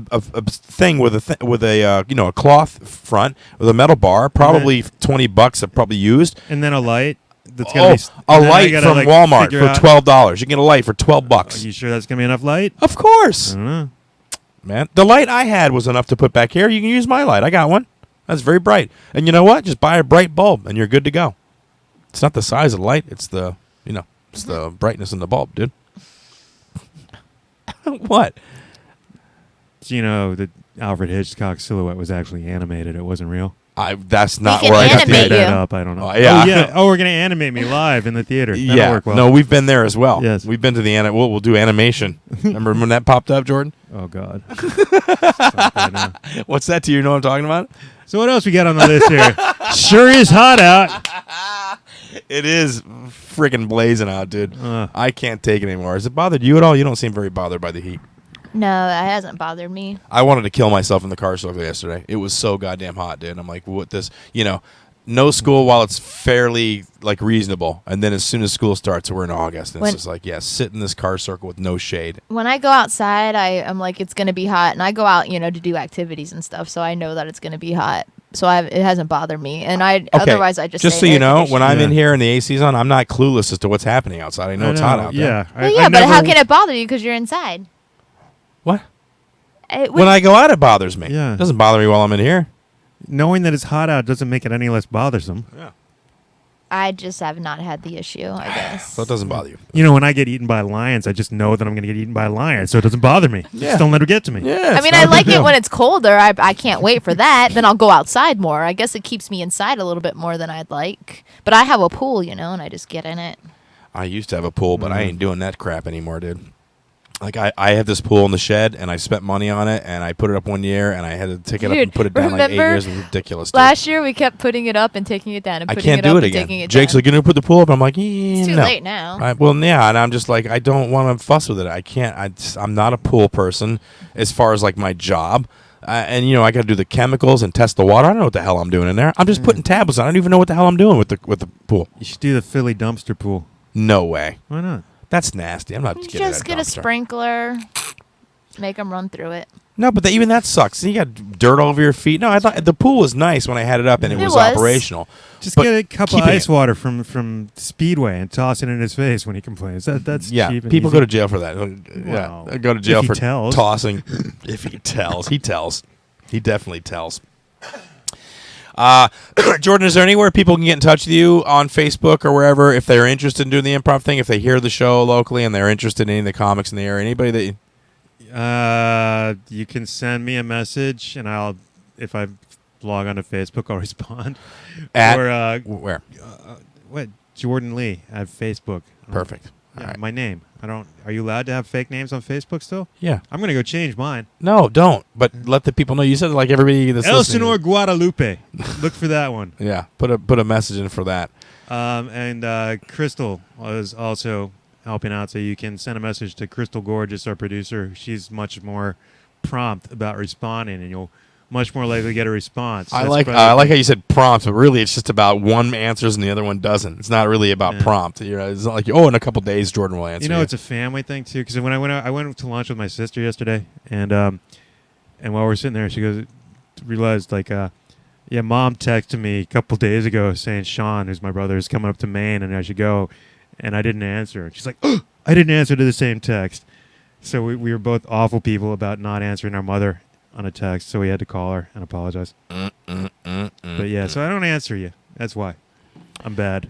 Speaker 3: thing with a cloth front with a metal bar, probably $20 I've probably used.
Speaker 1: and then a light. That's gonna be,
Speaker 3: A
Speaker 1: and then I
Speaker 3: light
Speaker 1: gotta,
Speaker 3: from
Speaker 1: like,
Speaker 3: Walmart
Speaker 1: figure
Speaker 3: for
Speaker 1: out-
Speaker 3: $12. You can get a light for
Speaker 1: Are
Speaker 3: $12.
Speaker 1: you sure that's gonna be enough light?
Speaker 3: Of course,
Speaker 1: I don't know.
Speaker 3: man. The light I had was enough to put back here. You can use my light. I got one. That's very bright. And you know what? Just buy a bright bulb, and you're good to go. It's not the size of the light. It's the brightness in the bulb, dude. What?
Speaker 1: So, the Alfred Hitchcock silhouette was actually animated. It wasn't real.
Speaker 3: That's not
Speaker 4: can
Speaker 3: where I got
Speaker 4: animate
Speaker 3: the
Speaker 4: you.
Speaker 1: That up. I don't know.
Speaker 3: Oh, yeah.
Speaker 1: Oh, yeah. Oh, we're gonna animate me live in the theater. That'll
Speaker 3: Yeah.
Speaker 1: work well.
Speaker 3: No, we've been there as well.
Speaker 1: Yes.
Speaker 3: We've been to the we'll do animation. Remember when that popped up, Jordan?
Speaker 1: Oh God. Stop right now.
Speaker 3: What's that to you? You know what I'm talking about?
Speaker 1: So what else we got on the list here? Sure is hot out.
Speaker 3: It is freaking blazing out, dude.
Speaker 1: Uh.
Speaker 3: I can't take it anymore. Has it bothered you at all? You don't seem very bothered by the heat.
Speaker 4: No, that hasn't bothered me.
Speaker 3: I wanted to kill myself in the car circle yesterday. It was so goddamn hot, dude. I'm like, what this? No school while it's fairly reasonable, and then as soon as school starts, we're in August, and it's just like, sit in this car circle with no shade.
Speaker 4: When I go outside, I'm like, it's going to be hot. And I go out, to do activities and stuff. So I know that it's going to be hot. So it hasn't bothered me. And otherwise, I just
Speaker 3: so
Speaker 4: stay in
Speaker 3: you
Speaker 4: air
Speaker 3: know, when I'm in
Speaker 1: Yeah.
Speaker 3: here and the AC's on, I'm not clueless as to what's happening outside. I know it's hot out there.
Speaker 1: Yeah.
Speaker 4: Well, yeah, but how can it bother you because you're inside?
Speaker 3: What?
Speaker 4: It
Speaker 3: When I go out, it bothers me.
Speaker 1: Yeah.
Speaker 3: It doesn't bother me while I'm in here.
Speaker 1: Knowing that it's hot out doesn't make it any less bothersome.
Speaker 3: Yeah.
Speaker 4: I just have not had the issue, I guess.
Speaker 3: So it doesn't bother you.
Speaker 1: When I get eaten by lions, I just know that I'm going to get eaten by lions, so it doesn't bother me.
Speaker 3: Yeah.
Speaker 1: Just don't let her get to me.
Speaker 3: Yeah.
Speaker 4: I mean, I like it when it's colder. I can't wait for that. Then I'll go outside more. I guess it keeps me inside a little bit more than I'd like. But I have a pool, and I just get in it.
Speaker 3: I used to have a pool, but I ain't doing that crap anymore, dude. Like I have this pool in the shed, and I spent money on it, and I put it up 1 year, and I had to take it up
Speaker 4: Dude,
Speaker 3: and put it down like 8
Speaker 4: remember
Speaker 3: years. It was ridiculous, dude.
Speaker 4: Last year, we kept putting it up and taking it down and
Speaker 3: I
Speaker 4: putting
Speaker 3: can't
Speaker 4: it
Speaker 3: do
Speaker 4: up
Speaker 3: it
Speaker 4: and
Speaker 3: again.
Speaker 4: taking it
Speaker 3: Jake's
Speaker 4: down.
Speaker 3: like, "Gonna put the pool up." I'm like, "Yeah,
Speaker 4: It's too
Speaker 3: no."
Speaker 4: late now.
Speaker 3: Well, yeah, and I'm just like, I don't want to fuss with it. I can't. I'm not a pool person as far as my job. And I got to do the chemicals and test the water. I don't know what the hell I'm doing in there. I'm just putting tablets on. I don't even know what the hell I'm doing with the pool.
Speaker 1: You should do the Philly dumpster pool.
Speaker 3: No way.
Speaker 1: Why not?
Speaker 3: That's nasty. I'm not
Speaker 4: You
Speaker 3: getting
Speaker 4: just
Speaker 3: that
Speaker 4: get a
Speaker 3: dumpster.
Speaker 4: sprinkler, make them run through it.
Speaker 3: No, but even that sucks. You got dirt all over your feet. No, I thought the pool was nice when I had it up and it
Speaker 4: It
Speaker 3: was
Speaker 4: was.
Speaker 3: operational.
Speaker 1: Just
Speaker 3: But
Speaker 1: get a cup of
Speaker 3: keeping
Speaker 1: ice
Speaker 3: it-
Speaker 1: water from Speedway and toss it in his face when he complains. That's
Speaker 3: Yeah,
Speaker 1: cheap and
Speaker 3: people
Speaker 1: easy.
Speaker 3: go to jail for that.
Speaker 1: Well,
Speaker 3: Yeah, go to jail
Speaker 1: if he
Speaker 3: for
Speaker 1: tells.
Speaker 3: tossing. If he tells, he tells. He definitely tells. Jordan, is there anywhere people can get in touch with you on Facebook or wherever if they're interested in doing the improv thing? If they hear the show locally and they're interested in any of the comics in the area, anybody that
Speaker 1: You can send me a message, and if I log onto Facebook, I'll respond.
Speaker 3: At-
Speaker 1: or
Speaker 3: where?
Speaker 1: what? Jordan Lee at Facebook.
Speaker 3: Perfect.
Speaker 1: Yeah,
Speaker 3: All right.
Speaker 1: my name. Are you allowed to have fake names on Facebook still?
Speaker 3: Yeah.
Speaker 1: I'm gonna go change mine.
Speaker 3: No, don't. But let the people know. You said everybody that's listening.
Speaker 1: Elsinore Guadalupe. Look for that one.
Speaker 3: Yeah. Put a message in for that.
Speaker 1: And Crystal is also helping out, so you can send a message to Crystal Gorges, our producer. She's much more prompt about responding, and you'll much more likely get a response.
Speaker 3: I
Speaker 1: That's
Speaker 3: like
Speaker 1: probably-
Speaker 3: how you said prompt, but really it's just about one answers and the other one doesn't. It's not really about prompt. It's not like in a couple days Jordan will answer.
Speaker 1: It's a family thing too. Because when I went to lunch with my sister yesterday, and while we're sitting there, she realized Mom texted me a couple days ago saying Sean, who's my brother, is coming up to Maine and I should go, and I didn't answer. She's like, oh, I didn't answer to the same text. So we were both awful people about not answering our mother on a text, so we had to call her and apologize. But yeah, so I don't answer you. That's why. I'm bad.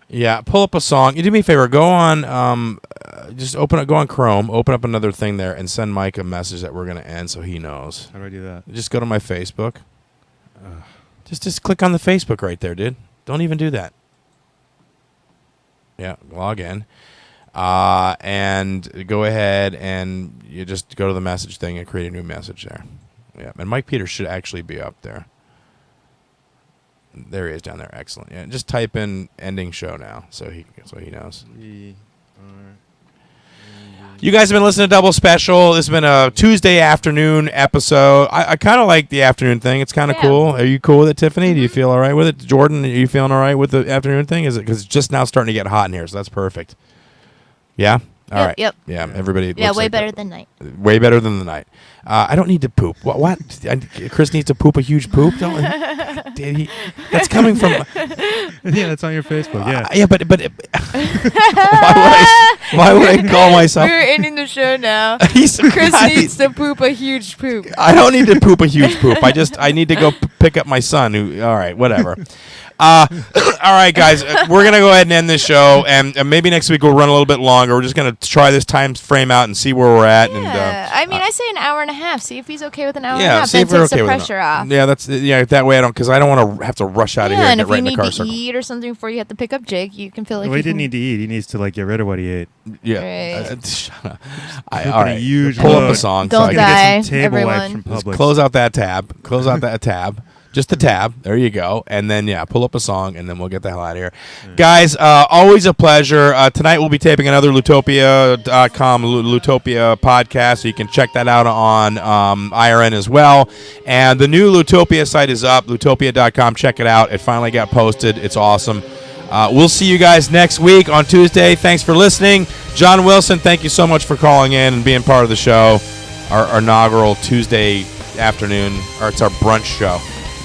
Speaker 3: Yeah, pull up a song. You do me a favor. Go on, go on Chrome, open up another thing there, and send Mike a message that we're going to end so he knows.
Speaker 1: How do I do that?
Speaker 3: Just go to my Facebook. Just click on the Facebook right there, dude. Don't even do that. Yeah, log in. And go ahead and you just go to the message thing and create a new message there. Yeah, and Mike Peters should actually be up there. There he is down there. Excellent. Yeah, just type in ending show now so he knows. You guys have been listening to Double Special. This has been a Tuesday afternoon episode. I kind of like the afternoon thing. It's kind of cool. Are you cool with it, Tiffany? Do you feel all right with it? Jordan, are you feeling all right with the afternoon thing? Is it because it's just now starting to get hot in here, so that's perfect. Yeah? All right.
Speaker 4: Yep.
Speaker 3: Yeah, everybody.
Speaker 4: Yeah,
Speaker 3: looks
Speaker 4: way
Speaker 3: like
Speaker 4: better
Speaker 3: that.
Speaker 4: than night.
Speaker 3: Way better than the night. I don't need to poop. What? Chris needs to poop a huge poop? That's coming from...
Speaker 1: Yeah, that's on your Facebook. Yeah.
Speaker 3: Yeah, but why would I call myself...
Speaker 4: We're ending the show now.
Speaker 3: Chris
Speaker 4: Needs to poop a huge poop.
Speaker 3: I don't need to poop a huge poop. I need to go pick up my son. All right, whatever. All right, guys, we're gonna go ahead and end this show, and maybe next week we'll run a little bit longer. We're just gonna try this time frame out and see where we're at.
Speaker 4: Yeah, I mean, I say an hour and a half. See if he's okay with an hour and a
Speaker 3: Yeah,
Speaker 4: half.
Speaker 3: see
Speaker 4: Then
Speaker 3: if we're
Speaker 4: takes
Speaker 3: okay
Speaker 4: the
Speaker 3: with
Speaker 4: pressure off.
Speaker 3: Yeah, that way I don't, because I don't want to have to rush out of here
Speaker 4: Yeah, and
Speaker 3: and
Speaker 4: if
Speaker 3: get right
Speaker 4: you
Speaker 3: in the
Speaker 4: need
Speaker 3: car
Speaker 4: to
Speaker 3: circle.
Speaker 4: eat or something before you have to pick up Jake, you can feel like
Speaker 1: Well, he
Speaker 4: you
Speaker 1: didn't
Speaker 4: can-
Speaker 1: need to eat. He needs to get rid of what he ate.
Speaker 3: Yeah.
Speaker 4: Right.
Speaker 3: Shut up.
Speaker 1: Cooking
Speaker 3: All
Speaker 1: a
Speaker 3: right.
Speaker 1: huge
Speaker 3: Pull up
Speaker 1: load.
Speaker 3: a song.
Speaker 4: Don't
Speaker 3: so I
Speaker 1: Gotta
Speaker 3: can
Speaker 1: get some
Speaker 4: die,
Speaker 1: table wipes
Speaker 4: everyone.
Speaker 1: from
Speaker 3: just
Speaker 1: Publix.
Speaker 3: close out that tab. Close out that tab. Just the tab. There you go. And then, pull up a song, and then we'll get the hell out of here. Guys, always a pleasure. Tonight we'll be taping another Lutopia.com Lutopia podcast, so you can check that out on IRN as well. And the new Lutopia site is up, Lutopia.com. Check it out. It finally got posted. It's awesome. We'll see you guys next week on Tuesday. Thanks for listening. John Wilson, thank you so much for calling in and being part of the show. Our inaugural Tuesday afternoon, or it's our brunch show.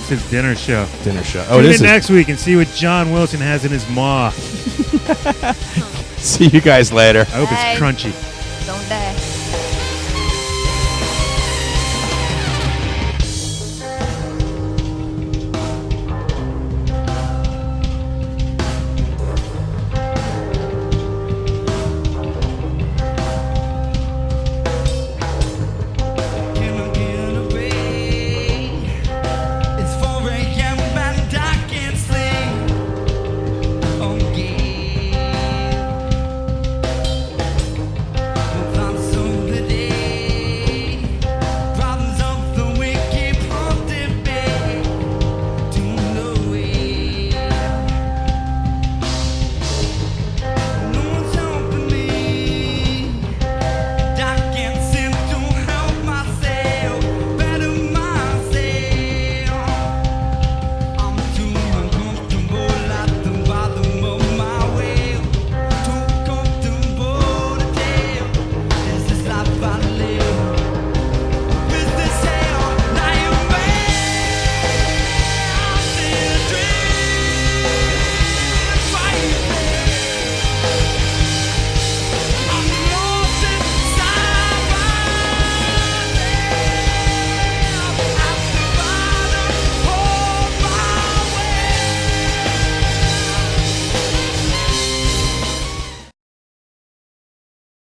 Speaker 1: It's his dinner show.
Speaker 3: Oh,
Speaker 1: Tune
Speaker 3: it
Speaker 1: in
Speaker 3: is.
Speaker 1: next week and see what John Wilson has in his maw.
Speaker 3: See you guys later.
Speaker 1: I hope
Speaker 4: Bye.
Speaker 1: it's crunchy.